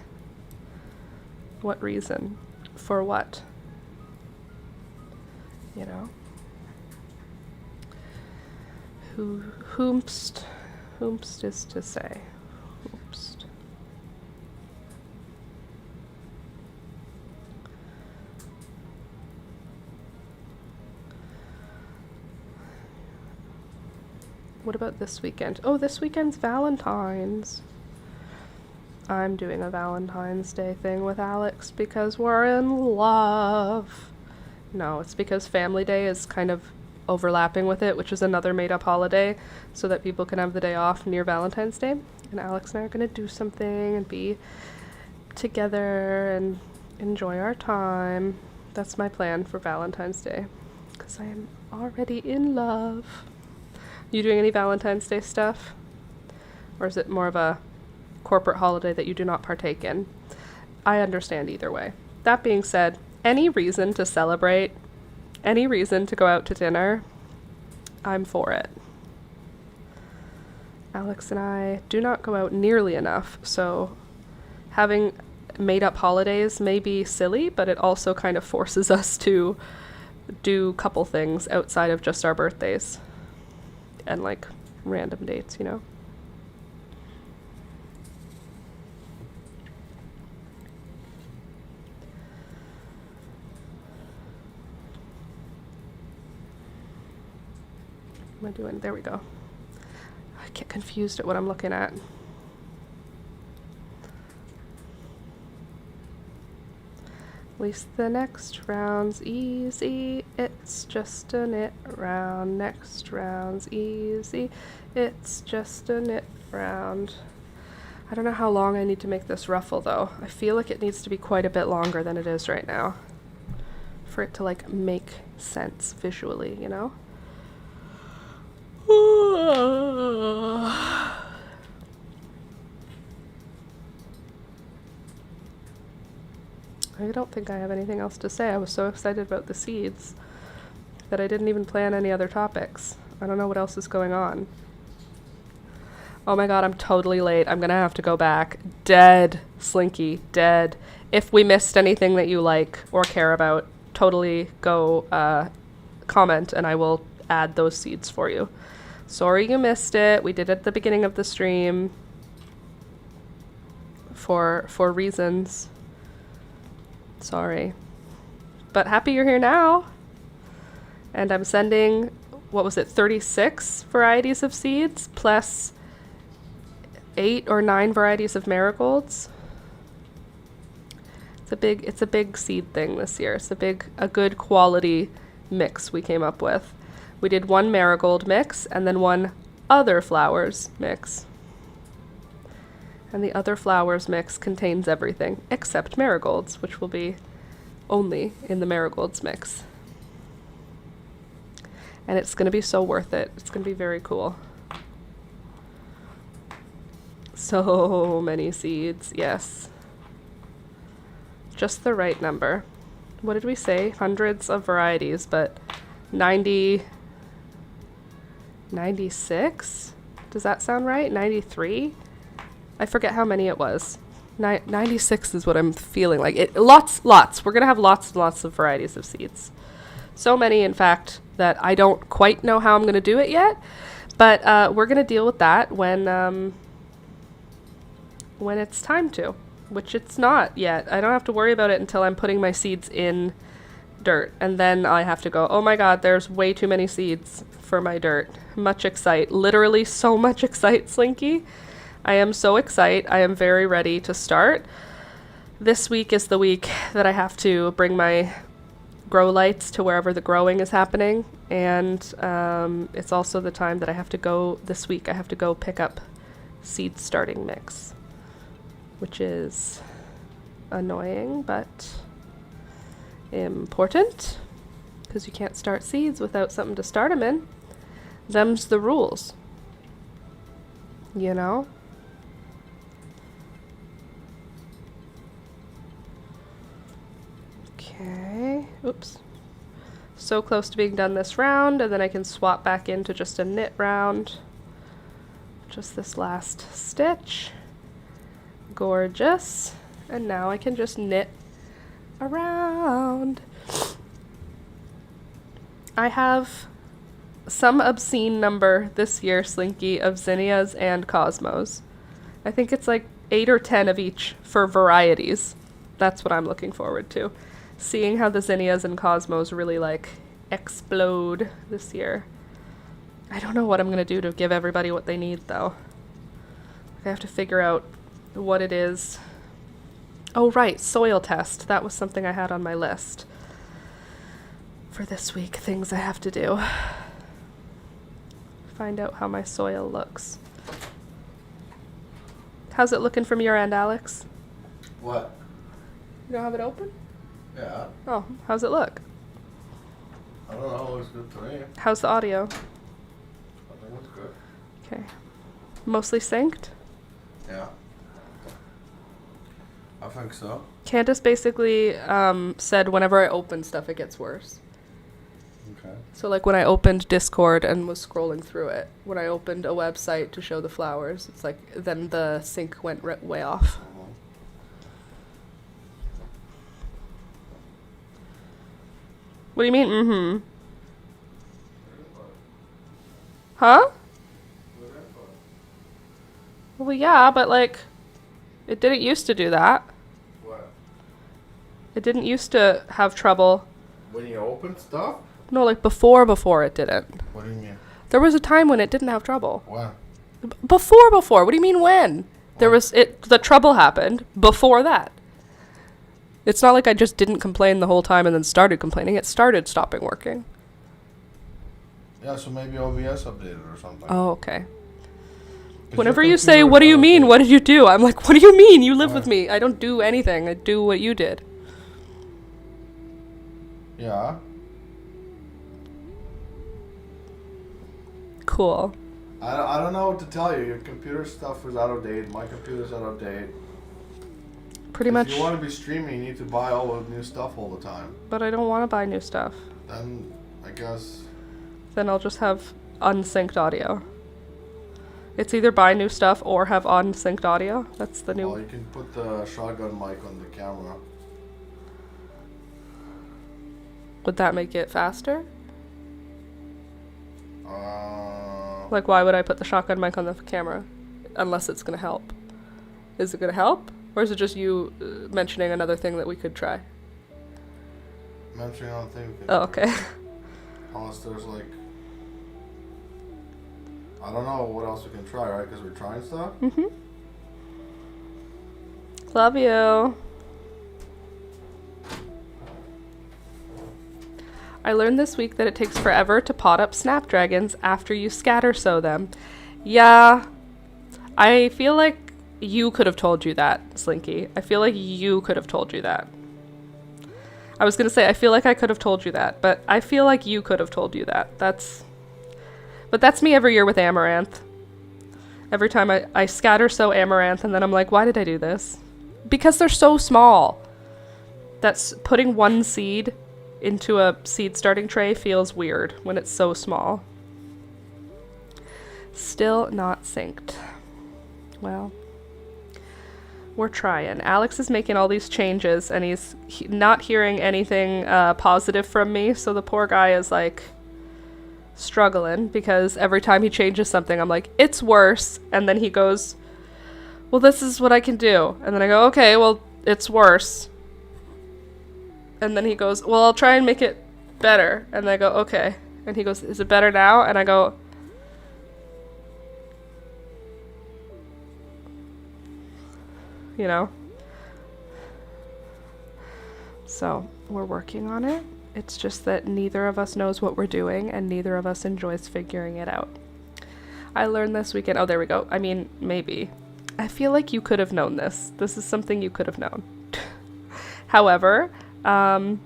What reason? For what? You know? Whomst is to say. Whomst. What about this weekend? Oh, this weekend's Valentine's. I'm doing a Valentine's Day thing with Alex because we're in love. No, it's because Family Day is kind of overlapping with it, which is another made-up holiday, so that people can have the day off near Valentine's Day. And Alex and I are going to do something and be together and enjoy our time. That's my plan for Valentine's Day, because I am already in love. You doing any Valentine's Day stuff? Or is it more of a corporate holiday that you do not partake in? I understand either way. That being said, any reason to celebrate, any reason to go out to dinner, I'm for it. Alex and I do not go out nearly enough, so having made up holidays may be silly, but it also kind of forces us to do couple things outside of just our birthdays and like random dates, you know? What am I doing? There we go. I get confused at what I'm looking at. At least the next round's easy. It's just a knit round. Next round's easy. It's just a knit round. I don't know how long I need to make this ruffle though. I feel like it needs to be quite a bit longer than it is right now for it to like make sense visually, you know? I don't think I have anything else to say. I was so excited about the seeds that I didn't even plan any other topics. I don't know what else is going on. Oh my god, I'm totally late. I'm gonna have to go back. Dead, Slinky, dead. If we missed anything that you like or care about, totally go comment and I will add those seeds for you. Sorry you missed it. We did it at the beginning of the stream for reasons. Sorry. But happy you're here now. And I'm sending, what was it, 36 varieties of seeds plus 8 or 9 varieties of marigolds. It's a big seed thing this year. It's a good quality mix we came up with. We did one marigold mix and then one other flowers mix. And the other flowers mix contains everything except marigolds, which will be only in the marigolds mix. And it's going to be so worth it. It's going to be very cool. So many seeds, yes. Just the right number. What did we say? Hundreds of varieties, but 96? Does that sound right? 93? I forget how many it was. 96 is what I'm feeling like. Lots. We're going to have lots and lots of varieties of seeds. So many, in fact, that I don't quite know how I'm going to do it yet. But we're going to deal with that when it's time to, which it's not yet. I don't have to worry about it until I'm putting my seeds in dirt. And then I have to go, oh my god, there's way too many seeds for my dirt. Much excite. Literally so much excite, Slinky. I am so excited. I am very ready to start. This week is the week that I have to bring my grow lights to wherever the growing is happening. And it's also the time that I have to go this week. I have to go pick up seed starting mix, which is annoying, but important, because you can't start seeds without something to start them in. Them's the rules, you know? Okay, oops. So close to being done this round, and then I can swap back into just a knit round. Just this last stitch. Gorgeous. And now I can just knit around. I have some obscene number this year, Slinky, of zinnias and cosmos. I think it's like 8 or 10 of each for varieties. That's what I'm looking forward to. Seeing how the zinnias and cosmos really like explode this year. I don't know what I'm going to do to give everybody what they need, though. I have to figure out what it is. Oh, right, soil test. That was something I had on my list for this week. Things I have to do. Find out how my soil looks. How's it looking from your end, Alex? What? You don't have it open? Yeah. Oh, how's it look? I don't know. It looks good to me. How's the audio? I think it's good. Okay. Mostly synced? Yeah. I think so. Candace basically said whenever I open stuff, it gets worse. Okay. So like when I opened Discord and was scrolling through it, when I opened a website to show the flowers, it's like then the sync went way off. What do you mean, mm-hmm? Huh? Well, yeah, but like, it didn't used to do that. What? It didn't used to have trouble. When you open stuff? No, like before it didn't. What do you mean? There was a time when it didn't have trouble. When? Before. What do you mean when? There was the trouble happened before that. It's not like I just didn't complain the whole time and then started complaining. It started stopping working. Yeah, so maybe OBS updated or something. Oh, okay. Whenever you say, what do you mean? What did you do? I'm like, what do you mean? You live with me. I don't do anything. I do what you did. Yeah. Cool. I don't know what to tell you. Your computer stuff is out of date. My computer's out of date. Pretty much. If you want to be streaming, you need to buy all the new stuff all the time. But I don't want to buy new stuff. Then, I guess... Then I'll just have unsynced audio. It's either buy new stuff or have unsynced audio. That's the new... Well, you can put the shotgun mic on the camera. Would that make it faster? Like, why would I put the shotgun mic on the camera? Unless it's going to help. Is it going to help? Or is it just you mentioning another thing that we could try? Mentioning another thing we could Oh, okay. Unless there's like... I don't know what else we can try, right? Because we're trying stuff? Mm-hmm. Love you. I learned this week that it takes forever to pot up snapdragons after you scatter sow them. Yeah, I feel like you could have told you that, Slinky. I feel like you could have told you that. I was going to say, I feel like I could have told you that, but I feel like you could have told you that. But that's me every year with amaranth. Every time I scatter sow amaranth, and then I'm like, why did I do this? Because they're so small. That's putting one seed into a seed starting tray feels weird when it's so small. Still not synced. Well, We're trying. Alex is making all these changes, and he's not hearing anything positive from me, so the poor guy is, like, struggling, because every time he changes something, I'm like, it's worse, and then he goes, well, this is what I can do. And then I go, okay, well, it's worse. And then he goes, well, I'll try and make it better. And I go, okay. And he goes, is it better now? And I go, you know? So, we're working on it. It's just that neither of us knows what we're doing, and neither of us enjoys figuring it out. I learned this weekend. Oh, there we go. I mean, maybe. I feel like you could have known this. This is something you could have known. However, I'm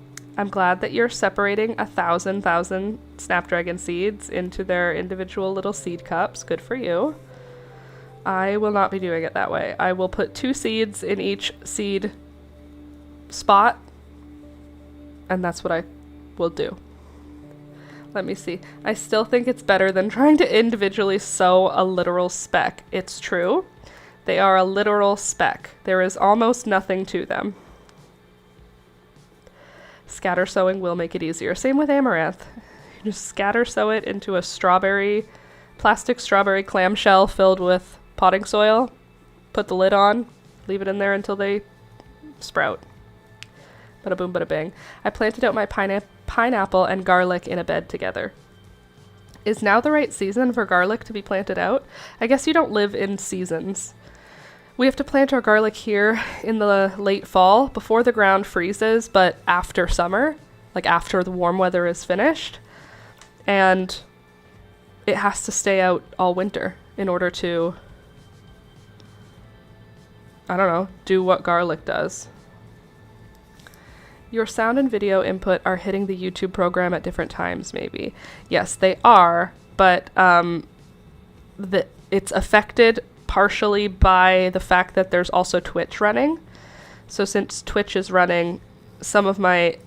glad that you're separating 1,000 Snapdragon seeds into their individual little seed cups. Good for you. I will not be doing it that way. I will put 2 seeds in each seed spot, and that's what I will do. Let me see. I still think it's better than trying to individually sew a literal speck. It's true. They are a literal speck. There is almost nothing to them. Scatter sewing will make it easier. Same with amaranth. You just scatter sew it into a plastic strawberry clamshell filled with potting soil. Put the lid on. Leave it in there until they sprout. Bada boom, bada bang. I planted out my pineapple and garlic in a bed together. Is now the right season for garlic to be planted out? I guess you don't live in seasons. We have to plant our garlic here in the late fall, before the ground freezes, but after summer, like after the warm weather is finished. And it has to stay out all winter in order to, I don't know, do what garlic does. Your sound and video input are hitting the YouTube program at different times, maybe. Yes, they are, but it's affected partially by the fact that there's also Twitch running. So since Twitch is running, some of my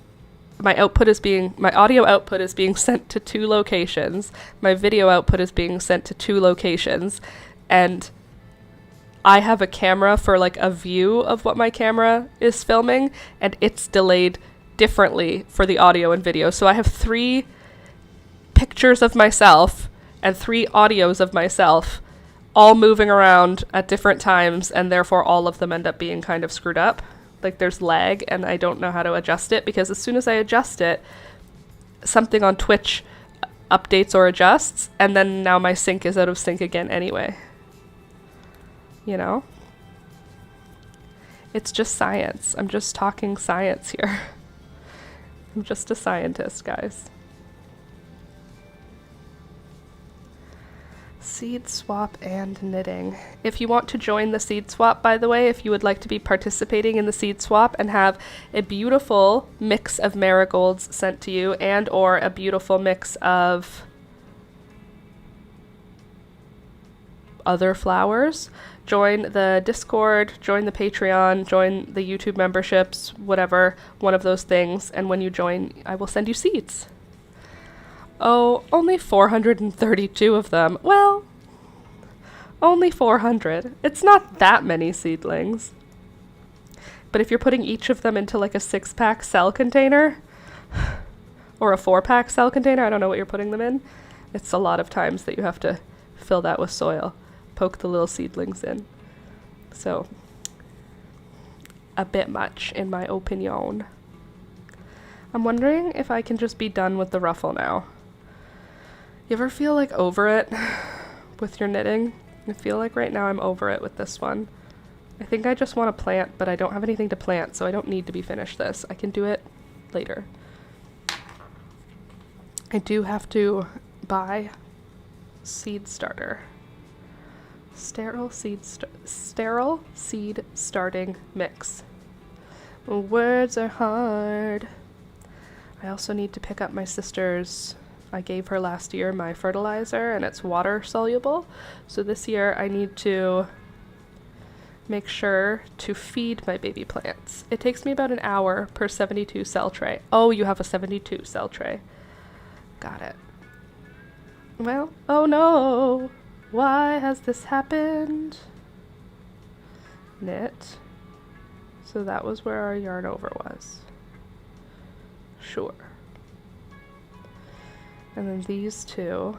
audio output is being sent to 2 locations. My video output is being sent to 2 locations. And I have a camera for like a view of what my camera is filming, and it's delayed differently for the audio and video. So I have 3 pictures of myself and 3 audios of myself all moving around at different times, and therefore all of them end up being kind of screwed up. Like there's lag, and I don't know how to adjust it, because as soon as I adjust it, something on Twitch updates or adjusts, and then now my sync is out of sync again anyway. You know? It's just science. I'm just talking science here. I'm just a scientist, guys. Seed swap and knitting. If you want to join the seed swap, by the way, if you would like to be participating in the seed swap and have a beautiful mix of marigolds sent to you, and or a beautiful mix of other flowers, join the Discord, join the Patreon, join the YouTube memberships, whatever, one of those things, and when you join, I will send you seeds. Oh, only 432 of them. Well, only 400. It's not that many seedlings. But if you're putting each of them into like a 6-pack cell container, or a 4-pack cell container, I don't know what you're putting them in, it's a lot of times that you have to fill that with soil, poke the little seedlings in. So, a bit much, in my opinion. I'm wondering if I can just be done with the ruffle now. You ever feel like over it with your knitting? I feel like right now I'm over it with this one. I think I just want to plant, but I don't have anything to plant, so I don't need to be finished this. I can do it later. I do have to buy seed starter. Sterile seed starting mix. Words are hard. I also need to pick up my sister's. I gave her last year my fertilizer, and it's water soluble. So this year I need to make sure to feed my baby plants. It takes me about an hour per 72 cell tray. Oh, you have a 72 cell tray. Got it. Well, oh no. Why has this happened? Knit. So that was where our yarn over was. Sure. And then these two.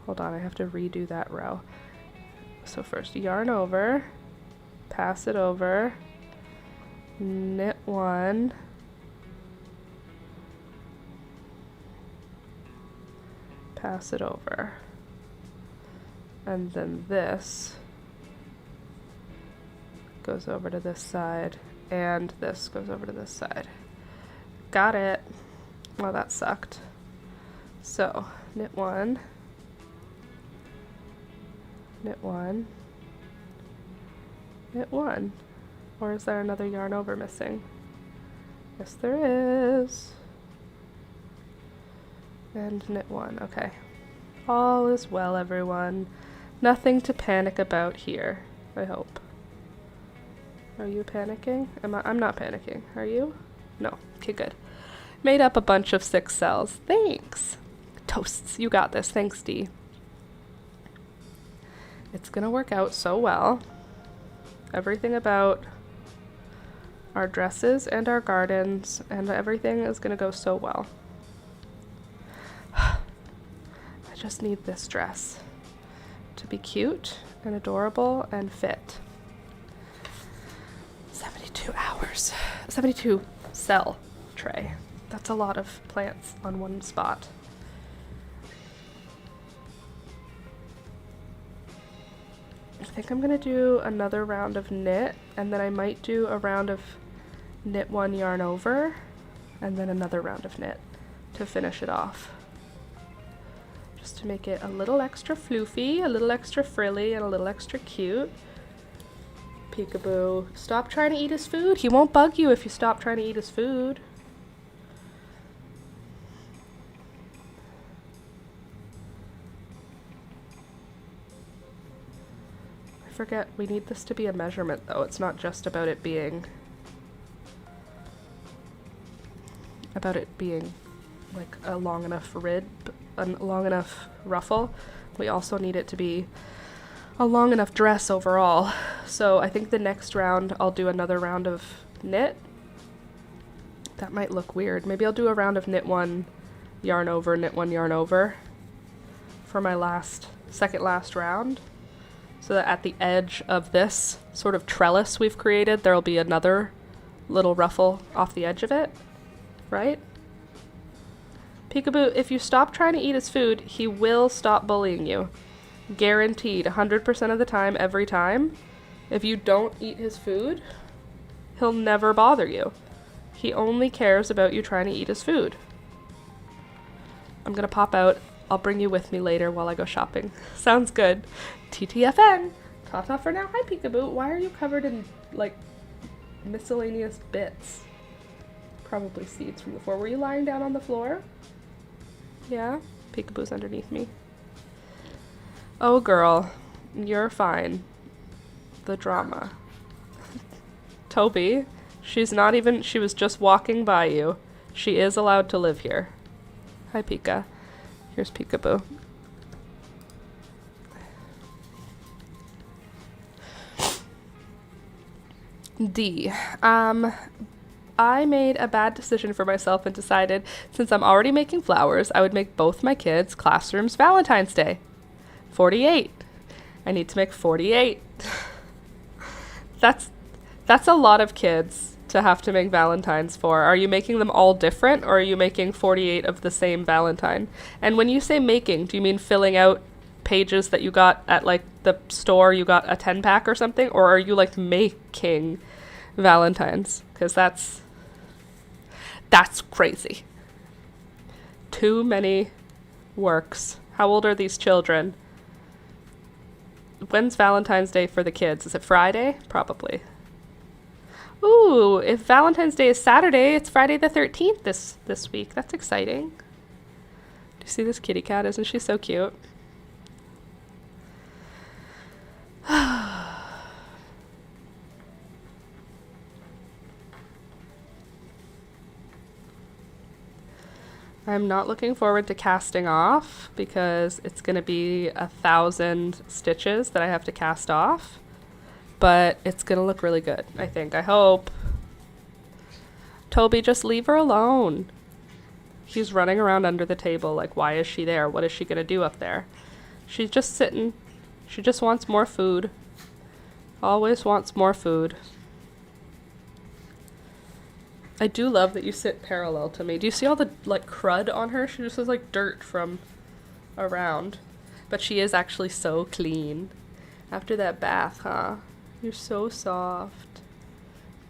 Hold on, I have to redo that row. So first yarn over, pass it over, knit one, pass it over, and then this goes over to this side, and this goes over to this side. Got it. Well, that sucked. So, knit one, knit one, knit one. Or is there another yarn over missing? Yes, there is. And knit one. Okay. All is well, everyone. Nothing to panic about here, I hope. Are you panicking? I'm not panicking. Are you? No. Okay, good. Made up a bunch of 6 cells. Thanks. Toasts. You got this. Thanks, Dee. It's gonna work out so well. Everything about our dresses and our gardens and everything is gonna go so well. I just need this dress to be cute and adorable and fit. 72 hours. 72 cell tray. That's a lot of plants on one spot. I think I'm gonna do another round of knit, and then I might do a round of knit one yarn over, and then another round of knit to finish it off. Just to make it a little extra floofy, a little extra frilly, and a little extra cute. Peekaboo, stop trying to eat his food. He won't bug you if you stop trying to eat his food. I forget, we need this to be a measurement though. It's not just about it being like a long enough rib, a long enough ruffle. We also need it to be a long enough dress overall. So I think the next round I'll do another round of knit. That might look weird. Maybe I'll do a round of knit one, yarn over, knit one, yarn over for my second last round. So that at the edge of this sort of trellis we've created, there'll be another little ruffle off the edge of it, right? Peekaboo, if you stop trying to eat his food, he will stop bullying you. Guaranteed, 100% of the time, every time. If you don't eat his food, he'll never bother you. He only cares about you trying to eat his food. I'm gonna pop out. I'll bring you with me later while I go shopping. Sounds good. TTFN. Ta-ta for now. Hi, Peekaboo. Why are you covered in, like, miscellaneous bits? Probably seeds from the floor. Were you lying down on the floor? Yeah? Peekaboo's underneath me. Oh, girl. You're fine. The drama. Toby, she was just walking by you. She is allowed to live here. Hi, Pika. Here's Peekaboo. D. I made a bad decision for myself and decided, since I'm already making flowers, I would make both my kids' classrooms Valentine's Day. 48. I need to make 48. That's a lot of kids to have to make Valentines for. Are you making them all different, or are you making 48 of the same Valentine? And when you say making, do you mean filling out pages that you got at like the store, you got a 10-pack or something, or are you like making Valentines? Because that's crazy. Too many works. How old are these children? When's Valentine's Day for the kids? Is it Friday? Probably. Ooh, if Valentine's Day is Saturday, it's Friday the 13th this week. That's exciting. Do you see this kitty cat? Isn't she so cute? I'm not looking forward to casting off because it's going to be 1,000 stitches that I have to cast off. but it's gonna look really good, I think. I hope. Toby, just leave her alone. She's running around under the table like, why is she there? What is she gonna do up there? She's just sitting. She just wants more food. Always wants more food. I do love that you sit parallel to me. Do you see all the like crud on her? She just has like dirt from around. But she is actually so clean. After that bath, huh? You're so soft.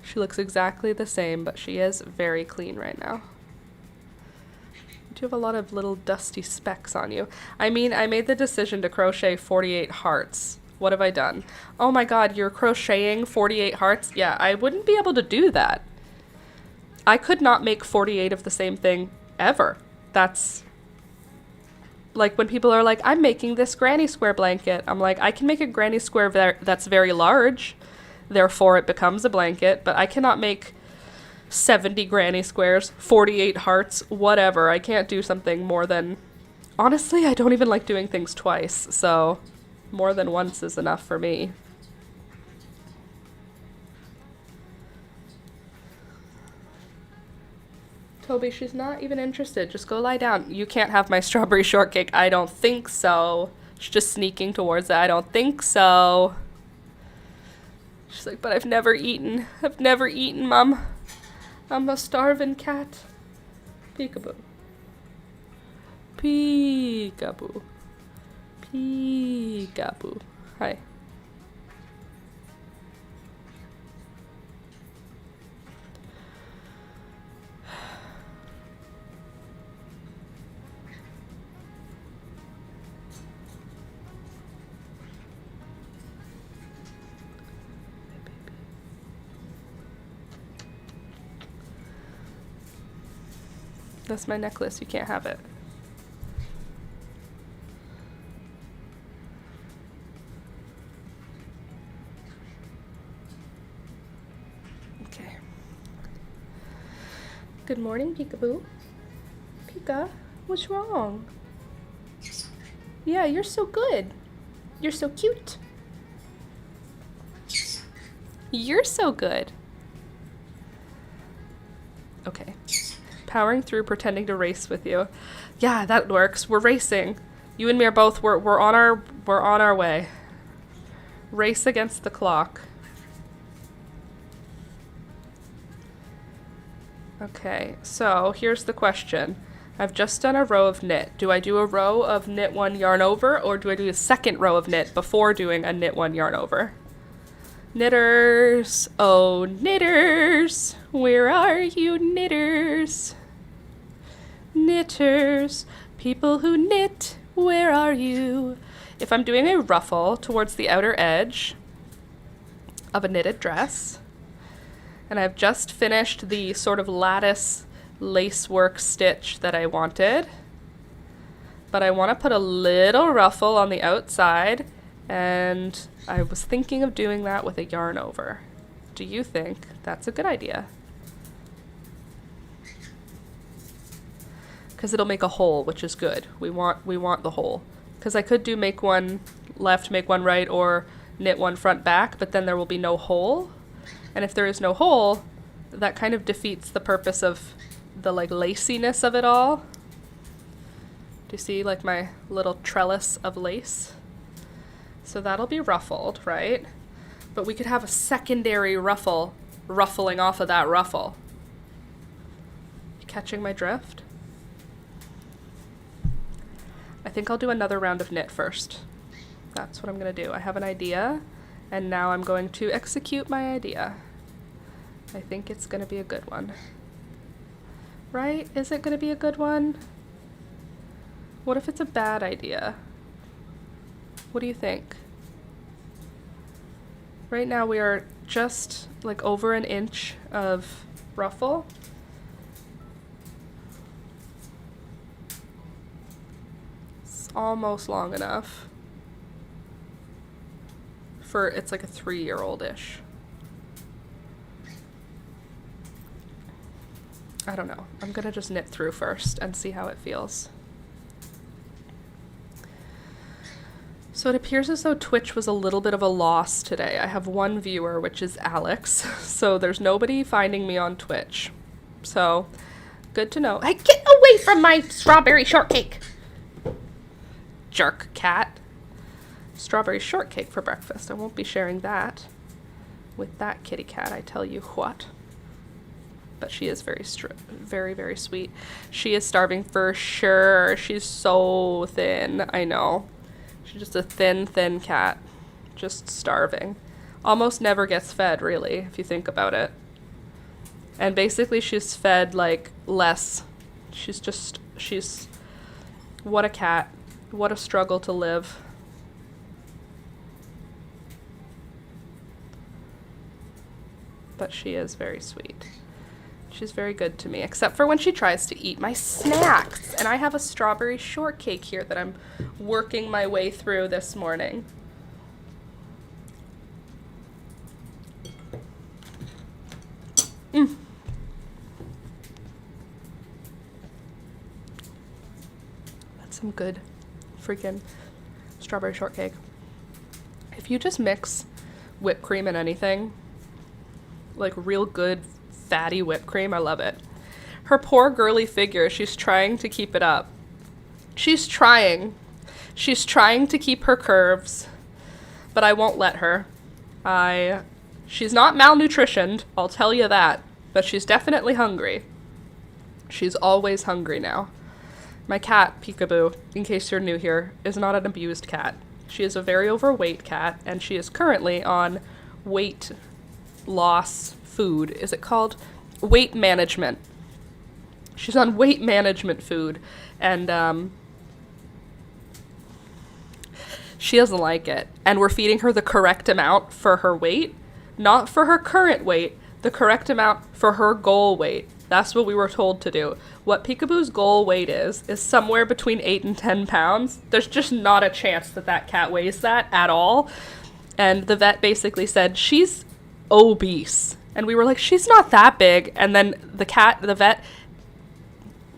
She looks exactly the same, but she is very clean right now. You have a lot of little dusty specks on you. I mean, I made the decision to crochet 48 hearts. What have I done? Oh my god, you're crocheting 48 hearts? Yeah, I wouldn't be able to do that. I could not make 48 of the same thing ever. That's like when people are like, I'm making this granny square blanket. I'm like, I can make a granny square that's very large. Therefore, it becomes a blanket. But I cannot make 70 granny squares, 48 hearts, whatever. I can't do something more than... Honestly, I don't even like doing things twice. So more than once is enough for me. Toby, she's not even interested. Just go lie down. You can't have my strawberry shortcake. I don't think so. She's just sneaking towards it. I don't think so. She's like, but I've never eaten. I've never eaten, Mom. I'm a starving cat. Peekaboo. Peekaboo. Peekaboo. Hi. That's my necklace. You can't have it. Okay. Good morning, Peekaboo. Pika, what's wrong? Yeah, you're so good. You're so cute. You're so good. Okay. Powering through, pretending to race with you. Yeah, that works. We're racing. You and me are both. We're on our way. Race against the clock. Okay, so here's the question. I've just done a row of knit. Do I do a row of knit one, yarn over, or do I do a second row of knit before doing a knit one, yarn over? Knitters, oh knitters, where are you knitters? Knitters, people who knit, where are you? If I'm doing a ruffle towards the outer edge of a knitted dress, and I've just finished the sort of lattice lacework stitch that I wanted, but I want to put a little ruffle on the outside, and I was thinking of doing that with a yarn over. Do you think that's a good idea? Because it'll make a hole, which is good. We want the hole. Because I could do make one left, make one right, or knit one front back, but then there will be no hole. And if there is no hole, that kind of defeats the purpose of the like laciness of it all. Do you see like my little trellis of lace? So that'll be ruffled, right? But we could have a secondary ruffle ruffling off of that ruffle. You catching my drift? I think I'll do another round of knit first. That's what I'm gonna do. I have an idea, and now I'm going to execute my idea. I think it's gonna be a good one. Right? Is it gonna be a good one? What if it's a bad idea? What do you think? Right now we are just like over an inch of ruffle. It's almost long enough for, it's like a 3-year-old-ish. I don't know. I'm gonna just knit through first and see how it feels. So it appears as though Twitch was a little bit of a loss today. I have one viewer, which is Alex, so there's nobody finding me on Twitch. So, good to know. Hey, get away from my strawberry shortcake! Jerk cat. Strawberry shortcake for breakfast. I won't be sharing that with that kitty cat, I tell you what. But she is very, very sweet. She is starving for sure. She's so thin. I know. She's just a thin cat. Just starving. Almost never gets fed, really, if you think about it. And basically she's fed, like, less. She's... What a cat. What a struggle to live. But she is very sweet. She's very good to me, except for when she tries to eat my snacks. And I have a strawberry shortcake here that I'm working my way through this morning. That's some good freaking strawberry shortcake. If you just mix whipped cream in anything, like real good fatty whipped cream, I love it. Her poor girly figure, she's trying to keep it up. She's trying to keep her curves, but I won't let her. She's not malnutritioned, I'll tell you that, but she's definitely hungry. She's always hungry now. My cat, Peekaboo, in case you're new here, is not an abused cat. She is a very overweight cat, and she is currently on weight loss food. Is it called weight management? She's on weight management food, and she doesn't like it. And we're feeding her the correct amount for her weight, not for her current weight, the correct amount for her goal weight. That's what we were told to do. What Peekaboo's goal weight is somewhere between 8 and 10 pounds. There's just not a chance that cat weighs that at all. And the vet basically said, she's obese. And we were like, she's not that big. And then the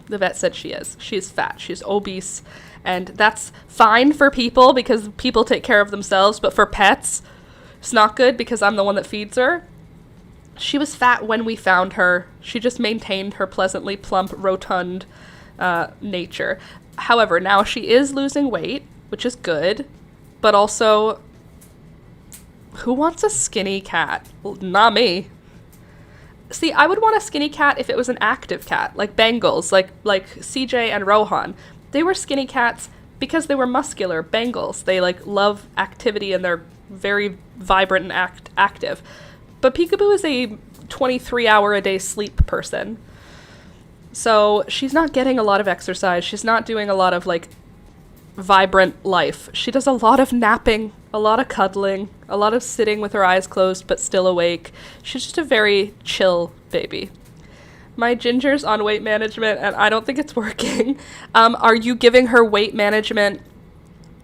vet said she is. She's fat. She's obese. And that's fine for people because people take care of themselves. But for pets, it's not good because I'm the one that feeds her. She was fat when we found her. She just maintained her pleasantly plump, rotund nature. However, now she is losing weight, which is good. But also, who wants a skinny cat? Well, not me. See, I would want a skinny cat if it was an active cat, like Bengals, like CJ and Rohan. They were skinny cats because they were muscular Bengals. They love activity and they're very vibrant and active. But Peekaboo is a 23-hour-a-day sleep person. So she's not getting a lot of exercise. She's not doing a lot of vibrant life. She does a lot of napping, a lot of cuddling, a lot of sitting with her eyes closed but still awake. She's just a very chill baby. My Ginger's on weight management and I don't think it's working. Are you giving her weight management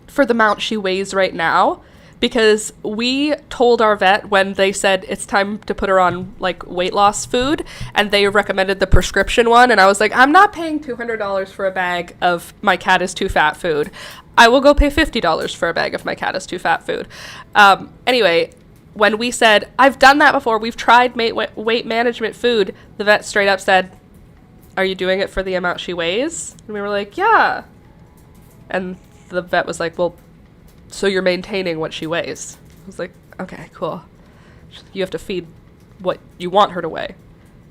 for the amount she weighs right now? Because we told our vet when they said it's time to put her on weight loss food and they recommended the prescription one, and I was like, I'm not paying $200 for a bag of my cat is too fat food. I will go pay $50 for a bag of my cat is too fat food. Anyway, when we said, I've done that before, we've tried weight management food, the vet straight up said, are you doing it for the amount she weighs? And we were like, yeah. And the vet was like, well, so you're maintaining what she weighs. I was like, okay, cool. You have to feed what you want her to weigh.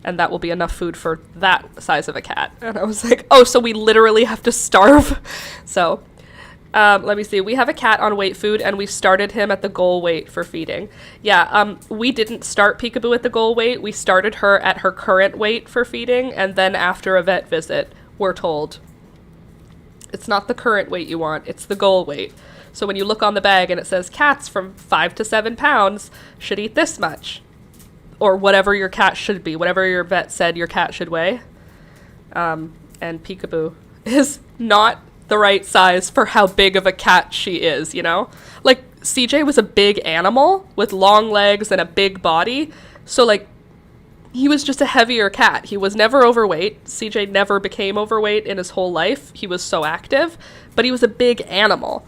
And that will be enough food for that size of a cat. And I was like, oh, so we literally have to starve? So, let me see. We have a cat on weight food, and we started him at the goal weight for feeding. Yeah, we didn't start Peekaboo at the goal weight. We started her at her current weight for feeding, and then after a vet visit, we're told, it's not the current weight you want, it's the goal weight. So when you look on the bag and it says cats from 5 to 7 pounds should eat this much, or whatever your cat should be, whatever your vet said your cat should weigh. And Peekaboo is not the right size for how big of a cat she is, you know? CJ was a big animal with long legs and a big body. So he was just a heavier cat. He was never overweight. CJ never became overweight in his whole life. He was so active, but he was a big animal.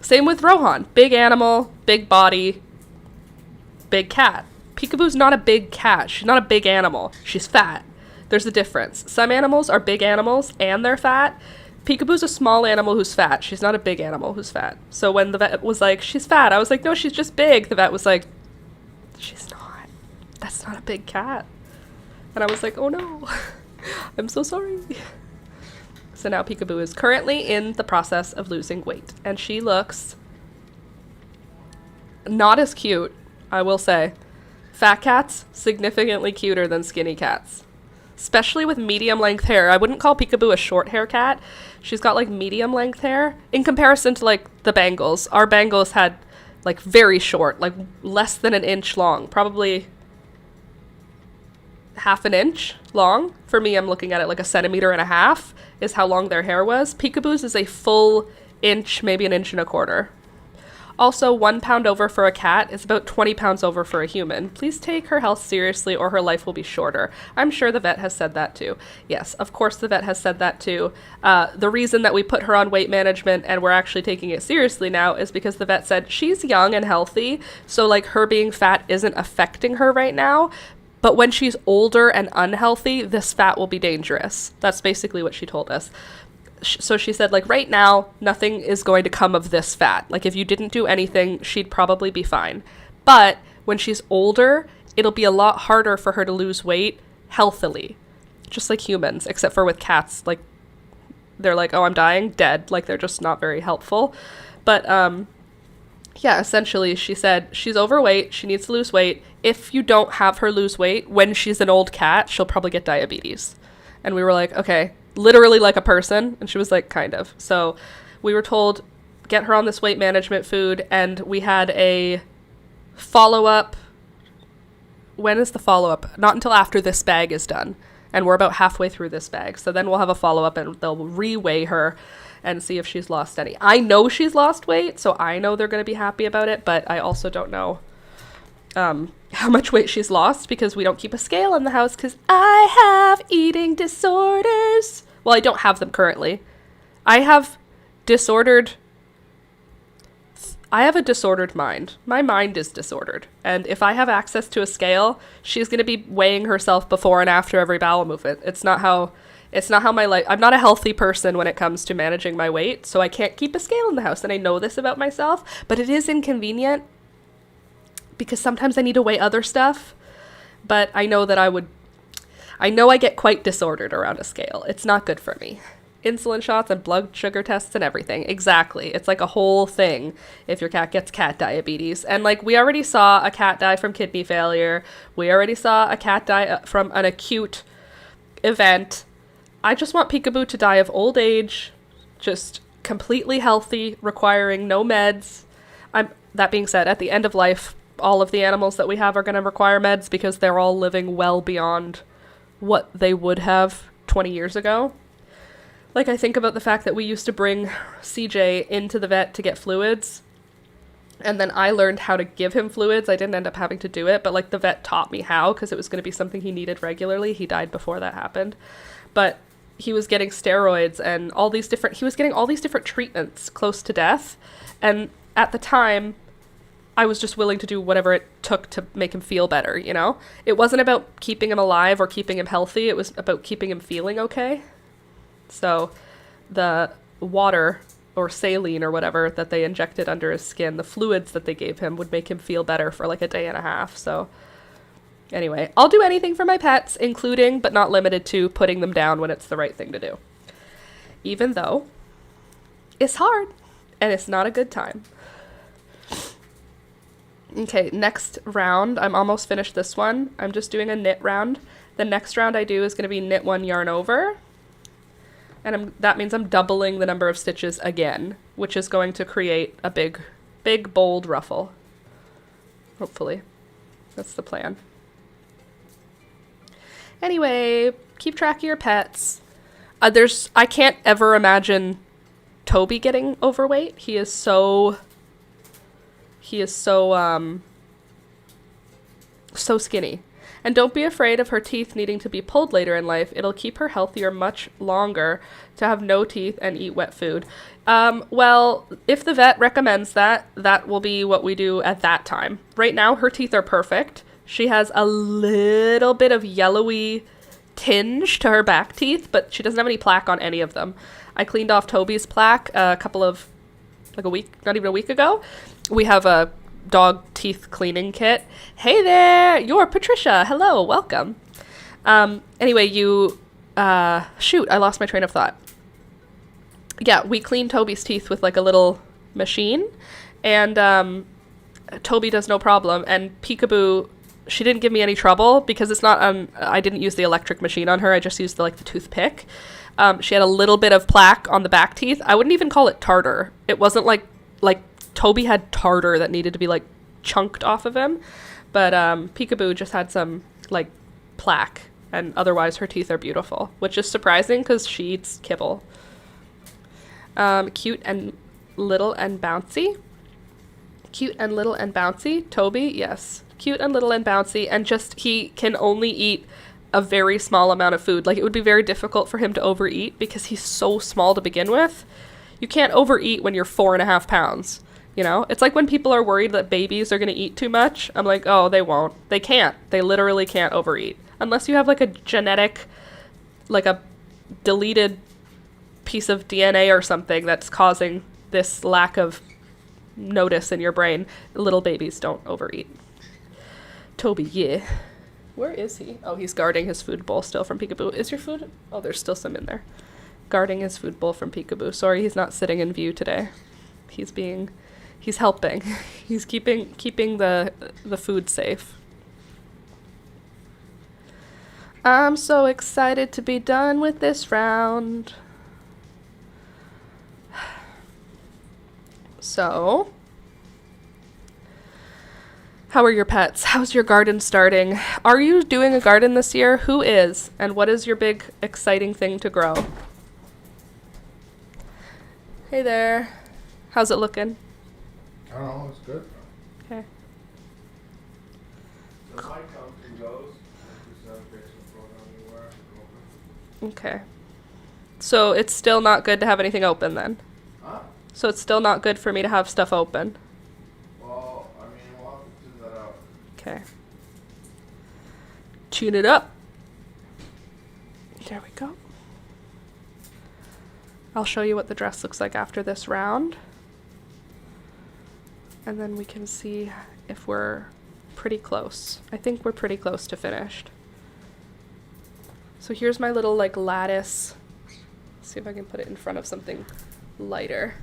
Same with Rohan. Big animal, big body, big cat. Peekaboo's not a big cat. She's not a big animal. She's fat. There's a difference. Some animals are big animals and they're fat. Peekaboo's a small animal who's fat. She's not a big animal who's fat. So when the vet was like, she's fat, I was like, no, she's just big. The vet was like, she's not. That's not a big cat. And I was like, oh no. I'm so sorry. So now Peekaboo is currently in the process of losing weight. And she looks not as cute, I will say. Fat cats, significantly cuter than skinny cats. Especially with medium length hair. I wouldn't call Peekaboo a short hair cat. She's got like medium length hair in comparison to like the Bengals. Our Bengals had like very short, like less than an inch long, probably half an inch long. For me, I'm looking at it like 1.5 centimeters is how long their hair was. Peekaboo's is a full inch, maybe 1.25 inches. Also, 1 pound over for a cat is about 20 pounds over for a human. Please take her health seriously or her life will be shorter. I'm sure the vet has said that too. Yes, of course the vet has said that too. The reason that we put her on weight management and we're actually taking it seriously now is because the vet said she's young and healthy, so like her being fat isn't affecting her right now. But when she's older and unhealthy, this fat will be dangerous. That's basically what she told us. So she said, like, right now, nothing is going to come of this fat. Like, if you didn't do anything, she'd probably be fine. But when she's older, it'll be a lot harder for her to lose weight healthily. Just like humans, except for with cats. Like, they're like, oh, I'm dying, dead. Like, they're just not very helpful. But, yeah, essentially, she said she's overweight, she needs to lose weight. If you don't have her lose weight, when she's an old cat, she'll probably get diabetes. And we were like, okay, literally like a person. And she was like, kind of. So we were told, get her on this weight management food. And we had a follow-up. When is the follow-up? Not until after this bag is done. And we're about halfway through this bag. So then we'll have a follow-up and they'll re-weigh her and see if she's lost any. I know she's lost weight, so I know they're going to be happy about it. But I also don't know how much weight she's lost because we don't keep a scale in the house because I have eating disorders. Well, I don't have them currently. I have a disordered mind. My mind is disordered. And if I have access to a scale, she's going to be weighing herself before and after every bowel movement. It's not how my life, I'm not a healthy person when it comes to managing my weight, so I can't keep a scale in the house. And I know this about myself, but it is inconvenient because sometimes I need to weigh other stuff. But I know that I get quite disordered around a scale. It's not good for me. Insulin shots and blood sugar tests and everything. Exactly. It's like a whole thing if your cat gets cat diabetes. And like we already saw a cat die from kidney failure. We already saw a cat die from an acute event. I just want Peekaboo to die of old age, just completely healthy, requiring no meds. That being said, at the end of life, all of the animals that we have are going to require meds because they're all living well beyond what they would have 20 years ago. Like, I think about the fact that we used to bring CJ into the vet to get fluids, and then I learned how to give him fluids. I didn't end up having to do it, but, like, the vet taught me how because it was going to be something he needed regularly. He died before that happened. But he was getting steroids and he was getting all these different treatments close to death. And at the time, I was just willing to do whatever it took to make him feel better, you know? It wasn't about keeping him alive or keeping him healthy. It was about keeping him feeling okay. So the water or saline or whatever that they injected under his skin, the fluids that they gave him would make him feel better for like a day and a half. So anyway, I'll do anything for my pets, including but not limited to putting them down when it's the right thing to do. Even though it's hard and it's not a good time. Okay, next round. I'm almost finished this one. I'm just doing a knit round. The next round I do is going to be knit 1 yarn over. And that means I'm doubling the number of stitches again, which is going to create a big, bold ruffle. Hopefully. That's the plan. Anyway, keep track of your pets. I can't ever imagine Toby getting overweight. He is so skinny. And don't be afraid of her teeth needing to be pulled later in life. It'll keep her healthier much longer to have no teeth and eat wet food. Well, if the vet recommends that, that will be what we do at that time. Right now, her teeth are perfect. She has a little bit of yellowy tinge to her back teeth, but she doesn't have any plaque on any of them. I cleaned off Toby's plaque a week, not even a week ago. We have a dog teeth cleaning kit. Hey there, you're Patricia. Hello, welcome. Anyway, shoot, I lost my train of thought. Yeah, we clean Toby's teeth with like a little machine, and Toby does no problem. And Peekaboo, she didn't give me any trouble because it's not I didn't use the electric machine on her. I just used the toothpick. She had a little bit of plaque on the back teeth. I wouldn't even call it tartar. It wasn't like Toby had tartar that needed to be like chunked off of him, but Peekaboo just had some like plaque, and otherwise her teeth are beautiful, which is surprising because she eats kibble. Cute and little and bouncy. Cute and little and bouncy. Toby, yes. Cute and little and bouncy, and just he can only eat a very small amount of food. Like, it would be very difficult for him to overeat because he's so small to begin with. You can't overeat when you're 4.5 pounds. You know, it's like when people are worried that babies are going to eat too much. I'm like, oh, they won't. They can't. They literally can't overeat. Unless you have like a genetic, like a deleted piece of DNA or something that's causing this lack of notice in your brain. Little babies don't overeat. Toby, yeah. Where is he? Oh, he's guarding his food bowl still from Peekaboo. Is your food? Oh, there's still some in there. Guarding his food bowl from Peekaboo. Sorry, he's not sitting in view today. He's helping. He's keeping the food safe. I'm so excited to be done with this round. So, how are your pets? How's your garden starting? Are you doing a garden this year? Who is? And what is your big exciting thing to grow? Hey there. How's it looking? I don't know, it's good. Okay. The light comes and goes. Okay. So it's still not good to have anything open then? Huh? So it's still not good for me to have stuff open? Well, I mean, we'll have to tune that out. Okay. Tune it up. There we go. I'll show you what the dress looks like after this round. And then we can see if we're pretty close. I think we're pretty close to finished. So here's my little like lattice. Let's see if I can put it in front of something lighter.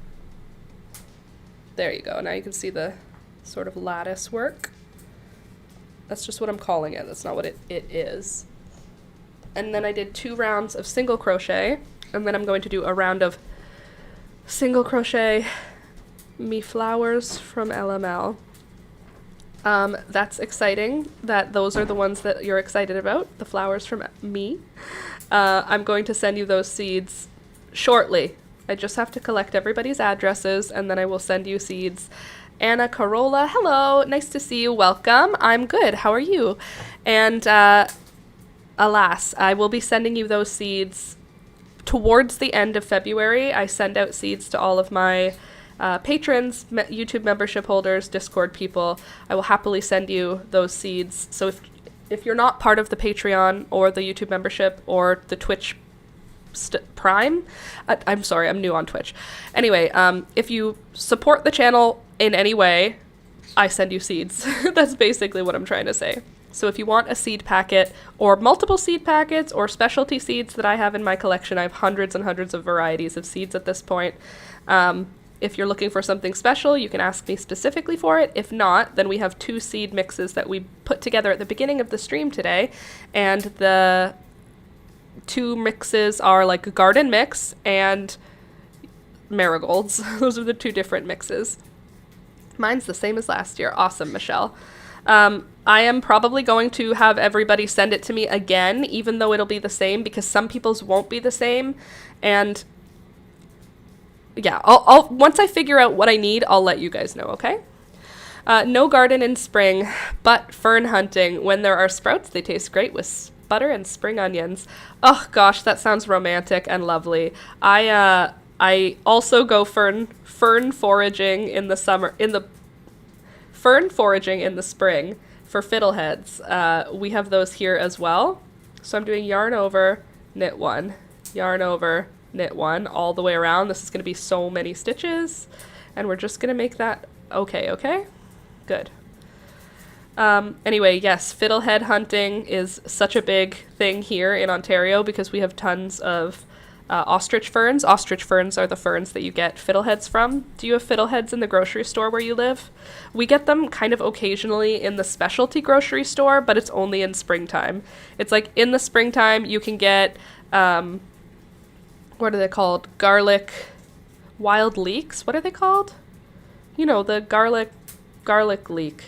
There you go. Now you can see the sort of lattice work. That's just what I'm calling it. That's not what it is. And then I did 2 rounds of single crochet, and then I'm going to do a round of single crochet me flowers from LML. That's exciting that those are the ones that you're excited about, the flowers from me. I'm going to send you those seeds shortly. I just have to collect everybody's addresses, and then I will send you seeds. Anna Carola, hello, nice to see you, welcome. I'm good, how are you? And alas, I will be sending you those seeds towards the end of February. I send out seeds to all of my patrons, YouTube membership holders, Discord people. I will happily send you those seeds. So if you're not part of the Patreon or the YouTube membership or the Twitch Prime, I'm sorry, I'm new on Twitch. Anyway, if you support the channel in any way, I send you seeds. That's basically what I'm trying to say. So if you want a seed packet or multiple seed packets or specialty seeds that I have in my collection, I have hundreds and hundreds of varieties of seeds at this point. If you're looking for something special, you can ask me specifically for it. If not, then we have 2 seed mixes that we put together at the beginning of the stream today. And the 2 mixes are like a garden mix and marigolds. Those are the 2 different mixes. Mine's the same as last year. Awesome, Michelle. I am probably going to have everybody send it to me again, even though it'll be the same, because some people's won't be the same. And yeah, I'll once I figure out what I need, I'll let you guys know, okay? No garden in spring, but fern hunting. When there are sprouts, they taste great with butter and spring onions. Oh gosh, that sounds romantic and lovely. I also go fern foraging in the summer, fern foraging in the spring for fiddleheads. We have those here as well. So I'm doing yarn over, knit one, yarn over, knit one, all the way around. This is going to be so many stitches, and we're just going to make that okay? Good. Anyway, yes, fiddlehead hunting is such a big thing here in Ontario because we have tons of ostrich ferns. Ostrich ferns are the ferns that you get fiddleheads from. Do you have fiddleheads in the grocery store where you live? We get them kind of occasionally in the specialty grocery store, but it's only in springtime. It's like in the springtime you can get, what are they called? Wild leeks? What are they called? You know, the garlic leek.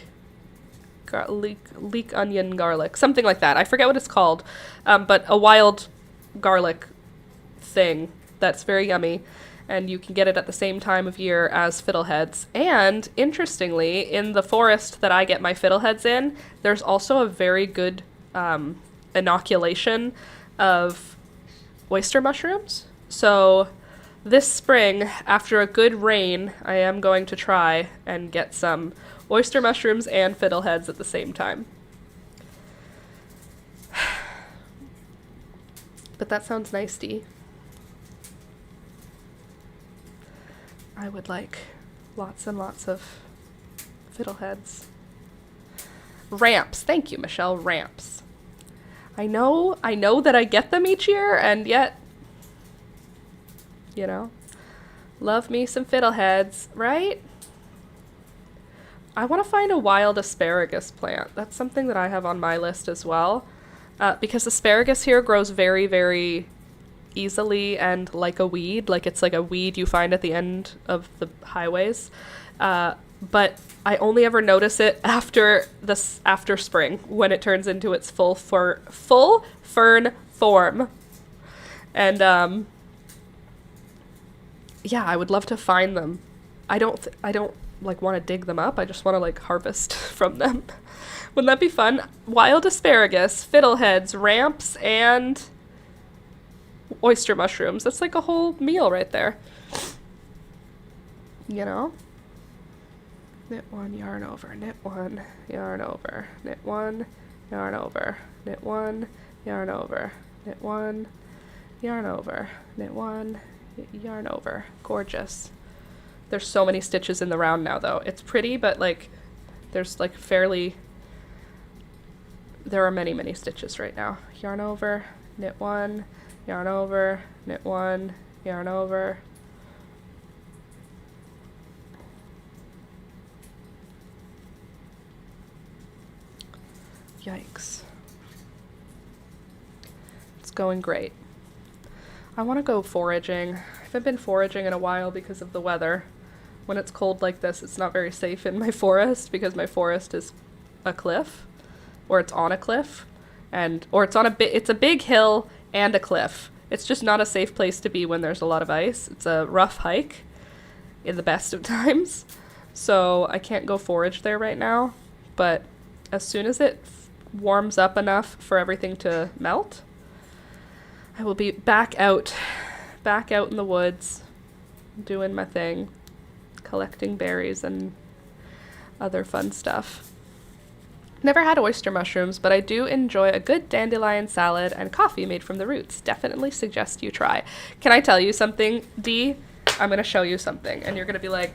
Leek onion garlic. Something like that. I forget what it's called. But a wild garlic thing that's very yummy, and you can get it at the same time of year as fiddleheads. And interestingly, in the forest that I get my fiddleheads in, there's also a very good inoculation of oyster mushrooms. So this spring, after a good rain, I am going to try and get some oyster mushrooms and fiddleheads at the same time. But that sounds nice, Dee. I would like lots and lots of fiddleheads. Ramps. Thank you, Michelle. Ramps. I know that I get them each year, and yet, you know, love me some fiddleheads, right? I want to find a wild asparagus plant. That's something that I have on my list as well, because asparagus here grows very, very easily and like a weed. Like it's like a weed you find at the end of the highways. But I only ever notice it after spring, when it turns into its full fern form. And yeah, I would love to find them. I don't like want to dig them up. I just want to like harvest from them. Wouldn't that be fun? Wild asparagus, fiddleheads, ramps, and oyster mushrooms. That's like a whole meal right there. You know? Knit one, yarn over, knit one, yarn over, knit one, yarn over, knit one, yarn over, knit one, yarn over, knit one, yarn over. Gorgeous. There's so many stitches in the round now, though. It's pretty, but like there's like there are many, many stitches right now. Yarn over, knit one, yarn over, knit one, yarn over. Yikes. It's going great. I want to go foraging. I haven't been foraging in a while because of the weather. When it's cold like this, it's not very safe in my forest because my forest is a cliff, or it's on a cliff, or it's a big hill and a cliff. It's just not a safe place to be when there's a lot of ice. It's a rough hike in the best of times. So I can't go forage there right now, but as soon as it warms up enough for everything to melt, I will be back out in the woods, doing my thing, collecting berries and other fun stuff. Never had oyster mushrooms, but I do enjoy a good dandelion salad and coffee made from the roots. Definitely suggest you try. Can I tell you something, Dee? I'm going to show you something, and you're going to be like...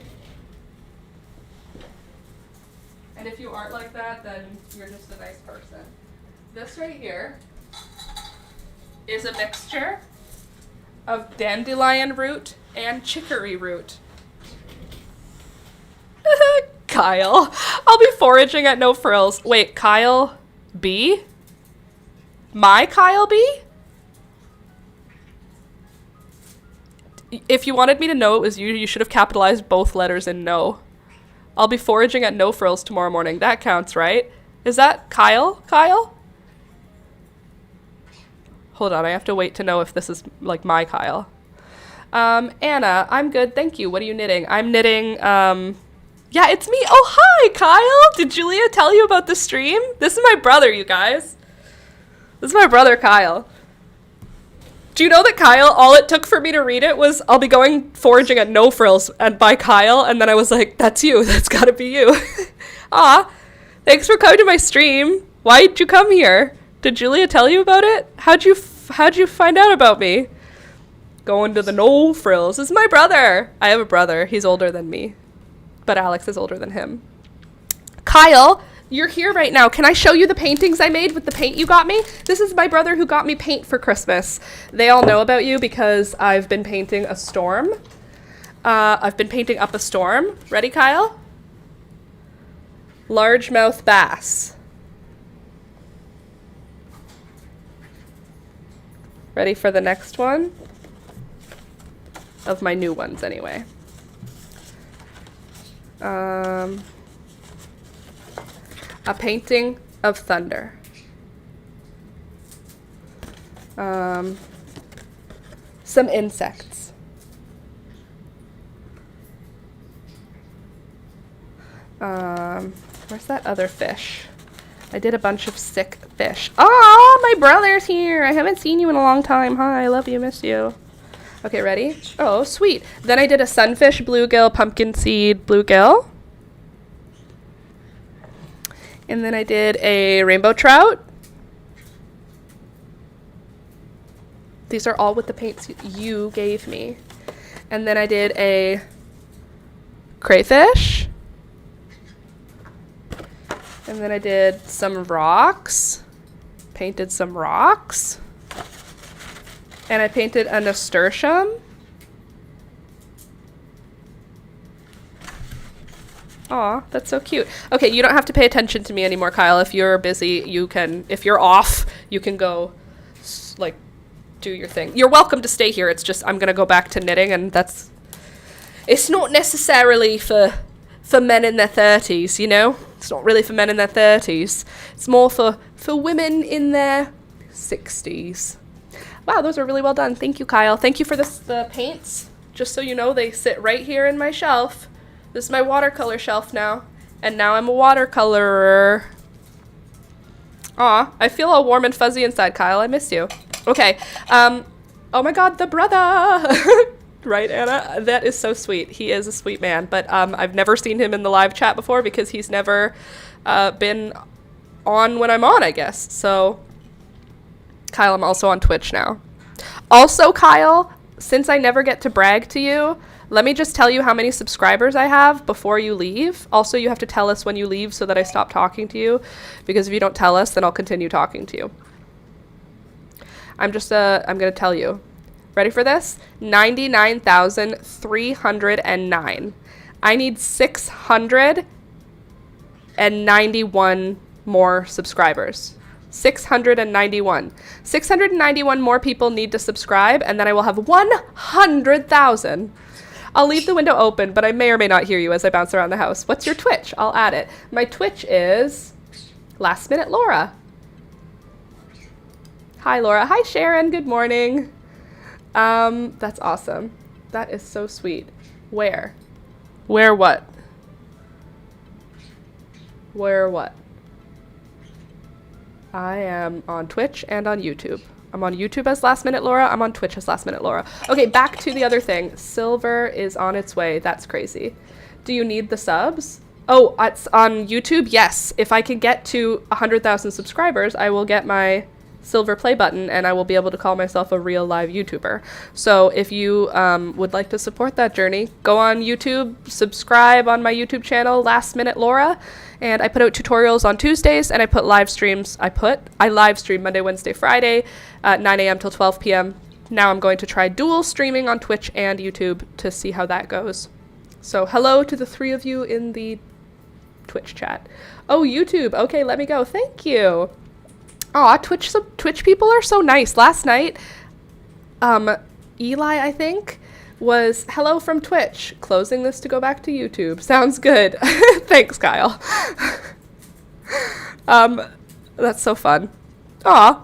And if you aren't like that, then you're just a nice person. This right here is a mixture of dandelion root and chicory root. Kyle. I'll be foraging at No Frills. Wait, Kyle B? My Kyle B? If you wanted me to know it was you, you should have capitalized both letters in no. I'll be foraging at No Frills tomorrow morning. That counts, right? Is that Kyle? Kyle? Hold on, I have to wait to know if this is, like, my Kyle. Anna, I'm good, thank you. What are you knitting? I'm knitting, yeah, it's me. Oh, hi, Kyle! Did Julia tell you about the stream? This is my brother, you guys. This is my brother, Kyle. Do you know that Kyle, all it took for me to read it was, I'll be going foraging at No Frills and by Kyle, and then I was like, that's you, that's gotta be you. Aw, thanks for coming to my stream. Why'd you come here? Did Julia tell you about it? How'd you find out about me? Going to the No Frills. This is my brother. I have a brother. He's older than me, but Alex is older than him. Kyle, you're here right now. Can I show you the paintings I made with the paint you got me? This is my brother who got me paint for Christmas. They all know about you because I've been painting a storm. I've been painting up a storm. Ready, Kyle? Largemouth bass. Ready for the next one? Of my new ones, anyway. A painting of thunder. Some insects. Where's that other fish? I did a bunch of sick fish. Oh, my brother's here. I haven't seen you in a long time. Hi, I love you, miss you. Okay, ready? Oh, sweet. Then I did a sunfish, bluegill, pumpkin seed, bluegill. And then I did a rainbow trout. These are all with the paints you gave me. And then I did a crayfish. And then I did some rocks. Painted some rocks. And I painted a nasturtium. Aw, that's so cute. Okay, you don't have to pay attention to me anymore, Kyle. If you're busy, you can, if you're off, you can go, like, do your thing. You're welcome to stay here. It's just, I'm going to go back to knitting, and that's, it's not necessarily for men in their 30s, you know? It's not really for men in their 30s. It's more for women in their 60s. Wow, those are really well done. Thank you, Kyle. Thank you for the paints. Just so you know, they sit right here in my shelf. This is my watercolor shelf now. And now I'm a watercolorer. Aw, I feel all warm and fuzzy inside, Kyle. I miss you. Okay. Oh my god, the brother! Right, Anna? That is so sweet. He is a sweet man. But I've never seen him in the live chat before because he's never been on when I'm on, I guess. So, Kyle, I'm also on Twitch now. Also, Kyle, since I never get to brag to you, let me just tell you how many subscribers I have before you leave. Also, you have to tell us when you leave so that I stop talking to you, because if you don't tell us, then I'll continue talking to you. I'm going to tell you. Ready for this? 99,309. I need 691 more subscribers. 691. 691 more people need to subscribe, and then I will have 100,000. I'll leave the window open, but I may or may not hear you as I bounce around the house. What's your Twitch? I'll add it. My Twitch is Last Minute Laura. Hi, Laura. Hi, Sharon. Good morning. That's awesome. That is so sweet. Where? Where what? Where what? I am on Twitch and on YouTube. I'm on YouTube as Last Minute Laura. I'm on Twitch as Last Minute Laura. Okay, back to the other thing. Silver is on its way. That's crazy. Do you need the subs? Oh, it's on YouTube? Yes. If I can get to 100,000 subscribers, I will get my silver play button and I will be able to call myself a real live YouTuber. So if you would like to support that journey, go on YouTube, subscribe on my YouTube channel, Last Minute Laura. And I put out tutorials on Tuesdays, and I put live streams. I live stream Monday, Wednesday, Friday, 9 a.m. till 12 p.m. Now I'm going to try dual streaming on Twitch and YouTube to see how that goes. So hello to the 3 of you in the Twitch chat. Oh, YouTube. Okay, let me go. Thank you. Aw, Twitch people are so nice. Last night, Eli, I think, was hello from Twitch, closing this to go back to YouTube. Sounds good. Thanks, Kyle. That's so fun. Aw,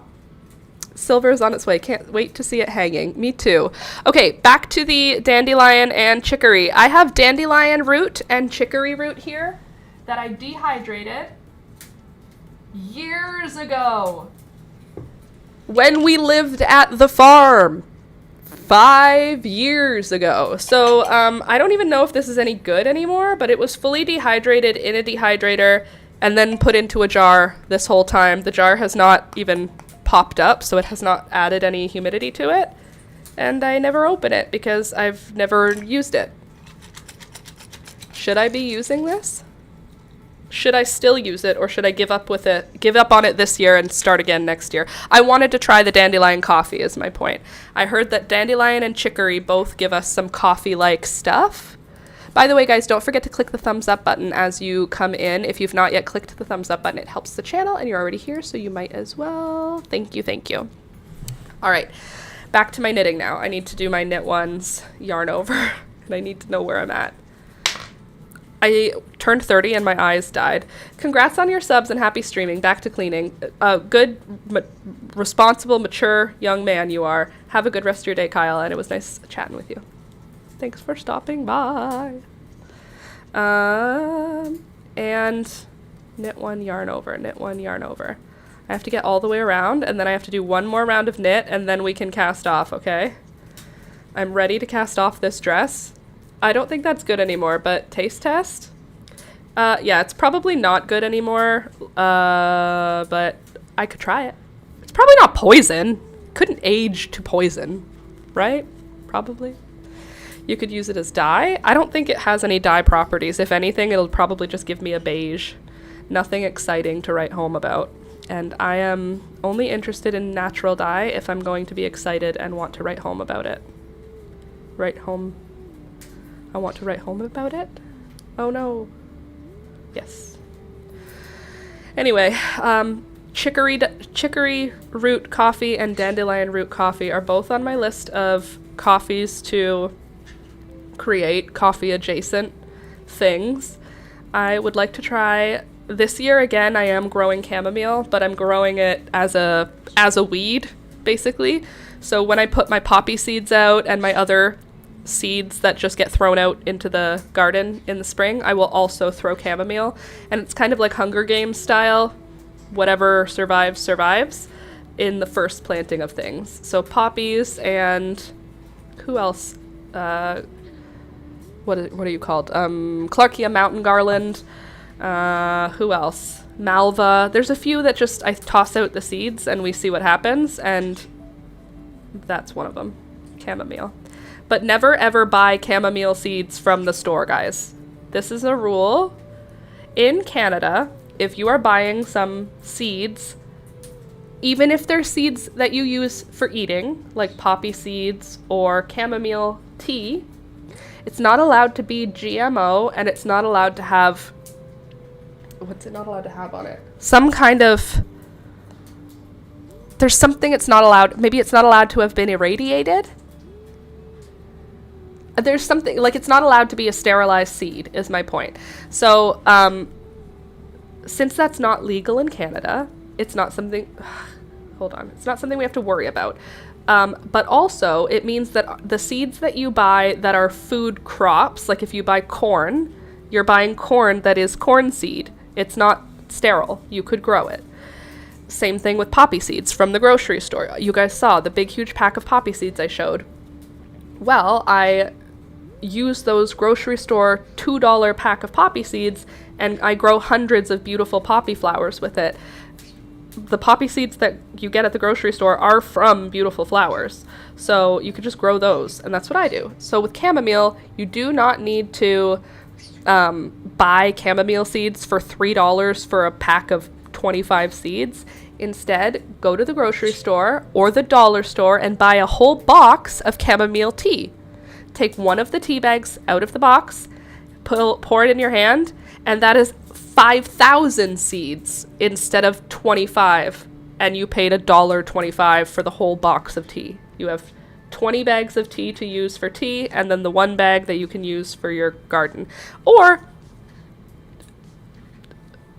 silver is on its way. Can't wait to see it hanging. Me too. Okay, back to the dandelion and chicory. I have dandelion root and chicory root here that I dehydrated years ago. when we lived at the farm 5 years ago. So I don't even know if this is any good anymore, but it was fully dehydrated in a dehydrator and then put into a jar this whole time. The jar has not even popped up, so it has not added any humidity to it. And I never open it because I've never used it. Should I be using this? Should I still use it, or should I give up on it this year and start again next year? I wanted to try the dandelion coffee is my point. I heard that dandelion and chicory both give us some coffee-like stuff. By the way, guys, don't forget to click the thumbs up button as you come in. If you've not yet clicked the thumbs up button, it helps the channel, and you're already here, so you might as well. Thank you, thank you. All right, back to my knitting now. I need to do my knit ones yarn over, and I need to know where I'm at. I turned 30 and my eyes died. Congrats on your subs and happy streaming. Back to cleaning. Good, responsible, mature young man you are. Have a good rest of your day, Kyle, and it was nice chatting with you. Thanks for stopping by. And knit one, yarn over, knit one, yarn over. I have to get all the way around, and then I have to do one more round of knit, and then we can cast off, okay? I'm ready to cast off this dress. I don't think that's good anymore, but taste test? Yeah, it's probably not good anymore, but I could try it. It's probably not poison. Couldn't age to poison, right? Probably. You could use it as dye. I don't think it has any dye properties. If anything, it'll probably just give me a beige. Nothing exciting to write home about. And I am only interested in natural dye if I'm going to be excited and want to write home about it. I want to write home about it? Oh no. Yes. Anyway, chicory root coffee and dandelion root coffee are both on my list of coffees to create, coffee adjacent things. I would like to try this year again. I am growing chamomile, but I'm growing it as a weed, basically. So when I put my poppy seeds out and my other seeds that just get thrown out into the garden in the spring, I will also throw chamomile, and it's kind of like Hunger Games style, whatever survives in the first planting of things. So poppies and who else? What are you called? Clarkia mountain garland. Who else? Malva. There's a few that just I toss out the seeds and we see what happens, and that's one of them. Chamomile. But never ever buy chamomile seeds from the store, guys. This is a rule. In Canada, if you are buying some seeds, even if they're seeds that you use for eating, like poppy seeds or chamomile tea, it's not allowed to be GMO, and it's not allowed to have... What's it not allowed to have on it? Some kind of... There's something it's not allowed... Maybe it's not allowed to have been irradiated? There's something... Like, it's not allowed to be a sterilized seed, is my point. So, since that's not legal in Canada, it's not something... Hold on. It's not something we have to worry about. But also, it means that the seeds that you buy that are food crops, like if you buy corn, you're buying corn that is corn seed. It's not sterile. You could grow it. Same thing with poppy seeds from the grocery store. You guys saw the big, huge pack of poppy seeds I showed. Well, I use those grocery store $2 pack of poppy seeds, and I grow hundreds of beautiful poppy flowers with it. The poppy seeds that you get at the grocery store are from beautiful flowers. So you could just grow those, and that's what I do. So with chamomile, you do not need to buy chamomile seeds for $3 for a pack of 25 seeds. Instead, go to the grocery store or the dollar store and buy a whole box of chamomile tea. Take one of the tea bags out of the box, pour it in your hand, and that is 5,000 seeds instead of 25, and you paid $1.25 for the whole box of tea. You have 20 bags of tea to use for tea, and then the one bag that you can use for your garden. Or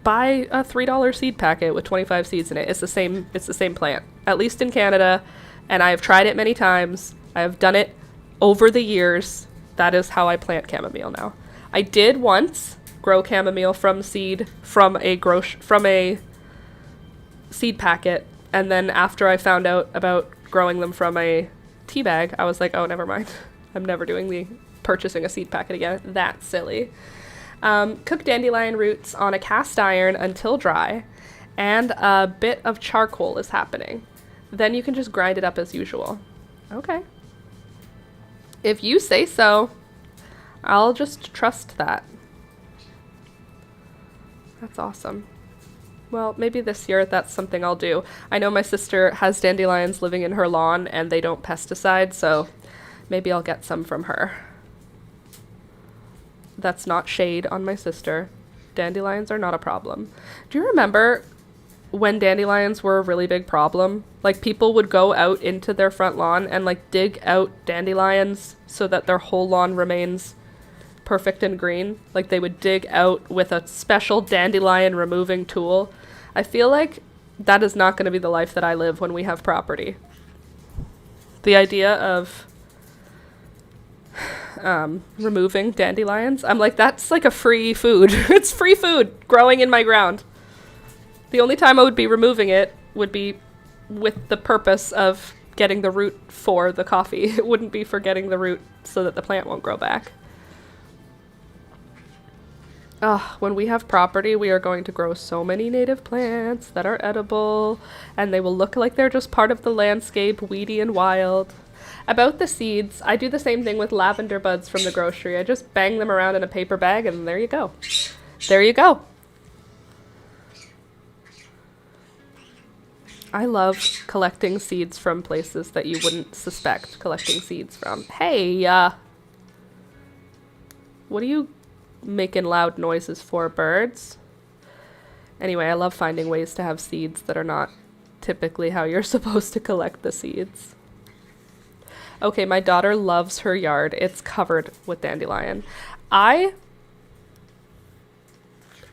buy a $3 seed packet with 25 seeds in it. It's the same plant, at least in Canada, and I have tried it many times. I have done it over the years. That is how I plant chamomile now. I did once grow chamomile from seed from a seed packet And then after I found out about growing them from a tea bag, I was like, oh, never mind. I'm never purchasing a seed packet again. That's silly. Cook dandelion roots on a cast iron until dry, and a bit of charcoal is happening. Then you can just grind it up as usual. Okay. If you say so, I'll just trust that. That's awesome. Well, maybe this year that's something I'll do. I know my sister has dandelions living in her lawn and they don't pesticide, so maybe I'll get some from her. That's not shade on my sister. Dandelions are not a problem. Do you remember when dandelions were a really big problem? Like, people would go out into their front lawn and like dig out dandelions so that their whole lawn remains perfect and green. Like, they would dig out with a special dandelion removing tool. I feel like that is not going to be the life that I live when we have property. The idea of removing dandelions, I'm like, that's like a free food. It's free food growing in my ground. The only time I would be removing it would be with the purpose of getting the root for the coffee. It wouldn't be for getting the root so that the plant won't grow back. When we have property, we are going to grow so many native plants that are edible, and they will look like they're just part of the landscape, weedy and wild. About the seeds, I do the same thing with lavender buds from the grocery. I just bang them around in a paper bag, and there you go. There you go. I love collecting seeds from places that you wouldn't suspect collecting seeds from. Hey, what are you making loud noises for, birds? Anyway, I love finding ways to have seeds that are not typically how you're supposed to collect the seeds. Okay, my daughter loves her yard. It's covered with dandelion. I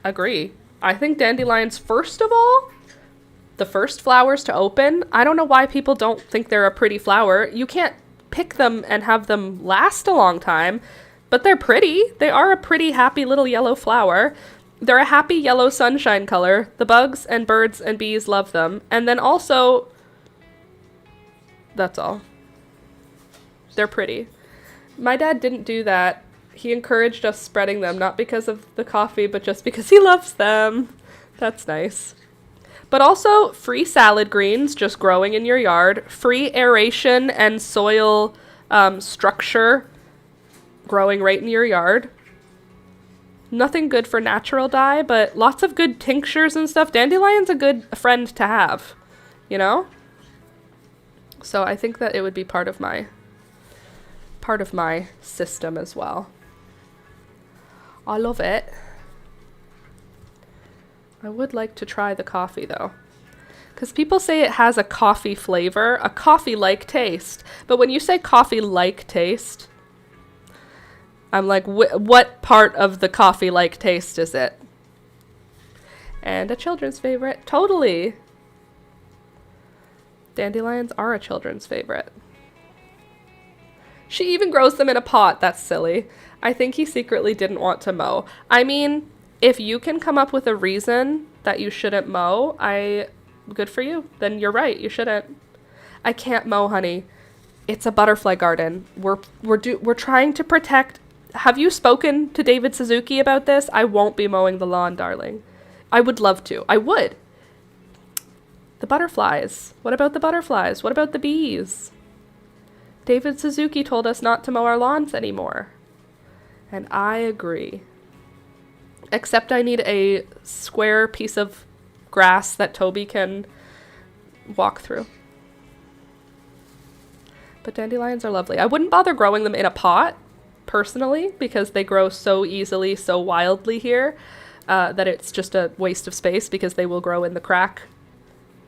agree. I think dandelions, first of all, the first flowers to open, I don't know why people don't think they're a pretty flower. You can't pick them and have them last a long time, but they're pretty. They are a pretty happy little yellow flower. They're a happy yellow sunshine color. The bugs and birds and bees love them. And then also, that's all. They're pretty. My dad didn't do that. He encouraged us spreading them, not because of the coffee, but just because he loves them. That's nice. But also free salad greens just growing in your yard, free aeration and soil structure growing right in your yard. Nothing good for natural dye, but lots of good tinctures and stuff. Dandelion's a good friend to have, you know? So I think that it would be part of my system as well. I love it. I would like to try the coffee though, because people say it has a coffee flavor, a coffee-like taste. But when you say coffee-like taste, I'm like, what part of the coffee-like taste is it? And a children's favorite, totally. Dandelions are a children's favorite. She even grows them in a pot. That's silly. I think he secretly didn't want to mow. I mean, if you can come up with a reason that you shouldn't mow, good for you. Then you're right, you shouldn't. I can't mow, honey. It's a butterfly garden. We're trying to protect. Have you spoken to David Suzuki about this? I won't be mowing the lawn, darling. I would love to. I would. The butterflies. What about the butterflies? What about the bees? David Suzuki told us not to mow our lawns anymore. And I agree. Except I need a square piece of grass that Toby can walk through. But dandelions are lovely. I wouldn't bother growing them in a pot, personally, because they grow so easily, so wildly here, that it's just a waste of space, because they will grow in the crack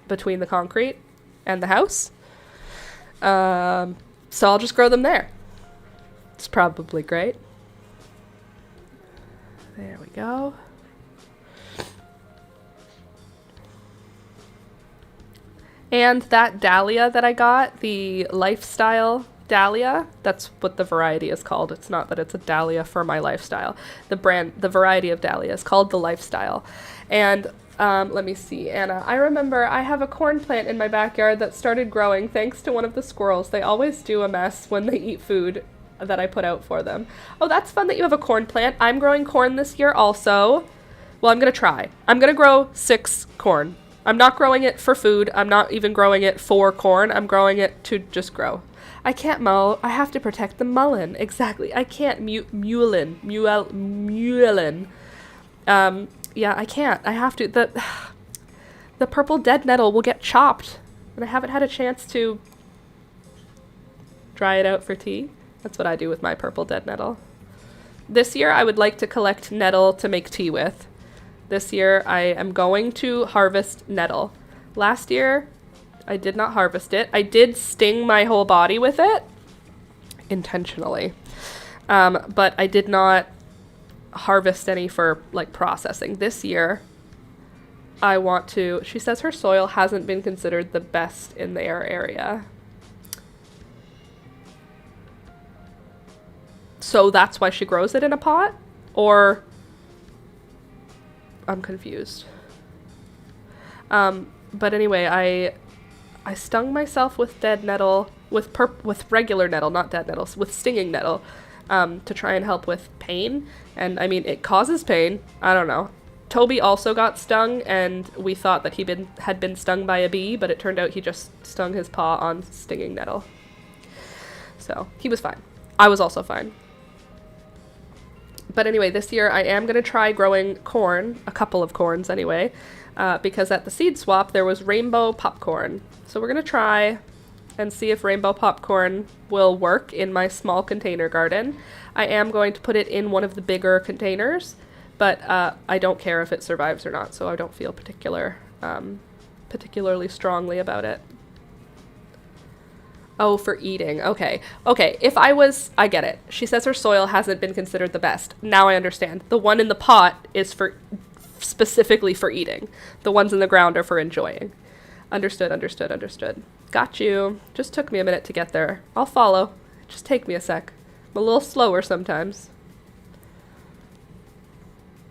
between the concrete and the house. So I'll just grow them there. It's probably great. There we go. And that dahlia that I got, the lifestyle dahlia, that's what the variety is called. It's not that it's a dahlia for my lifestyle. The variety of dahlia is called the lifestyle. And Let me see, Anna. I remember I have a corn plant in my backyard that started growing thanks to one of the squirrels. They always do a mess when they eat food that I put out for them. Oh, that's fun that you have a corn plant. I'm growing corn this year also. Well, I'm going to try. I'm going to grow 6 corn. I'm not growing it for food. I'm not even growing it for corn. I'm growing it to just grow. I can't mow. I have to protect the mullein. Exactly. I can't mullein. Yeah, I can't. I have to. The purple dead nettle will get chopped, and I haven't had a chance to dry it out for tea. That's what I do with my purple dead nettle. This year, I would like to collect nettle to make tea with. This year, I am going to harvest nettle. Last year, I did not harvest it. I did sting my whole body with it, intentionally, but I did not harvest any for like processing. This year I want to, she says her soil hasn't been considered the best in their area. So that's why she grows it in a pot? Or I'm confused. But anyway, I stung myself with dead nettle, with regular nettle, not dead nettles, with stinging nettle, to try and help with pain. And I mean, it causes pain. I don't know. Toby also got stung, and we thought that he had been stung by a bee, but it turned out he just stung his paw on stinging nettle. So he was fine. I was also fine. But anyway, this year I am going to try growing corn, a couple of corns anyway, because at the seed swap there was rainbow popcorn. So we're going to try and see if rainbow popcorn will work in my small container garden. I am going to put it in one of the bigger containers, but I don't care if it survives or not, so I don't feel particularly strongly about it. Oh, for eating. Okay. Okay, I get it. She says her soil hasn't been considered the best. Now I understand. The one in the pot is specifically for eating. The ones in the ground are for enjoying. Understood. Got you. Just took me a minute to get there. I'll follow. Just take me a sec. I'm a little slower sometimes.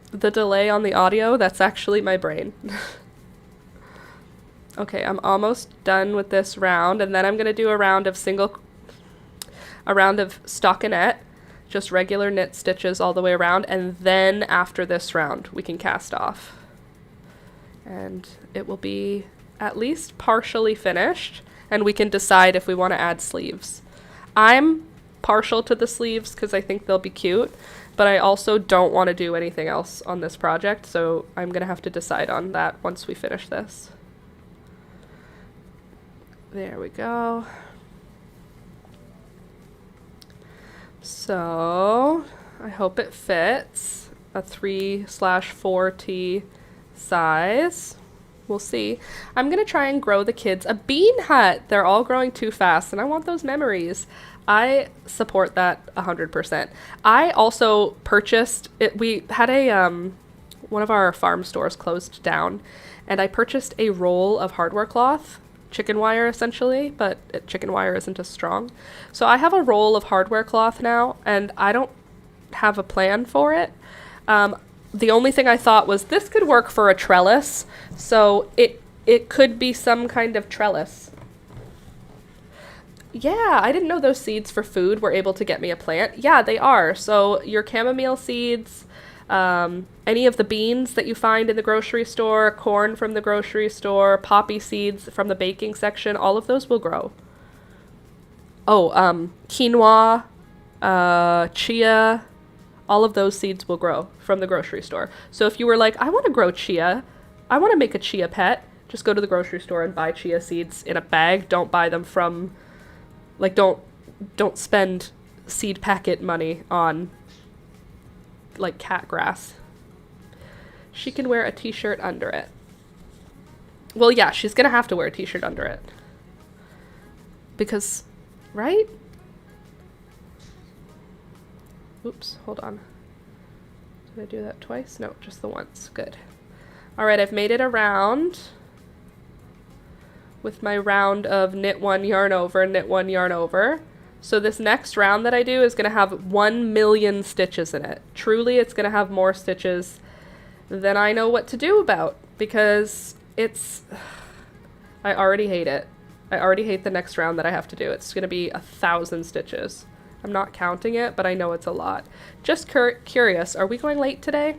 The delay on the audio, that's actually my brain. Okay, I'm almost done with this round, and then I'm going to do a round of stockinette, just regular knit stitches all the way around, and then after this round, we can cast off. And it will be at least partially finished, and we can decide if we want to add sleeves. I'm partial to the sleeves because I think they'll be cute, but I also don't want to do anything else on this project, so I'm going to have to decide on that once we finish this. There we go. So I hope it fits a 3/4T size. We'll see. I'm going to try and grow the kids a bean hut. They're all growing too fast, and I want those memories. I support that 100%. I also purchased it. We had one of our farm stores closed down, and I purchased a roll of hardware cloth. Chicken wire essentially, but chicken wire isn't as strong. So I have a roll of hardware cloth now, and I don't have a plan for it. The only thing I thought was this could work for a trellis, so it could be some kind of trellis. Yeah, I didn't know those seeds for food were able to get me a plant. Yeah, they are. So your chamomile seeds, any of the beans that you find in the grocery store, corn from the grocery store, poppy seeds from the baking section, all of those will grow. Oh, quinoa, chia, all of those seeds will grow from the grocery store. So if you were like, I want to grow chia, I want to make a chia pet, just go to the grocery store and buy chia seeds in a bag. Don't buy them from, like, don't spend seed packet money on like cat grass. She can wear a t-shirt under it. Well, yeah, she's gonna have to wear a t-shirt under it. Because, right? Oops, hold on. Did I do that twice? No, just the once. Good. All right, I've made it around with my round of knit one, yarn over, knit one, yarn over. So this next round that I do is going to have 1 million stitches in it. Truly, it's going to have more stitches than I know what to do about. because I already hate it. I already hate the next round that I have to do. It's going to be 1,000 stitches. I'm not counting it, but I know it's a lot. Just curious, are we going late today?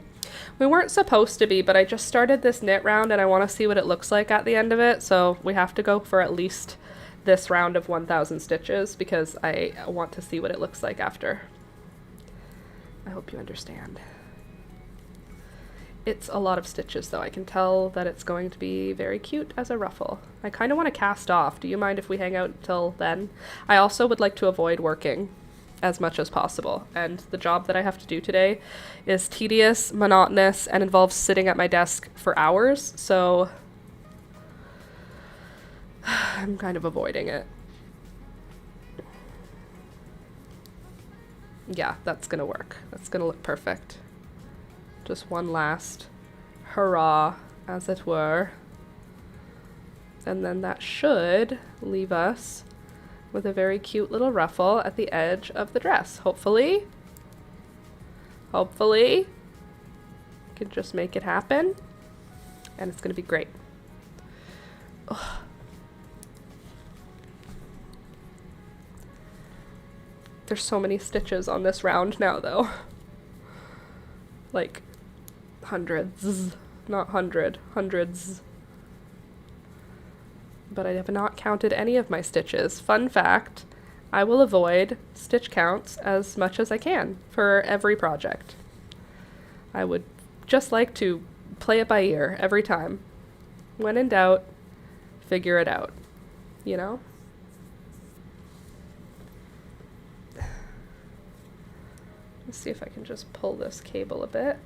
We weren't supposed to be, but I just started this knit round and I want to see what it looks like at the end of it, so we have to go for at least this round of 1,000 stitches because I want to see what it looks like after. I hope you understand. It's a lot of stitches though. I can tell that it's going to be very cute as a ruffle. I kind of want to cast off. Do you mind if we hang out till then? I also would like to avoid working as much as possible. And the job that I have to do today is tedious, monotonous, and involves sitting at my desk for hours. So I'm kind of avoiding it. Yeah, that's gonna work. That's gonna look perfect. Just one last hurrah, as it were. And then that should leave us with a very cute little ruffle at the edge of the dress. Hopefully. Hopefully. Can just make it happen. And it's gonna be great. Ugh. There's so many stitches on this round now, though. Like, hundreds. Not hundreds. But I have not counted any of my stitches. Fun fact, I will avoid stitch counts as much as I can for every project. I would just like to play it by ear every time. When in doubt, figure it out, you know? Let's see if I can just pull this cable a bit.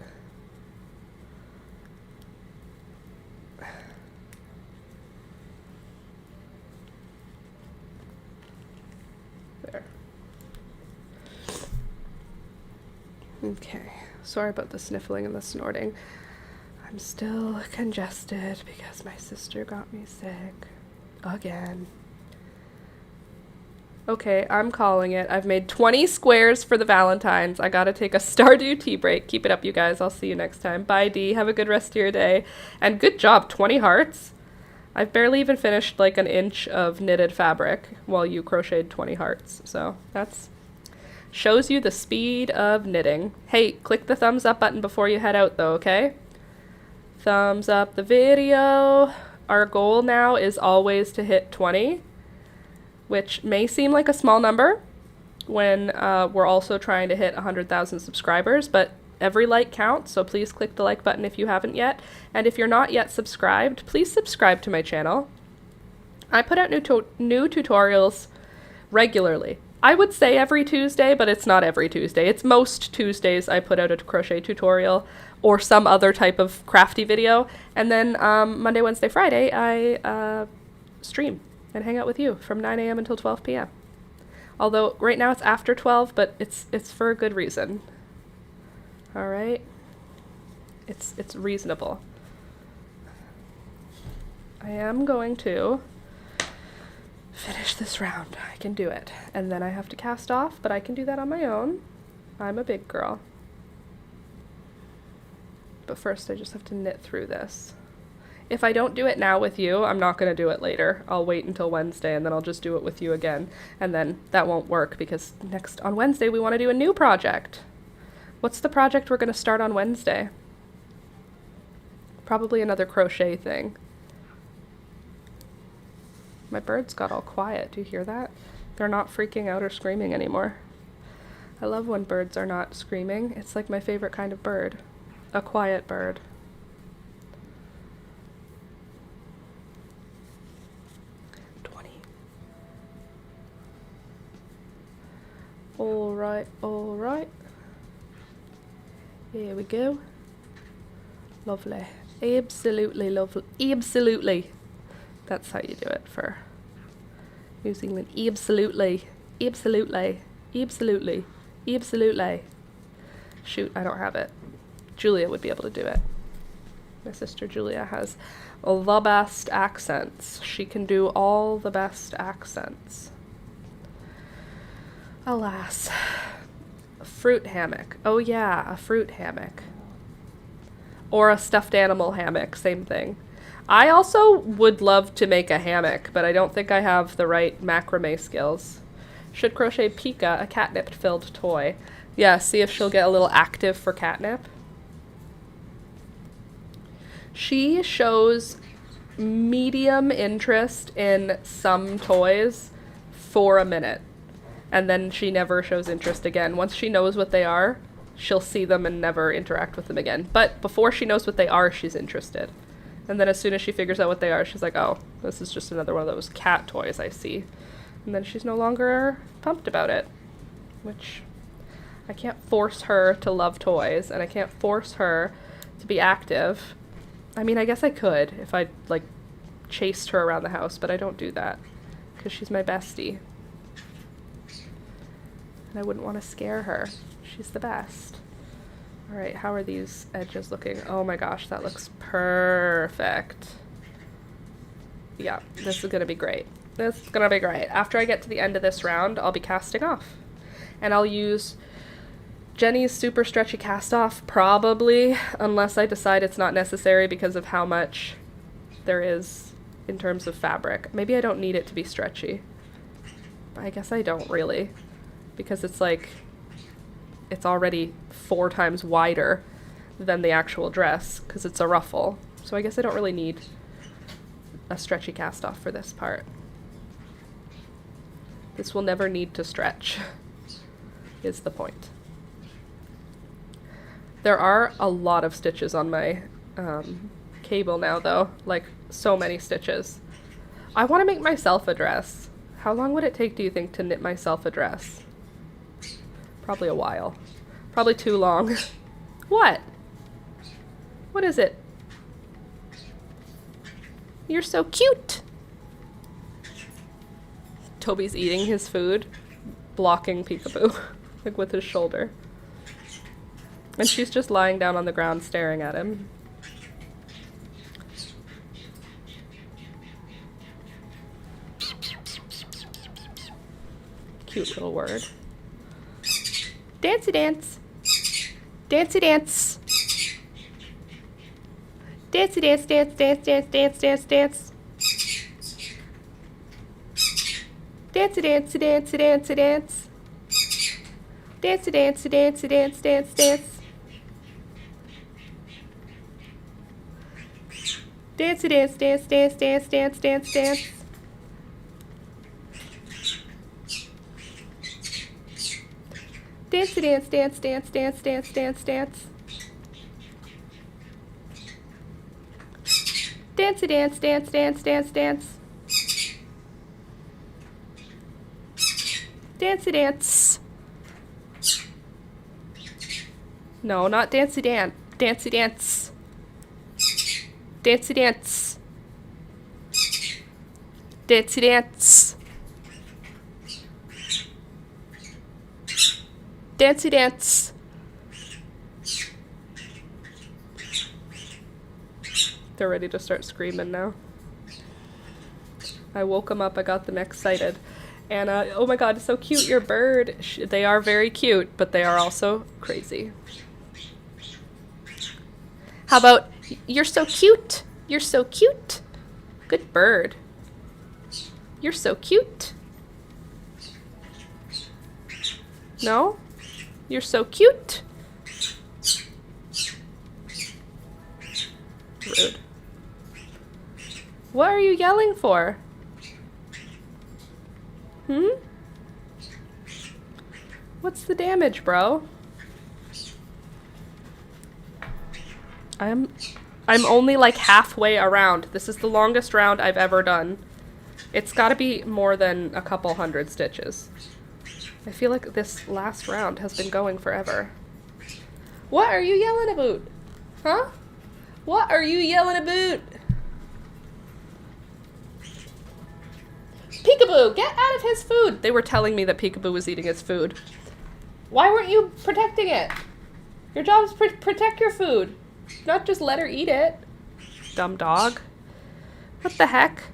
There. Okay, sorry about the sniffling and the snorting. I'm still congested because my sister got me sick again. Okay, I'm calling it. I've made 20 squares for the Valentines. I gotta take a Stardew tea break. Keep it up, you guys. I'll see you next time. Bye, Dee. Have a good rest of your day. And good job, 20 hearts. I've barely even finished like an inch of knitted fabric while you crocheted 20 hearts. So that's shows you the speed of knitting. Hey, click the thumbs up button before you head out though, okay? Thumbs up the video. Our goal now is always to hit 20. Which may seem like a small number when we're also trying to hit 100,000 subscribers, but every like counts, so please click the like button if you haven't yet. And if you're not yet subscribed, please subscribe to my channel. I put out new tutorials regularly. I would say every Tuesday, but it's not every Tuesday. It's most Tuesdays I put out a crochet tutorial or some other type of crafty video. And then Monday, Wednesday, Friday, I stream and hang out with you from 9 a.m. until 12 p.m. Although right now it's after 12, but it's for a good reason. All right? It's reasonable. I am going to finish this round. I can do it. And then I have to cast off, but I can do that on my own. I'm a big girl. But first I just have to knit through this. If I don't do it now with you, I'm not going to do it later. I'll wait until Wednesday and then I'll just do it with you again. And then that won't work because on Wednesday we want to do a new project. What's the project we're going to start on Wednesday? Probably another crochet thing. My birds got all quiet. Do you hear that? They're not freaking out or screaming anymore. I love when birds are not screaming. It's like my favorite kind of bird. A quiet bird. All right. Here we go. Lovely. Absolutely lovely. Absolutely. That's how you do it for New Zealand. Absolutely. Absolutely. Absolutely. Absolutely. Shoot, I don't have it. Julia would be able to do it. My sister Julia has the best accents. She can do all the best accents. Alas. A fruit hammock. Oh yeah, a fruit hammock. Or a stuffed animal hammock, same thing. I also would love to make a hammock, but I don't think I have the right macrame skills. Should crochet Pika, a catnip-filled toy. Yeah, see if she'll get a little active for catnip. She shows medium interest in some toys for a minute, and then she never shows interest again. Once she knows what they are, she'll see them and never interact with them again. But before she knows what they are, she's interested. And then as soon as she figures out what they are, she's like, oh, this is just another one of those cat toys I see. And then she's no longer pumped about it, which I can't force her to love toys, and I can't force her to be active. I mean, I guess I could if I, like, chased her around the house, but I don't do that because she's my bestie. And I wouldn't want to scare her. She's the best. All right, how are these edges looking? Oh my gosh, that looks perfect. Yeah, this is going to be great. This is going to be great. After I get to the end of this round, I'll be casting off. And I'll use Jenny's super stretchy cast off, probably, unless I decide it's not necessary because of how much there is in terms of fabric. Maybe I don't need it to be stretchy. I guess I don't really, because it's like, it's already 4 times wider than the actual dress because it's a ruffle. So I guess I don't really need a stretchy cast off for this part. This will never need to stretch, is the point. There are a lot of stitches on my cable now, though. Like, so many stitches. I want to make myself a dress. How long would it take, do you think, to knit myself a dress? Probably a while. Probably too long. What? What is it? You're so cute! Toby's eating his food, blocking Peekaboo, like with his shoulder. And she's just lying down on the ground staring at him. Cute little word. Dancy dance. Dancy dance. Dancy dance, dance, dance, dance, dance, dance, dance. Dancy dance, dance, dance, dance. Dancy dance, dance, dance, dance, dance. Dancy dance, dance, dance, dance, dance, dance, dance. Dancy dance, dance, dance, dance, dance, dance, dance. Dancy dance, dance, dance, dance, dance. Dancy dance. No, not dancy dance. Dancy dance. Dancy dance. Dancy dance. Dancy dance. They're ready to start screaming now. I woke them up, I got them excited. And, oh my god, so cute, your bird. They are very cute, but they are also crazy. How about, you're so cute. You're so cute. Good bird. You're so cute. No? You're so cute. Rude. What are you yelling for? What's the damage, bro? I'm only like halfway around. This is the longest round I've ever done. It's gotta be more than a couple hundred stitches. I feel like this last round has been going forever. What are you yelling about? Huh? What are you yelling about? Peekaboo, get out of his food! They were telling me that Peekaboo was eating his food. Why weren't you protecting it? Your job is protect your food, not just let her eat it. Dumb dog. What the heck?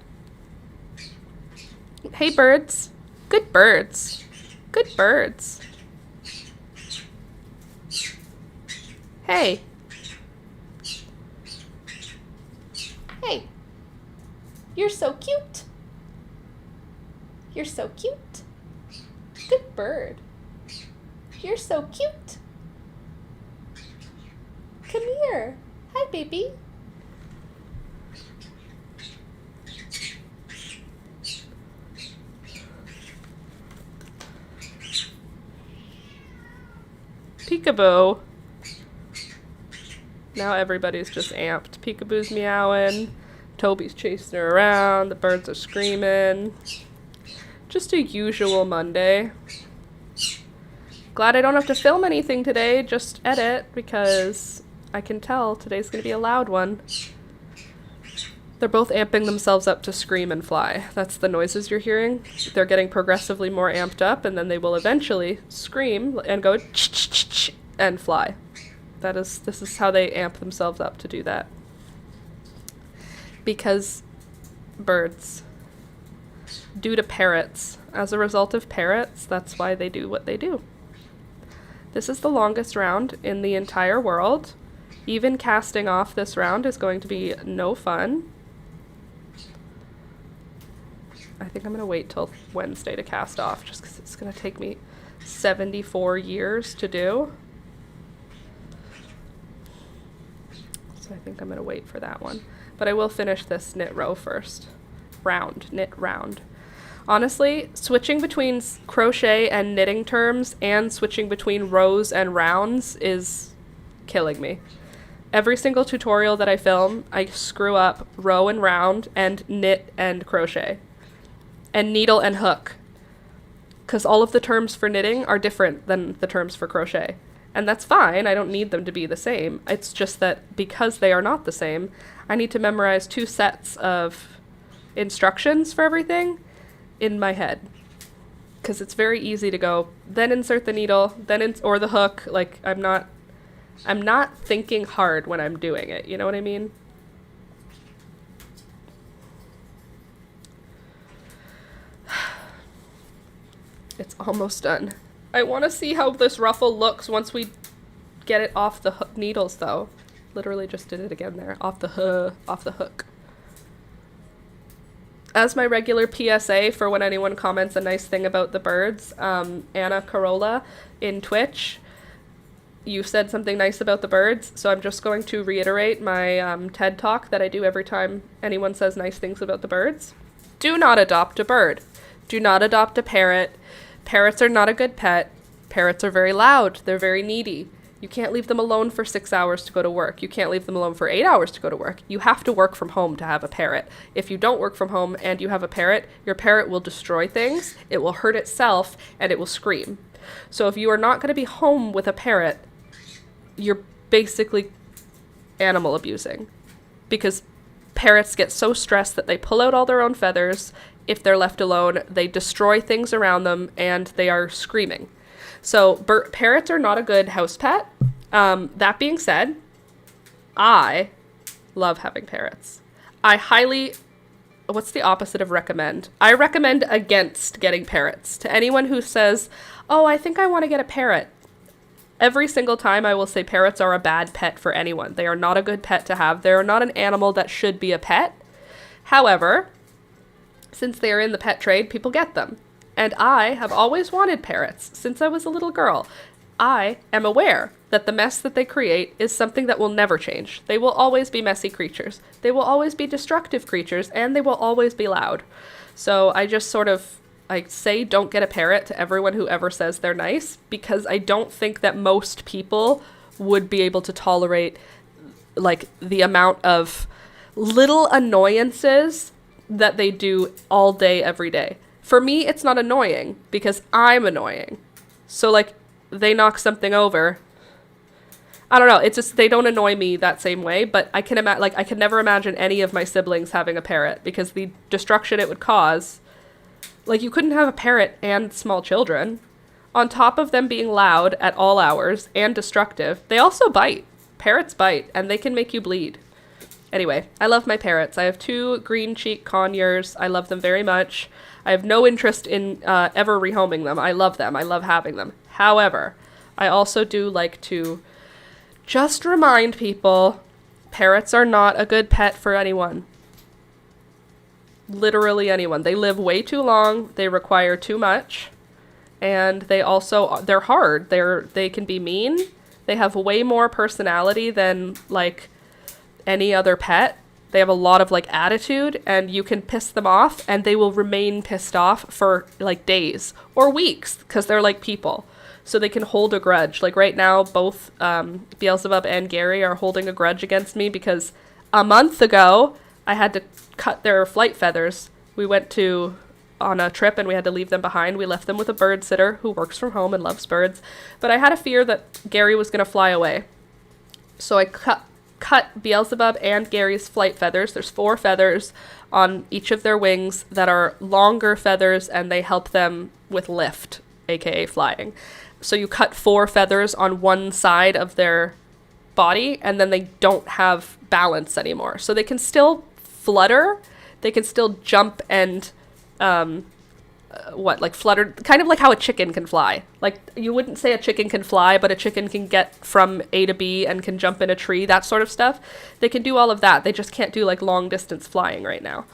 Hey, birds. Good birds. Good birds. Hey, you're so cute. You're so cute. Good bird. You're so cute. Come here. Hi, baby. Peekaboo. Now everybody's just amped. Peekaboo's meowing. Toby's chasing her around. The birds are screaming. Just a usual Monday. Glad I don't have to film anything today, just edit, because I can tell today's going to be a loud one. They're both amping themselves up to scream and fly. That's the noises you're hearing. They're getting progressively more amped up, and then they will eventually scream and go ch-ch-ch-ch and fly. This is how they amp themselves up to do that. Because birds. Due to parrots. As a result of parrots, that's why they do what they do. This is the longest round in the entire world. Even casting off this round is going to be no fun. I think I'm going to wait till Wednesday to cast off, just because it's going to take me 74 years to do. So I think I'm going to wait for that one. But I will finish this knit row first. Knit round. Honestly, switching between crochet and knitting terms and switching between rows and rounds is killing me. Every single tutorial that I film, I screw up row and round and knit and crochet. And needle and hook. Because all of the terms for knitting are different than the terms for crochet. And that's fine, I don't need them to be the same. It's just that because they are not the same, I need to memorize 2 sets of instructions for everything in my head. Because it's very easy to go, then insert the needle, or the hook. Like, I'm not thinking hard when I'm doing it, you know what I mean? It's almost done. I want to see how this ruffle looks once we get it off the needles, though. Literally just did it again there. Off the hook. As my regular PSA for when anyone comments a nice thing about the birds, Anna Carolla in Twitch, you said something nice about the birds, so I'm just going to reiterate my TED Talk that I do every time anyone says nice things about the birds. Do not adopt a bird. Do not adopt a parrot. Parrots are not a good pet. Parrots are very loud. They're very needy. You can't leave them alone for 6 hours to go to work. You can't leave them alone for 8 hours to go to work. You have to work from home to have a parrot. If you don't work from home and you have a parrot, your parrot will destroy things, it will hurt itself, and it will scream. So if you are not going to be home with a parrot, you're basically animal abusing. Because parrots get so stressed that they pull out all their own feathers. If they're left alone, they destroy things around them, and they are screaming. So parrots are not a good house pet. That being said, I love having parrots. What's the opposite of recommend? I recommend against getting parrots. To anyone who says, oh, I think I want to get a parrot. Every single time I will say parrots are a bad pet for anyone. They are not a good pet to have. They are not an animal that should be a pet. However, since they are in the pet trade, people get them. And I have always wanted parrots since I was a little girl. I am aware that the mess that they create is something that will never change. They will always be messy creatures. They will always be destructive creatures, and they will always be loud. So I just sort of, I say don't get a parrot to everyone who ever says they're nice, because I don't think that most people would be able to tolerate, like, the amount of little annoyances that they do all day, every day. For me, it's not annoying because I'm annoying. So, like, they knock something over. I don't know. It's just they don't annoy me that same way. But I can I can never imagine any of my siblings having a parrot because the destruction it would cause. Like, you couldn't have a parrot and small children. On top of them being loud at all hours and destructive, they also bite. Parrots bite, and they can make you bleed. Anyway, I love my parrots. I have 2 green cheek conures. I love them very much. I have no interest in ever rehoming them. I love them. I love having them. However, I also do like to just remind people, parrots are not a good pet for anyone. Literally anyone. They live way too long. They require too much. And they're hard. They can be mean. They have way more personality than like any other pet. They have a lot of like attitude, and you can piss them off and they will remain pissed off for like days or weeks because they're like people. So they can hold a grudge. Like right now, both Beelzebub and Gary are holding a grudge against me because a month ago I had to cut their flight feathers. We went on a trip and we had to leave them behind. We left them with a bird sitter who works from home and loves birds. But I had a fear that Gary was going to fly away. So I cut Beelzebub and Gary's flight feathers. There's 4 feathers on each of their wings that are longer feathers, and they help them with lift, aka flying. So you cut 4 feathers on one side of their body, and then they don't have balance anymore. So they can still flutter, they can still jump and flutter, kind of like how a chicken can fly. Like, you wouldn't say a chicken can fly, but a chicken can get from A to B and can jump in a tree, that sort of stuff. They can do all of that. They just can't do like long distance flying right now.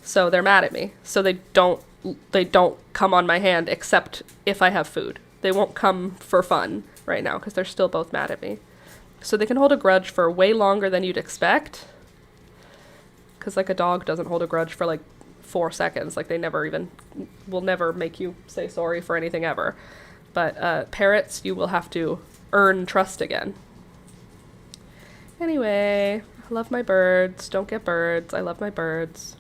So they're mad at me. So they don't come on my hand except if I have food. They won't come for fun right now because they're still both mad at me. So they can hold a grudge for way longer than you'd expect. Because like a dog doesn't hold a grudge for like 4 seconds. Like, they will never make you say sorry for anything ever. But parrots, you will have to earn trust again. Anyway, I love my birds. Don't get birds. I love my birds.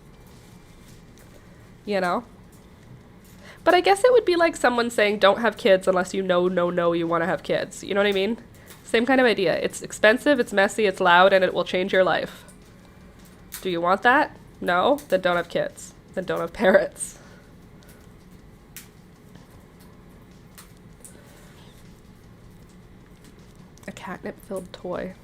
You know? But I guess it would be like someone saying don't have kids unless you know you want to have kids. You know what I mean? Same kind of idea. It's expensive, it's messy, it's loud, and it will change your life. Do you want that? No? Then don't have kids. Then don't have parrots. A catnip-filled toy.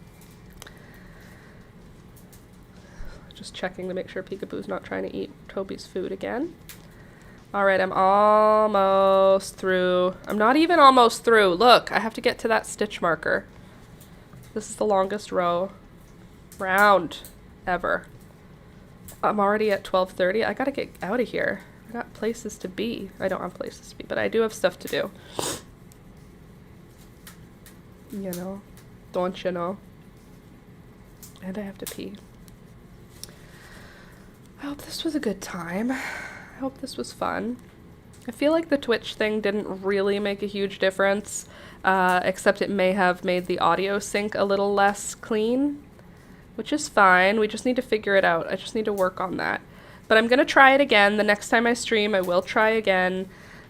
Just checking to make sure Peekaboo's not trying to eat Toby's food again. Alright, I'm almost through. I'm not even almost through. Look, I have to get to that stitch marker. This is the longest round ever. I'm already at 12:30. I gotta get out of here. I got places to be. I don't have places to be, but I do have stuff to do. You know? Don't you know? And I have to pee. I hope this was a good time. I hope this was fun. I feel like the Twitch thing didn't really make a huge difference, except it may have made the audio sync a little less clean, which is fine. We just need to figure it out. I just need to work on that. But I'm going to try it again. The next time I stream, I will try again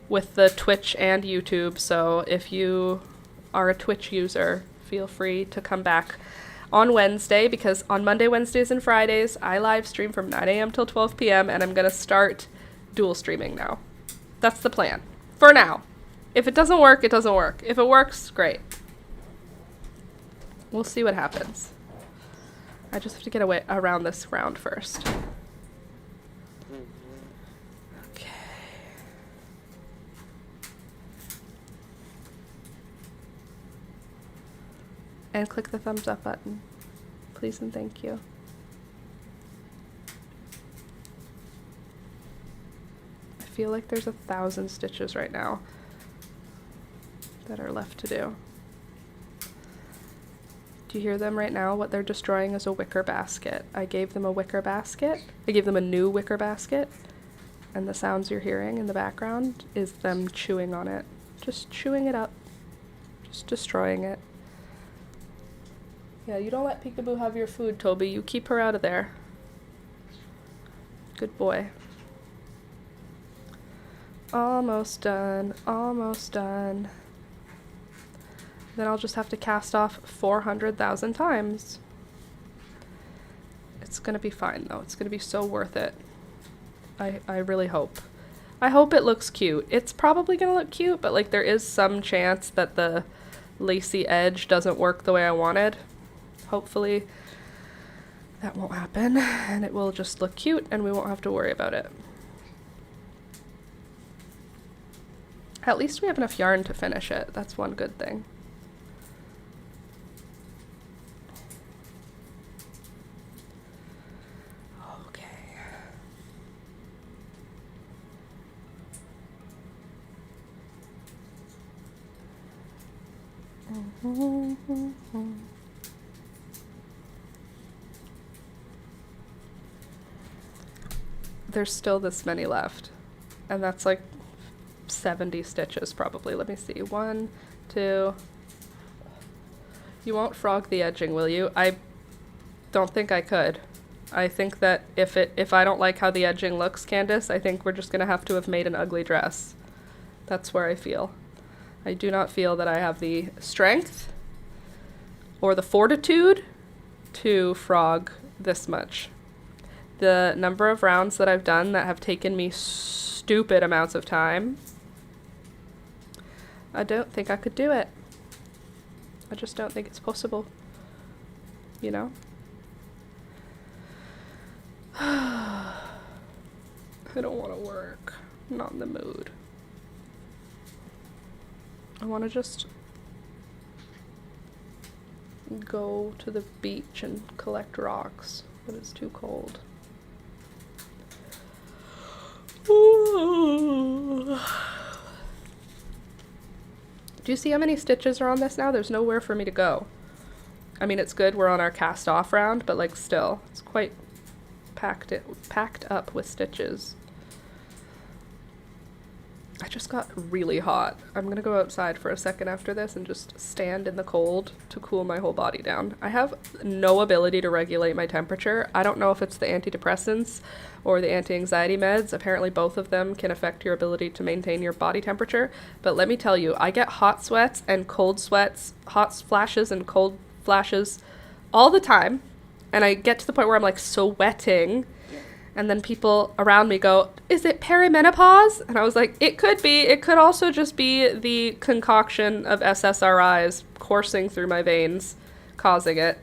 with the Twitch and YouTube. So if you are a Twitch user, feel free to come back on Wednesday, because on Monday, Wednesdays, and Fridays, I live stream from 9 a.m. till 12 p.m. and I'm going to start dual streaming now. That's the plan. For now. If it doesn't work, it doesn't work. If it works, great. We'll see what happens. I just have to get away around this round first. Okay. And click the thumbs up button. Please and thank you. I feel like there's 1,000 stitches right now that are left to do. Do you hear them right now? What they're destroying is a wicker basket. I gave them a wicker basket. I gave them a new wicker basket. And the sounds you're hearing in the background is them chewing on it. Just chewing it up. Just destroying it. Yeah, you don't let Peekaboo have your food, Toby. You keep her out of there. Good boy. Almost done. Almost done. Then I'll just have to cast off 400,000 times. It's gonna be fine, though. It's gonna be so worth it. I really hope. I hope it looks cute. It's probably gonna look cute, but like there is some chance that the lacy edge doesn't work the way I wanted. Hopefully that won't happen, and it will just look cute, and we won't have to worry about it. At least we have enough yarn to finish it. That's one good thing. There's still this many left, and that's like 70 stitches probably. Let me see. 1, 2. You won't frog the edging, will you? I don't think I could. I think that if I don't like how the edging looks, Candace, I think we're just gonna have to have made an ugly dress. That's where I feel. I do not feel that I have the strength or the fortitude to frog this much. The number of rounds that I've done that have taken me stupid amounts of time, I don't think I could do it. I just don't think it's possible. You know? I don't want to work. I'm not in the mood. I want to just go to the beach and collect rocks, but it's too cold. Ooh. Do you see how many stitches are on this now? There's nowhere for me to go. I mean, it's good we're on our cast off round, but like still, it's quite packed up with stitches. I just got really hot. I'm gonna go outside for a second after this and just stand in the cold to cool my whole body down. I have no ability to regulate my temperature. I don't know if it's the antidepressants or the anti-anxiety meds. Apparently both of them can affect your ability to maintain your body temperature. But let me tell you, I get hot sweats and cold sweats, hot flashes and cold flashes all the time. And I get to the point where I'm like sweating. And then people around me go, is it perimenopause? And I was like, it could be. It could also just be the concoction of SSRIs coursing through my veins, causing it.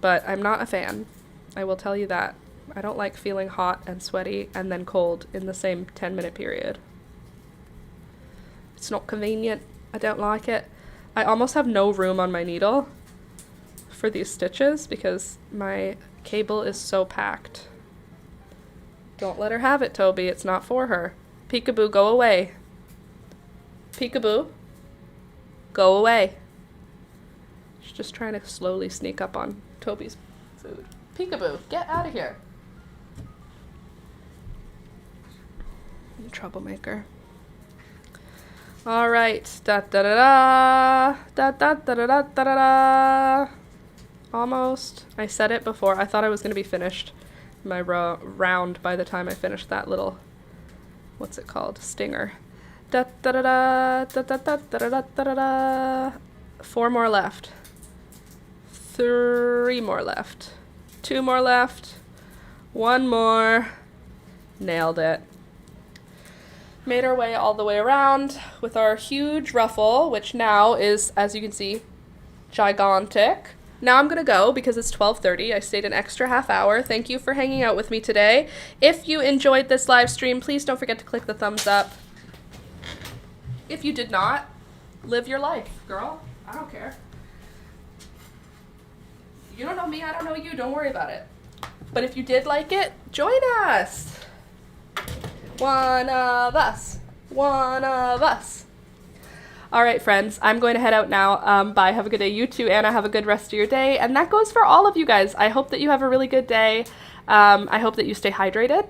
But I'm not a fan. I will tell you that. I don't like feeling hot and sweaty and then cold in the same 10-minute period. It's not convenient. I don't like it. I almost have no room on my needle for these stitches because my cable is so packed. Don't let her have it, Toby. It's not for her. Peekaboo, go away. Peekaboo, go away. She's just trying to slowly sneak up on Toby's food. Peekaboo, get out of here. You troublemaker. All right. Da da da da da da da da da da da. Almost. I said it before. I thought I was gonna be finished my round by the time I finished that little, what's it called, stinger. Da da da da da da da da da da da. 4 more left. 3 more left. 2 more left. 1 more. Nailed it. Made our way all the way around with our huge ruffle, which now is, as you can see, gigantic. Now I'm going to go because it's 12:30. I stayed an extra half hour. Thank you for hanging out with me today. If you enjoyed this live stream, please don't forget to click the thumbs up. If you did not, live your life, girl. I don't care. You don't know me, I don't know you. Don't worry about it. But if you did like it, join us. One of us. One of us. All right, friends, I'm going to head out now. Bye. Have a good day. You too, Anna. Have a good rest of your day. And that goes for all of you guys. I hope that you have a really good day. I hope that you stay hydrated.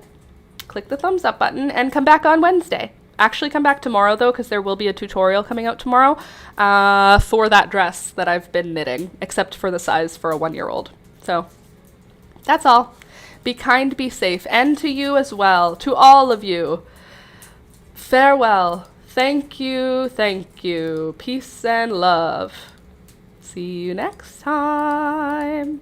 Click the thumbs up button and come back on Wednesday. Actually, come back tomorrow, though, because there will be a tutorial coming out tomorrow for that dress that I've been knitting, except for the size for a 1-year-old. So that's all. Be kind, be safe, and to you as well, to all of you. Farewell. Thank you, thank you. Peace and love. See you next time.